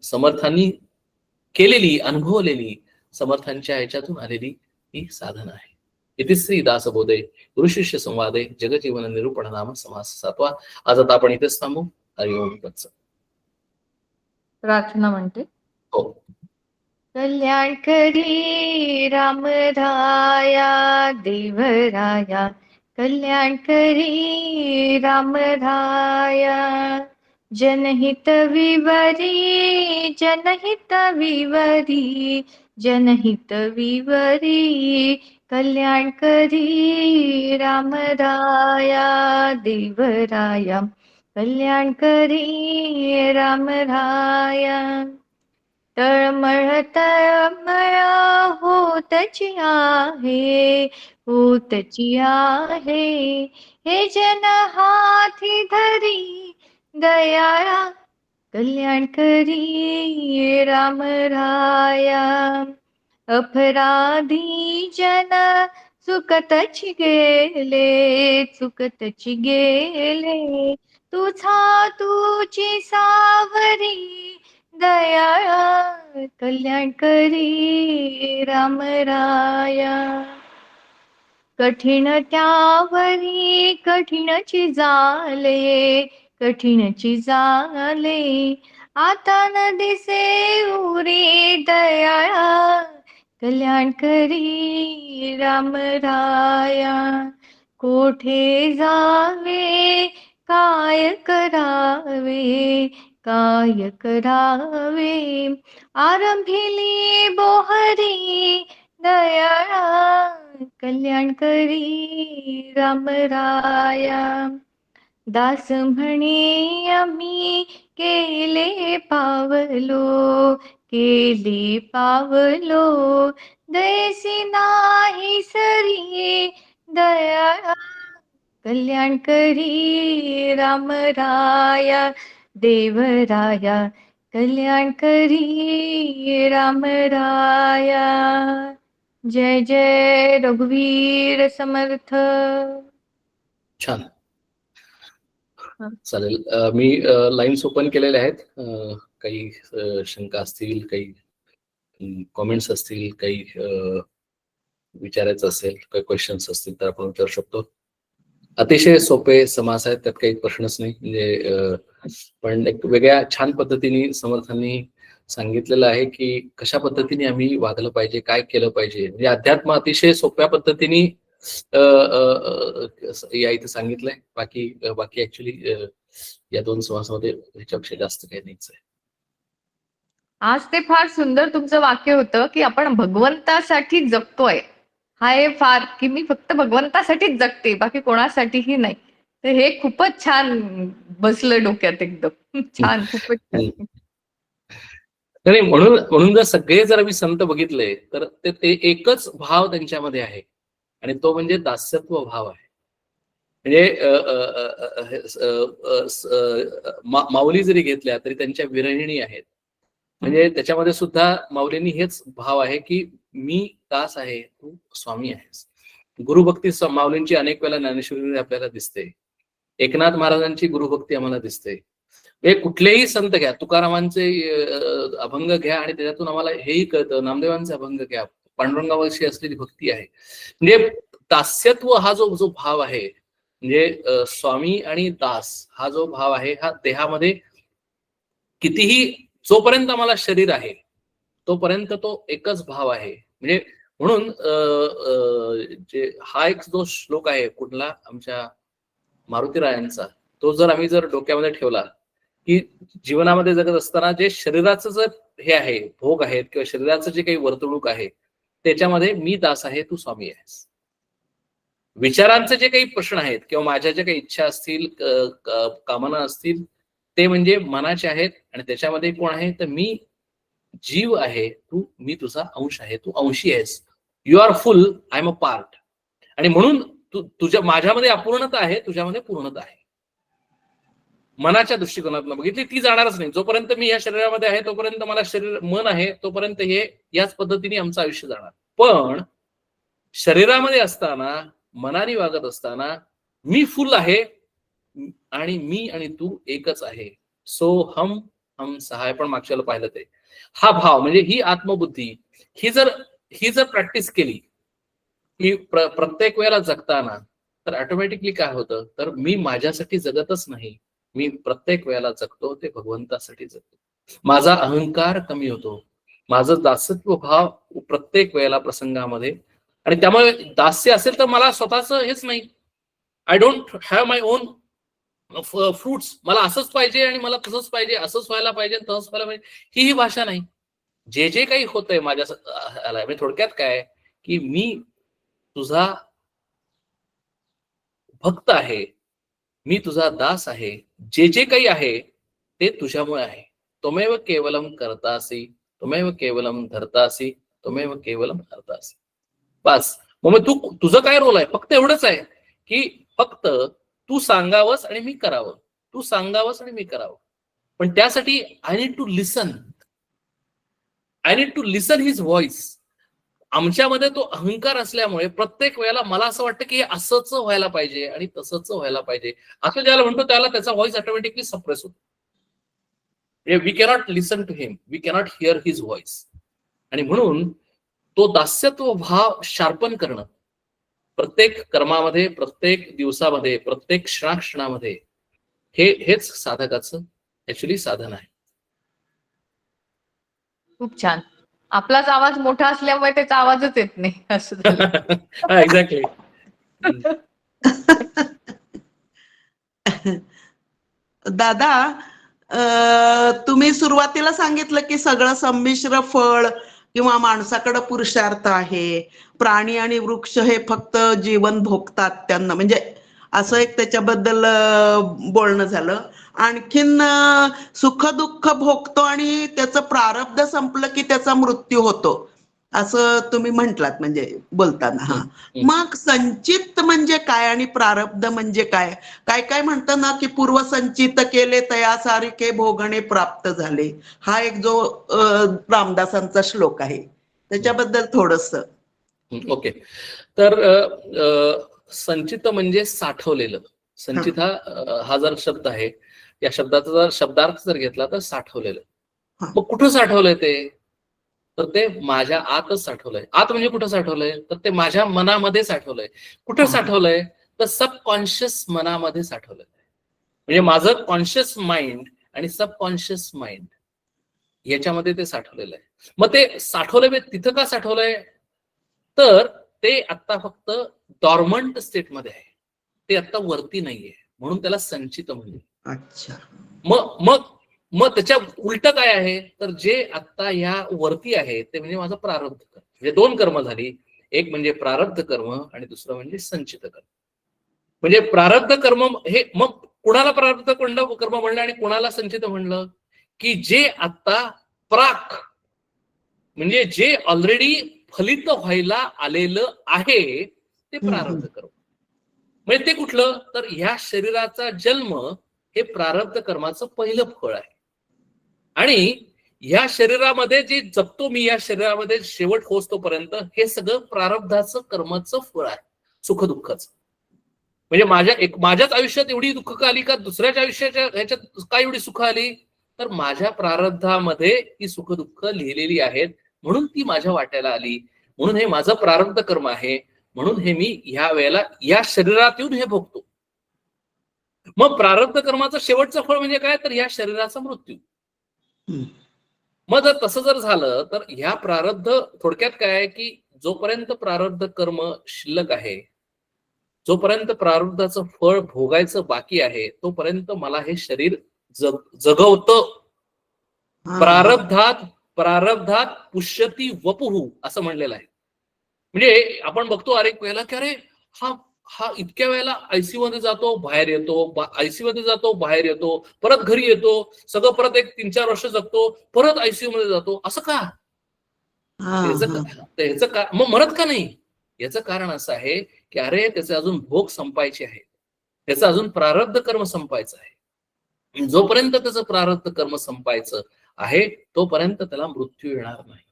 समर्थांनी केलेली, अनुभवलेली, समर्थांच्या ह्याच्यातून आलेली ही साधना आहे. इतिश्री दासबोधे गुरु शिष्य संवादे जगजीवन निरूपण नाम समास 7वा. आज आता आपण इथेच थांबू. हरिओम तत्सत. प्रार्थना म्हणते. हो. कल्याण करी राम राया देवराया, कल्याण करी राम राया. जनहित विवरी, जनहित विवरी, जनहित विवरी, कल्याण करी राम राया देवराया, कल्याण करी राम राया. तळमळ तळमळ होतची आहे, होतची आहे, हे जन हाती धरी दयाळा, कल्याण करी राम राया. अपराधी जन चुकतची गेले, चुकतची गेले, तुझी सावरी दयाळा कल्याण करी राम राया. कठीण त्यावरी कठीणची जाले, कठीणची जाले, आता न दिसे उरी दयाळा कल्याण करी राम राया. कोठे जावे काय करावे, काय करावे, आरंभिली बोहरी दयाळा कल्याण करी राम राया. दास म्हणे आम्ही केले पावलो, केले पावलो, दैसी नाही सरी दयाळा कल्याण करी राम राया. देवराया कल्याण करी राम राया. जय जय रघुवीर समर्थ. छान. हा. चालेल. मी लाईन्स ओपन केलेल्या आहेत. काही शंका असतील, काही कॉमेंट्स असतील, काही विचारायचं असेल, काही क्वेश्चन्स असतील तर आपण विचारू शकतो. अतिशय सोपे समास आहेत, त्यात काही प्रश्नच नाही. म्हणजे पण एक वेगळ्या छान पद्धतीने समर्थांनी सांगितलेलं आहे की कशा पद्धतीने आम्ही वागलं पाहिजे, काय केलं पाहिजे. म्हणजे अध्यात्म अतिशय सोप्या पद्धतीने या इथे सांगितलंय. बाकी ऍक्च्युली या दोन समासामध्ये ह्याच्यापेक्षा जास्त काही नाहीच आहे. आज ते फार सुंदर तुमचं वाक्य होतं की आपण भगवंतासाठी जगतोय. हा हे फार की मी फक्त भगवंतासाठीच जगते, बाकी कोणासाठीही नाही. तर हे खूपच छान बसलं डोक्यात एकदम. छान, खूपच छान. नाही, म्हणून जर सगळे जर आम्ही संत बघितले तर ते एकच भाव त्यांच्यामध्ये आहे आणि तो म्हणजे दास्यत्व भाव आहे. म्हणजे माऊली जरी घेतल्या तरी त्यांच्या विरहिणी आहेत. म्हणजे त्याच्यामध्ये सुद्धा माऊलींनी हेच भाव आहे की मी दास आहे, तू स्वामी आहेस. गुरुभक्ती माऊलींची अनेक वेळा ज्ञानेश्वरी आपल्याला दिसते. एकनाथ महाराजांची गुरुभक्ती आम्हाला दिसते. हे कुठलेही संत घ्या, तुकारामांचे अभंग घ्या आणि त्याच्यातून आम्हाला हेही कळतं. नामदेवांचे अभंग घ्या, पांडुरंगावर्षी असलेली भक्ती आहे. म्हणजे दास्यत्व हा जो भाव आहे, म्हणजे स्वामी आणि दास हा जो भाव आहे, हा देहामध्ये कितीही, जोपर्यंत आम्हाला शरीर आहे तोपर्यंत तो एकच भाव आहे. म्हणजे म्हणून जे हा एक जो श्लोक आहे कुठला आमच्या मारुतीरायांचा, तो जर डोक्यामध्ये ठेवला की जीवनामध्ये जगत असताना जे शरीराचं जर हे आहे, भोग आहेत किंवा शरीराचं जे काही वर्तणूक आहे, त्याच्यामध्ये मी दास आहे, तू स्वामी आहेस. विचारांचे जे काही प्रश्न आहेत किंवा माझ्या ज्या काही इच्छा असतील, कामना असतील, ते म्हणजे मनाचे आहेत. आणि त्याच्यामध्ये कोण आहे तर मी जीव आहे, मी तुझा अंश आहे, तू अंशी आहेस. You are full, I am a part. आणि म्हणून माझ्यामध्ये अपूर्णता आहे, तुझ्यामध्ये पूर्णता आहे. मनाच्या दृष्टिकोनातून बघितली ती जाणारच नाही. जोपर्यंत मी या शरीरामध्ये आहे तोपर्यंत मला मन आहे, तोपर्यंत हे याच पद्धतीने आमचं आयुष्य जाणार. पण शरीरामध्ये असताना, मनाने वागत असताना मी फुल आहे आणि मी आणि तू एकच आहे. सो हम सहाय, पण मागच्याला पाहिलं ते हा भाव म्हणजे ही आत्मबुद्धी, ही जर प्रॅक्टिस केली की प्रत्येक वेळेला जगताना, तर ऑटोमॅटिकली काय होतं तर मी माझ्यासाठी जगतच नाही, मी प्रत्येक वेळेला जगतो ते भगवंतासाठी जगतो. माझा अहंकार कमी होतो, माझं दासत्व भाव प्रत्येक वेळेला प्रसंगामध्ये. आणि त्यामुळे दास्य असेल तर मला स्वतःच हेच नाही, I don't have my on fruits. मला असंच पाहिजे आणि मला तसंच पाहिजे, असंच व्हायला पाहिजे, तसंच व्हायला पाहिजे, ही भाषा नाही. जे काही होतंय माझ्या म्हणजे थोडक्यात काय की मी तुझा भक्त आहे, मी तुझा दास आहे. जे काही आहे ते तुझ्यामुळे आहे. त्वमेव केवलम करतासी, त्वमेव केवलम धरतासी, त्वमेव केवलम हरतासी. बस. मग तुझं काय रोल आहे? फक्त एवढंच आहे की फक्त तू सांगावंस आणि मी करावं, तू सांगावंस आणि मी करावं. पण त्यासाठी I need to listen, I need to listen his voice. आमच्यामध्ये तो अहंकार असल्यामुळे प्रत्येक वेळेला मला असं वाटतं की असंच व्हायला पाहिजे आणि तसंच व्हायला पाहिजे, असं ज्याला म्हणतो त्याला त्याचा व्हॉइस ऑटोमॅटिकली सप्रेस होतो. We cannot listen to him, we cannot hear his voice. आणि म्हणून तो दास्यत्व भाव शार्पन करणं प्रत्येक कर्मामध्ये, प्रत्येक दिवसामध्ये, प्रत्येक क्षणाक्षणामध्ये हेच साधकाचं ऍक्च्युली साधन आहे. खूप छान. आपलाच आवाज मोठा असल्यामुळे त्याचा आवाजच येत नाही असं झालं. एक्झॅक्टली. दादा, तुम्ही सुरुवातीला सांगितलं की सगळं संमिश्र फळ किंवा माणसाकडे पुरुषार्थ आहे, प्राणी आणि वृक्ष हे फक्त जीवन भोगतात त्यांना, म्हणजे असं एक त्याच्याबद्दल बोलणं झालं. आणखीन सुख दुःख भोगतो आणि त्याचं प्रारब्ध संपलं की त्याचा मृत्यू होतो असं तुम्ही म्हटलात म्हणजे बोलताना. हा, मग संचित म्हणजे काय आणि प्रारब्ध म्हणजे काय? काय काय म्हणतात ना की पूर्वसंचित केले तयासारिखे भोगणे प्राप्त झाले, हा एक जो रामदासांचा श्लोक आहे, त्याच्याबद्दल थोडस. ओके. तर संचित म्हणजे साठवलेलं. संचित हा जर शब्द आहे, या शब्दाचा जर शब्दार्थ जर घेतला तर साठवलेलं. मग कुठं साठवलंय ते? तर ते माझ्या आतच साठवलंय. आत म्हणजे कुठं साठवलंय? तर ते माझ्या मनामध्ये साठवलंय. कुठं साठवलंय? तर सबकॉन्शियस मनामध्ये साठवलंय. म्हणजे माझं कॉन्शियस माइंड आणि सबकॉन्शियस माइंड याच्यामध्ये ते साठवलेलं आहे. मग ते साठवलंय तिथं का साठवलंय? तर ते आता फक्त डॉर्मंट स्टेट मध्ये आहे, ते आता वरती नाहीये, म्हणून त्याला संचित म्हणजे. अच्छा. मग मग मग त्याच्या उलट काय आहे? तर जे आता या वरती आहे ते म्हणजे माझं प्रारब्ध कर्म. म्हणजे दोन कर्म झाली, एक म्हणजे प्रारब्ध कर्म आणि दुसरं म्हणजे संचित कर्म. म्हणजे प्रारब्ध कर्म हे मग कुणाला प्रारब्ध कर्म म्हणलं आणि कुणाला संचित म्हणलं? की जे आता प्राक म्हणजे जे ऑलरेडी फलित व्हायला आलेलं आहे ते प्रारब्ध कर्म. म्हणजे ते कुठलं? तर ह्या शरीराचा जन्म हे प्रारब्ध कर्माचं पहिलं फळ आहे. आणि ह्या शरीरामध्ये जे जगतो मी, या शरीरामध्ये शेवट होतोपर्यंत हे सगळं प्रारब्धाचं कर्माचं फळ आहे, सुख दुःखाचं. म्हणजे माझ्याच आयुष्यात एवढी दुःख आली का दुसऱ्याच्या आयुष्याच्या ह्याच्यात काय एवढी सुख आली? तर माझ्या प्रारब्धामध्ये ही सुख दुःख लिहिलेली आहेत, म्हणून ती माझ्या वाट्याला आली, म्हणून हे माझं प्रारब्ध कर्म आहे, म्हणून हे मी ह्या वेळेला या शरीरात येऊन हे भोगतो. मग प्रारब्ध कर्माचं शेवटचं फळ म्हणजे काय? तर या शरीराचा मृत्यू. मग जर तसं जर झालं तर ह्या प्रारब्ध थोडक्यात काय आहे की जोपर्यंत प्रारब्ध कर्म शिल्लक आहे, जोपर्यंत प्रारब्धाचं फळ भोगायचं बाकी आहे, तोपर्यंत मला हे शरीर जगवतं. प्रारब्धात पुष्यती वपुहू असं म्हणलेलं आहे. म्हणजे आपण बघतो अरे वेळेला की अरे हा इतक्या वेळेला आयसीयू मध्ये जातो, बाहेर येतो, आयसीयू मध्ये जातो, बाहेर येतो, परत घरी येतो, सगळं परत एक 3-4 वर्ष जगतो, परत आयसीयू मध्ये जातो. असं का? त्याचं का मग मरत का नाही? याचं कारण असं आहे की अरे त्याचे अजून भोग संपायचे आहे, त्याचं अजून प्रारब्ध कर्म संपायचं आहे. जोपर्यंत त्याचं प्रारब्ध कर्म संपायचं आहे तोपर्यंत त्याला मृत्यू येणार नाही.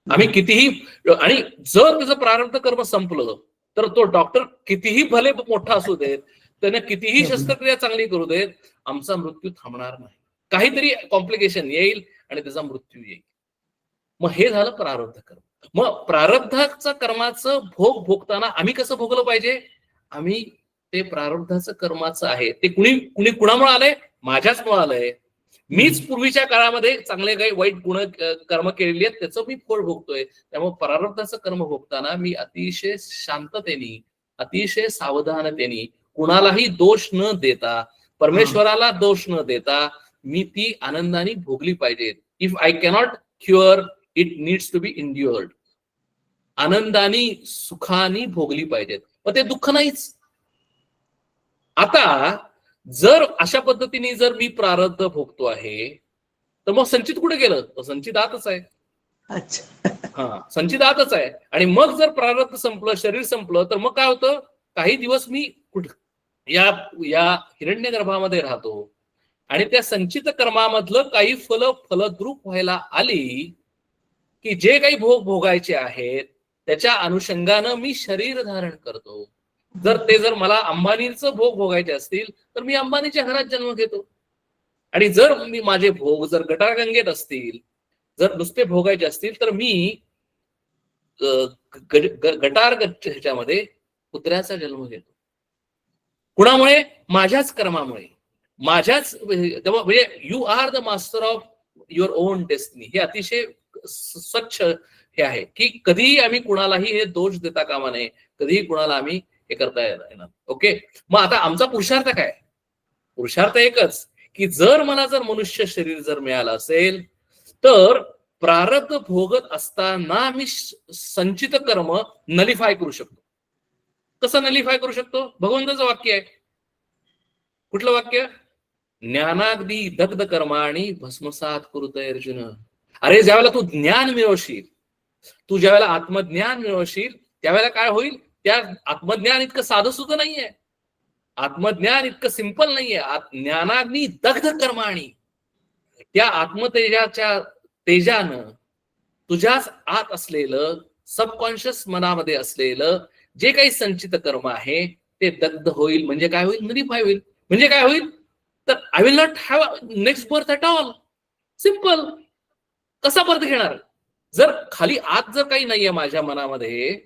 आम्ही कितीही, आणि जर त्याचं प्रारब्ध कर्म संपलं तर तो डॉक्टर कितीही भले मोठा असू देत, त्याने कितीही शस्त्रक्रिया चांगली करू देत, आमचा मृत्यू थांबणार नाही. काहीतरी कॉम्प्लिकेशन येईल आणि त्याचा मृत्यू येईल. मग हे झालं प्रारब्ध कर्म. मग प्रारब्धाचं कर्माचं भोग भोगताना आम्ही कसं भोगलं पाहिजे? आम्ही ते प्रारब्धाचं कर्माचं आहे ते कुणी कुणामुळे आलंय? माझ्याच मुळे आलंय. मीच पूर्वीच्या काळामध्ये चांगले काही वाईट गुण कर्म केलेली आहेत, त्याचं मी फळ भोगतोय. त्यामुळे प्रारब्धाचं कर्म भोगताना मी अतिशय शांततेने, अतिशय सावधानतेने, कुणालाही दोष न देता, परमेश्वराला दोष न देता मी ती आनंदाने भोगली पाहिजेत. If I cannot cure it needs to be endured. आनंदाने सुखाने भोगली पाहिजेत. मग ते दुःख नाहीच. आता जर अशा पद्धतीने जर मी प्रारब्ध भोगतो आहे तर मग संचित कुठे गेलं? तर संचित आतच आहे. संचित आतच आहे. आणि मग जर प्रारब्ध संपलं, शरीर संपलं, तर मग काय होतं? काही दिवस मी या हिरण्यगर्भामध्ये राहतो आणि त्या संचित कर्मामधलं काही फलद्रूप व्हायला आली की जे काही भोग भोगायचे आहेत त्याच्या अनुषंगानं मी शरीर धारण करतो. जर मला अंबानीचं भोग भोगायचे असतील तर मी अंबानीच्या घरात जन्म घेतो. आणि जर मी माझे भोग जर गटारगंगेत असतील, जर नुसते भोगायचे असतील, तर मी गटार ह्याच्यामध्ये कुत्र्याचा जन्म घेतो. कुणामुळे? माझ्याच कर्मामुळे, माझ्याच. म्हणजे you are the master of your own destiny. हे अतिशय स्वच्छ हे आहे की कधीही आम्ही कुणालाही हे दोष देता कामा नये, कधीही कुणाला आम्ही हे करता येणार. ओके, मग आता आमचा पुरुषार्थ काय? पुरुषार्थ एकच की जर मला जर मनुष्य शरीर जर मिळालं असेल तर प्रारब्ध भोगत असताना मी संचित कर्म नलिफाय करू शकतो. कसं नलिफाय करू शकतो? भगवंताचं वाक्य आहे. कुठलं वाक्य? ज्ञानाग्नी दग्ध कर्माणि भस्मसात कुरुते अर्जुन. अरे ज्यावेळेला तू ज्ञान मिळवशील, तू ज्यावेळेला आत्मज्ञान मिळवशील, त्यावेळेला काय होईल? त्या आत्मज्ञान इतकं साधं सुद्धा नाहीये, आत्मज्ञान इतकं सिंपल नाहीये. ज्ञानाग्नी दग्ध कर्माणि, त्या आत्मतेजाच्या तेजानं तुझ्याच आत असलेलं सबकॉन्शियस मनामध्ये असलेलं जे काही संचित कर्म आहे ते दग्ध होईल. म्हणजे काय होईल? नलिफाय होईल. म्हणजे काय होईल? तर I will not have next birth at all. Simple. कसा परत घेणार? जर खाली आत जर काही नाहीये माझ्या मनामध्ये,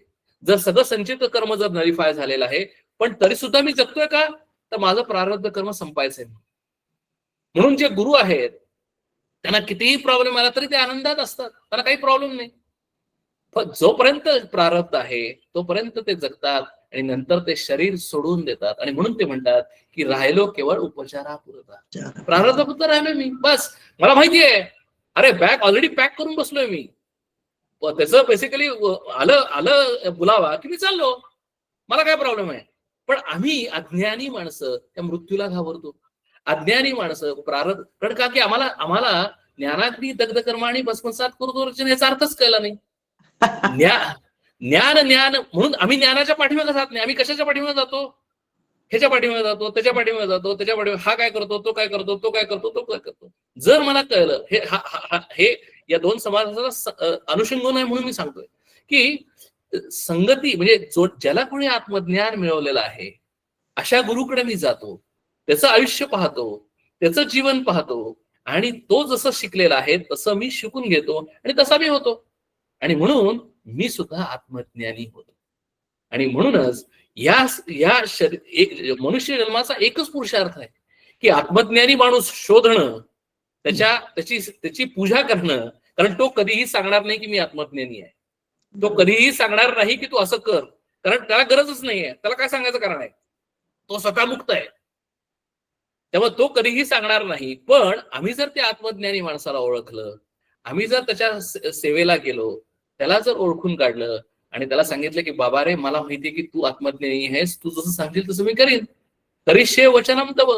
जर सगळं संचित कर्म जर नलिफाय झालेलं आहे, पण तरी सुद्धा मी जगतोय का? तर माझं प्रारब्ध कर्म संपायचंय. म्हणून जे गुरु आहेत त्यांना कितीही प्रॉब्लेम आला तरी ते आनंदात असतात, त्यांना काही प्रॉब्लेम नाही. पण जोपर्यंत प्रारब्ध आहे तोपर्यंत ते जगतात आणि नंतर ते शरीर सोडून देतात. आणि म्हणून ते म्हणतात की राहिलो केवळ उपचारापुरता. प्रारब्धापुरतं राहिलोय मी, बस. मला माहिती आहे, अरे बॅग ऑलरेडी पॅक करून बसलोय मी. त्याचं बेसिकली आलं बुलावा की मी चाललो, मला काय प्रॉब्लेम आहे. पण आम्ही अज्ञानी माणसं त्या मृत्यूला घाबरतो. अज्ञानी माणसं प्रारब्ध, कारण का की आम्हाला ज्ञानाग्नी दग्ध कर्माणि भस्मसात कुरुते अर्जुन याचा अर्थच कळला नाही. ज्ञान म्हणून आम्ही ज्ञानाच्या पाठीमागे जात नाही. आम्ही कशाच्या पाठीमागे जातो? ह्याच्या पाठीमागे जातो, त्याच्या पाठीमागे जातो, त्याच्या पाठीमागे. हा काय करतो, तो काय करतो, तो काय करतो, तो काय करतो. जर मला कळलं, हे या दोन समाजाचा अनुषंग आहे म्हणून मी सांगतोय की संगती म्हणजे ज्याला कोणी आत्मज्ञान मिळवलेलं आहे अशा गुरुकडे मी जातो, त्याचं आयुष्य पाहतो, त्याचं जीवन पाहतो आणि तो जसं शिकलेला आहे तसं मी शिकून घेतो आणि तसा मी होतो. आणि म्हणून मी सुद्धा आत्मज्ञानी होतो. आणि म्हणूनच या मनुष्य जन्माचा एकच पुरुषार्थ आहे की आत्मज्ञानी माणूस शोधणं, त्याची पूजा करणं. कारण तो कधीही सांगणार नाही की मी आत्मज्ञानी आहे. तो कधीही सांगणार नाही की तू असं कर, कारण त्याला गरजच नाहीये. त्याला काय सांगायचं कारण आहे? तो स्वतः मुक्त आहे. तेव्हा तो कधीही सांगणार नाही. पण आम्ही जर त्या आत्मज्ञानी माणसाला ओळखलं, आम्ही जर त्याच्या सेवेला गेलो, त्याला जर ओळखून काढलं आणि त्याला सांगितलं की बाबा रे, मला माहितीये की तू आत्मज्ञानी आहेस, तू जसं सांगशील तसं मी करीन. करिष्ये वचनम तव.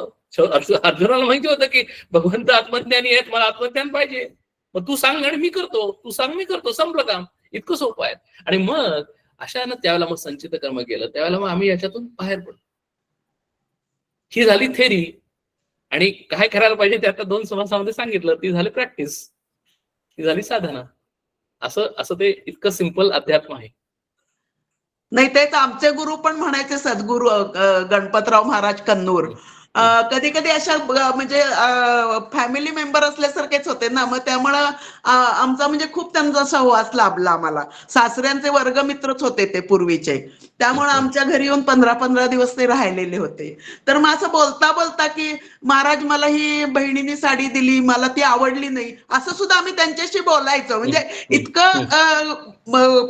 अर्जुनाला माहिती होतं की भगवंत आत्मज्ञानी आहेत, मला आत्मज्ञान पाहिजे. मग तू सांग आणि मी करतो, तू सांग मी करतो, संपलं काम. इतकं सोपं आहे. आणि मग अशानं त्यावेळेला मग संचित कर्म केलं, त्यावेळेला मग आम्ही याच्यातून बाहेर पडतो. ही झाली थेरी. आणि काय करायला पाहिजे ते आता दोन समासामध्ये सांगितलं. ती झाली प्रॅक्टिस, ती झाली साधना. असं ते इतकं सिंपल अध्यात्म आहे. नाही, तेच आमचे गुरु पण म्हणायचे, सद्गुरू गणपतराव महाराज कन्नूर. कधी कधी अशा म्हणजे फॅमिली मेंबर असल्यासारखेच होते ना. मग त्यामुळं आमचा म्हणजे खूप त्यांचा सहवास लाभला आम्हाला. सासऱ्यांचे वर्गमित्रच होते ते पूर्वीचे, त्यामुळे आमच्या घरी येऊन 15-15 दिवस ते राहिलेले होते. तर मग असं बोलता बोलता की महाराज मला ही बहिणीने साडी दिली, मला ती आवडली नाही, असं सुद्धा आम्ही त्यांच्याशी बोलायचो. म्हणजे इतकं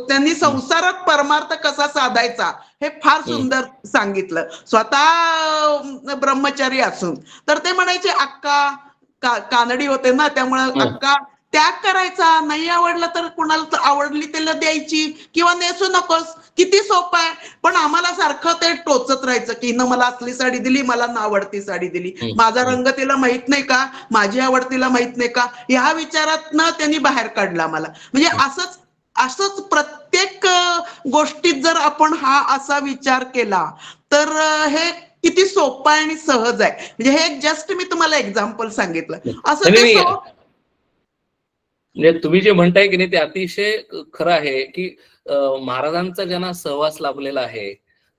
त्यांनी संसारात परमार्थ कसा साधायचा हे फार सुंदर सांगितलं, स्वतः ब्रह्मचारी असून. तर ते म्हणायचे, अक्का कानडी होते ना, त्यामुळे अक्का त्याग करायचा, नाही आवडलं तर कुणाला आवडली त्याला द्यायची, किंवा नेसू नकोस, किती सोपं आहे. पण आम्हाला सारखं ते टोचत राहायचं की हिनं मला असली साडी दिली, मला ना आवडती साडी दिली, माझा रंग तिला माहित नाही का, माझी आवड तिला माहित नाही का, ह्या विचारातनं त्यांनी बाहेर काढला मला. म्हणजे असंच प्रत्येक गोष्टीत जर आपण हा असा विचार केला तर हे किती सोपं आहे आणि सहज आहे. म्हणजे हे जस्ट मी तुम्हाला एक्झाम्पल सांगितलं. असं ते म्हणजे तुम्ही जे म्हणताय की नाही ते अतिशय खरं आहे की महाराजांचा ज्यांना सहवास लाभलेला आहे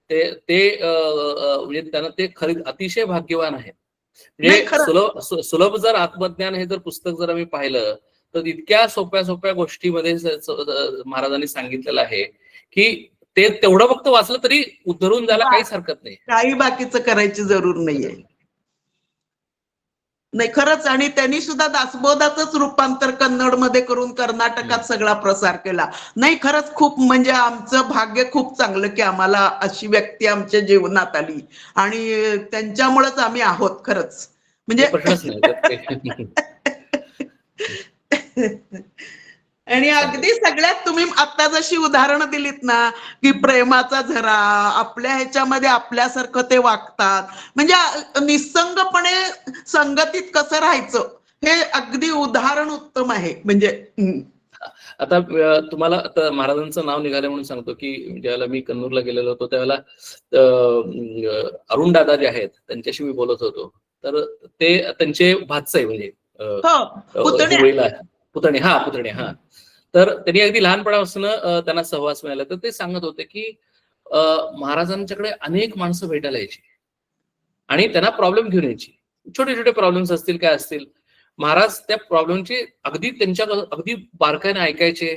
ते म्हणजे त्यांना ते खरी अतिशय भाग्यवान आहेत. नाही, खरं. सुलभ जर आत्मज्ञान हे जर पुस्तक जर आम्ही पाहिलं तर इतक्या सोप्या सोप्या गोष्टीमध्ये महाराजांनी सांगितलेलं आहे की ते तेवढं फक्त वाचलं तरी उद्धरून जायला काहीच हरकत नाही. काही बाकीचं करायची जरूर नाहीये. नाही, खरंच. आणि त्यांनी सुद्धा दासबोधाचंच रूपांतर कन्नडमध्ये करून कर्नाटकात सगळा प्रसार केला. नाही, खरंच खूप म्हणजे आमचं भाग्य खूप चांगलं की आम्हाला अशी व्यक्ती आमच्या जीवनात आली आणि त्यांच्यामुळेच आम्ही आहोत खरंच. म्हणजे प्रश्नच नाही. आणि अगदी सगळ्यात तुम्ही आता जशी उदाहरणं दिलीत ना की प्रेमाचा झरा, आपल्या ह्याच्यामध्ये आपल्यासारखं ते वागतात, म्हणजे निसंगपणे संगतीत कसं राहायचं हे अगदी उदाहरण उत्तम आहे. म्हणजे आता तुम्हाला आता महाराजांचं नाव निघालं म्हणून सांगतो की ज्यावेळेला मी कन्नूरला गेलेलो होतो त्यावेळेला अरुण दादा जे आहेत त्यांच्याशी मी बोलत होतो. तर ते त्यांचे भाचे म्हणजे पुतणे हा. तर त्यांनी अगदी लहानपणापासून त्यांना सहवास मिळाला. तर ते सांगत होते की महाराजांच्याकडे अनेक माणसं भेटायला यायची आणि त्यांना प्रॉब्लेम घेऊन यायची. छोटे छोटे प्रॉब्लेम्स असतील काय असतील, महाराज त्या प्रॉब्लेमची अगदी बारकाईने ऐकायचे,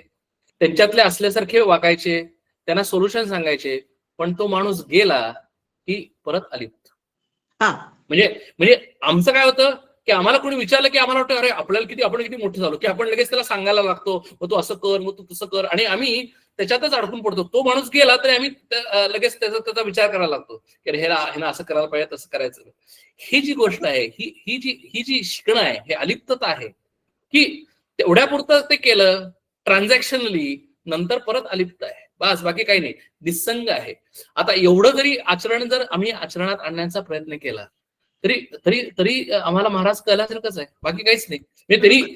त्यांच्यातले असल्यासारखे वागायचे, त्यांना सोल्युशन सांगायचे. पण तो माणूस गेला की परत अलिप्त. म्हणजे आमचं काय होतं की आम्हाला कोणी विचारलं की आम्हाला वाटतं अरे आपण किती मोठे झालो की आपण लगेच त्याला सांगायला लागतो, मग तू असं कर, मग तू तसं कर, आणि आम्ही त्याच्यातच अडकून पडतो. तो माणूस गेला तरी आम्ही लगेच त्याचा विचार करायला लागतो की अरे ह्याला असं करायला पाहिजे, तसं करायचं. ही जी गोष्ट आहे, ही जी शिकणं आहे, हे अलिप्तता आहे की तेवढ्यापुरतं ते केलं ट्रान्झॅक्शनली, नंतर परत अलिप्त आहे, बस, बाकी काही नाही, निसंग आहे. आता एवढं जरी आचरण जर आम्ही आचरणात आणण्याचा प्रयत्न केला तरी तरी तरी आम्हाला महाराज कळल्यासारखंच आहे, बाकी काहीच नाही. म्हणजे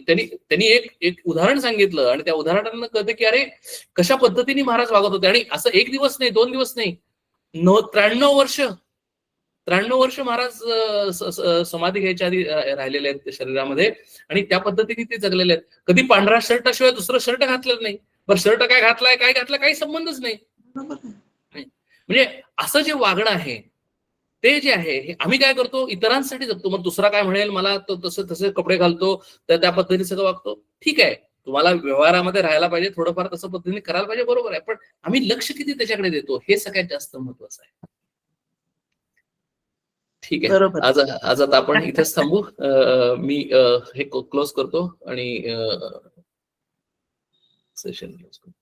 त्यांनी एक उदाहरण सांगितलं आणि त्या उदाहरणानं कळतं की अरे कशा पद्धतीने महाराज वागत होते. आणि असं 1 दिवस नाही, 2 दिवस नाही, 93 वर्ष महाराज समाधी घ्यायच्या आधी राहिलेले आहेत शरीरामध्ये आणि त्या पद्धतीने ते जगलेले आहेत. कधी पांढरा शर्टाशिवाय दुसरं शर्ट घातलं नाही. बरं, शर्ट काय घातलाय काही संबंधच नाही. म्हणजे असं जे वागणं आहे ते जे आहे हे आम्ही काय करतो, इतरांसाठी जगतो. मग दुसरा काय म्हणेल मला, तो तसे कपडे घालतो, तर त्या पद्धतीने सगळं वागतो. ठीक आहे, तुम्हाला व्यवहारामध्ये राहायला पाहिजे, थोडंफार तसं पद्धतीने करायला पाहिजे, बरोबर आहे. पण आम्ही लक्ष किती त्याच्याकडे देतो हे सगळ्यात जास्त महत्वाचं आहे. ठीक आहे, आज आता आपण इथेच थांबू. मी हे क्लोज करतो आणि सेशन क्लोज करतो.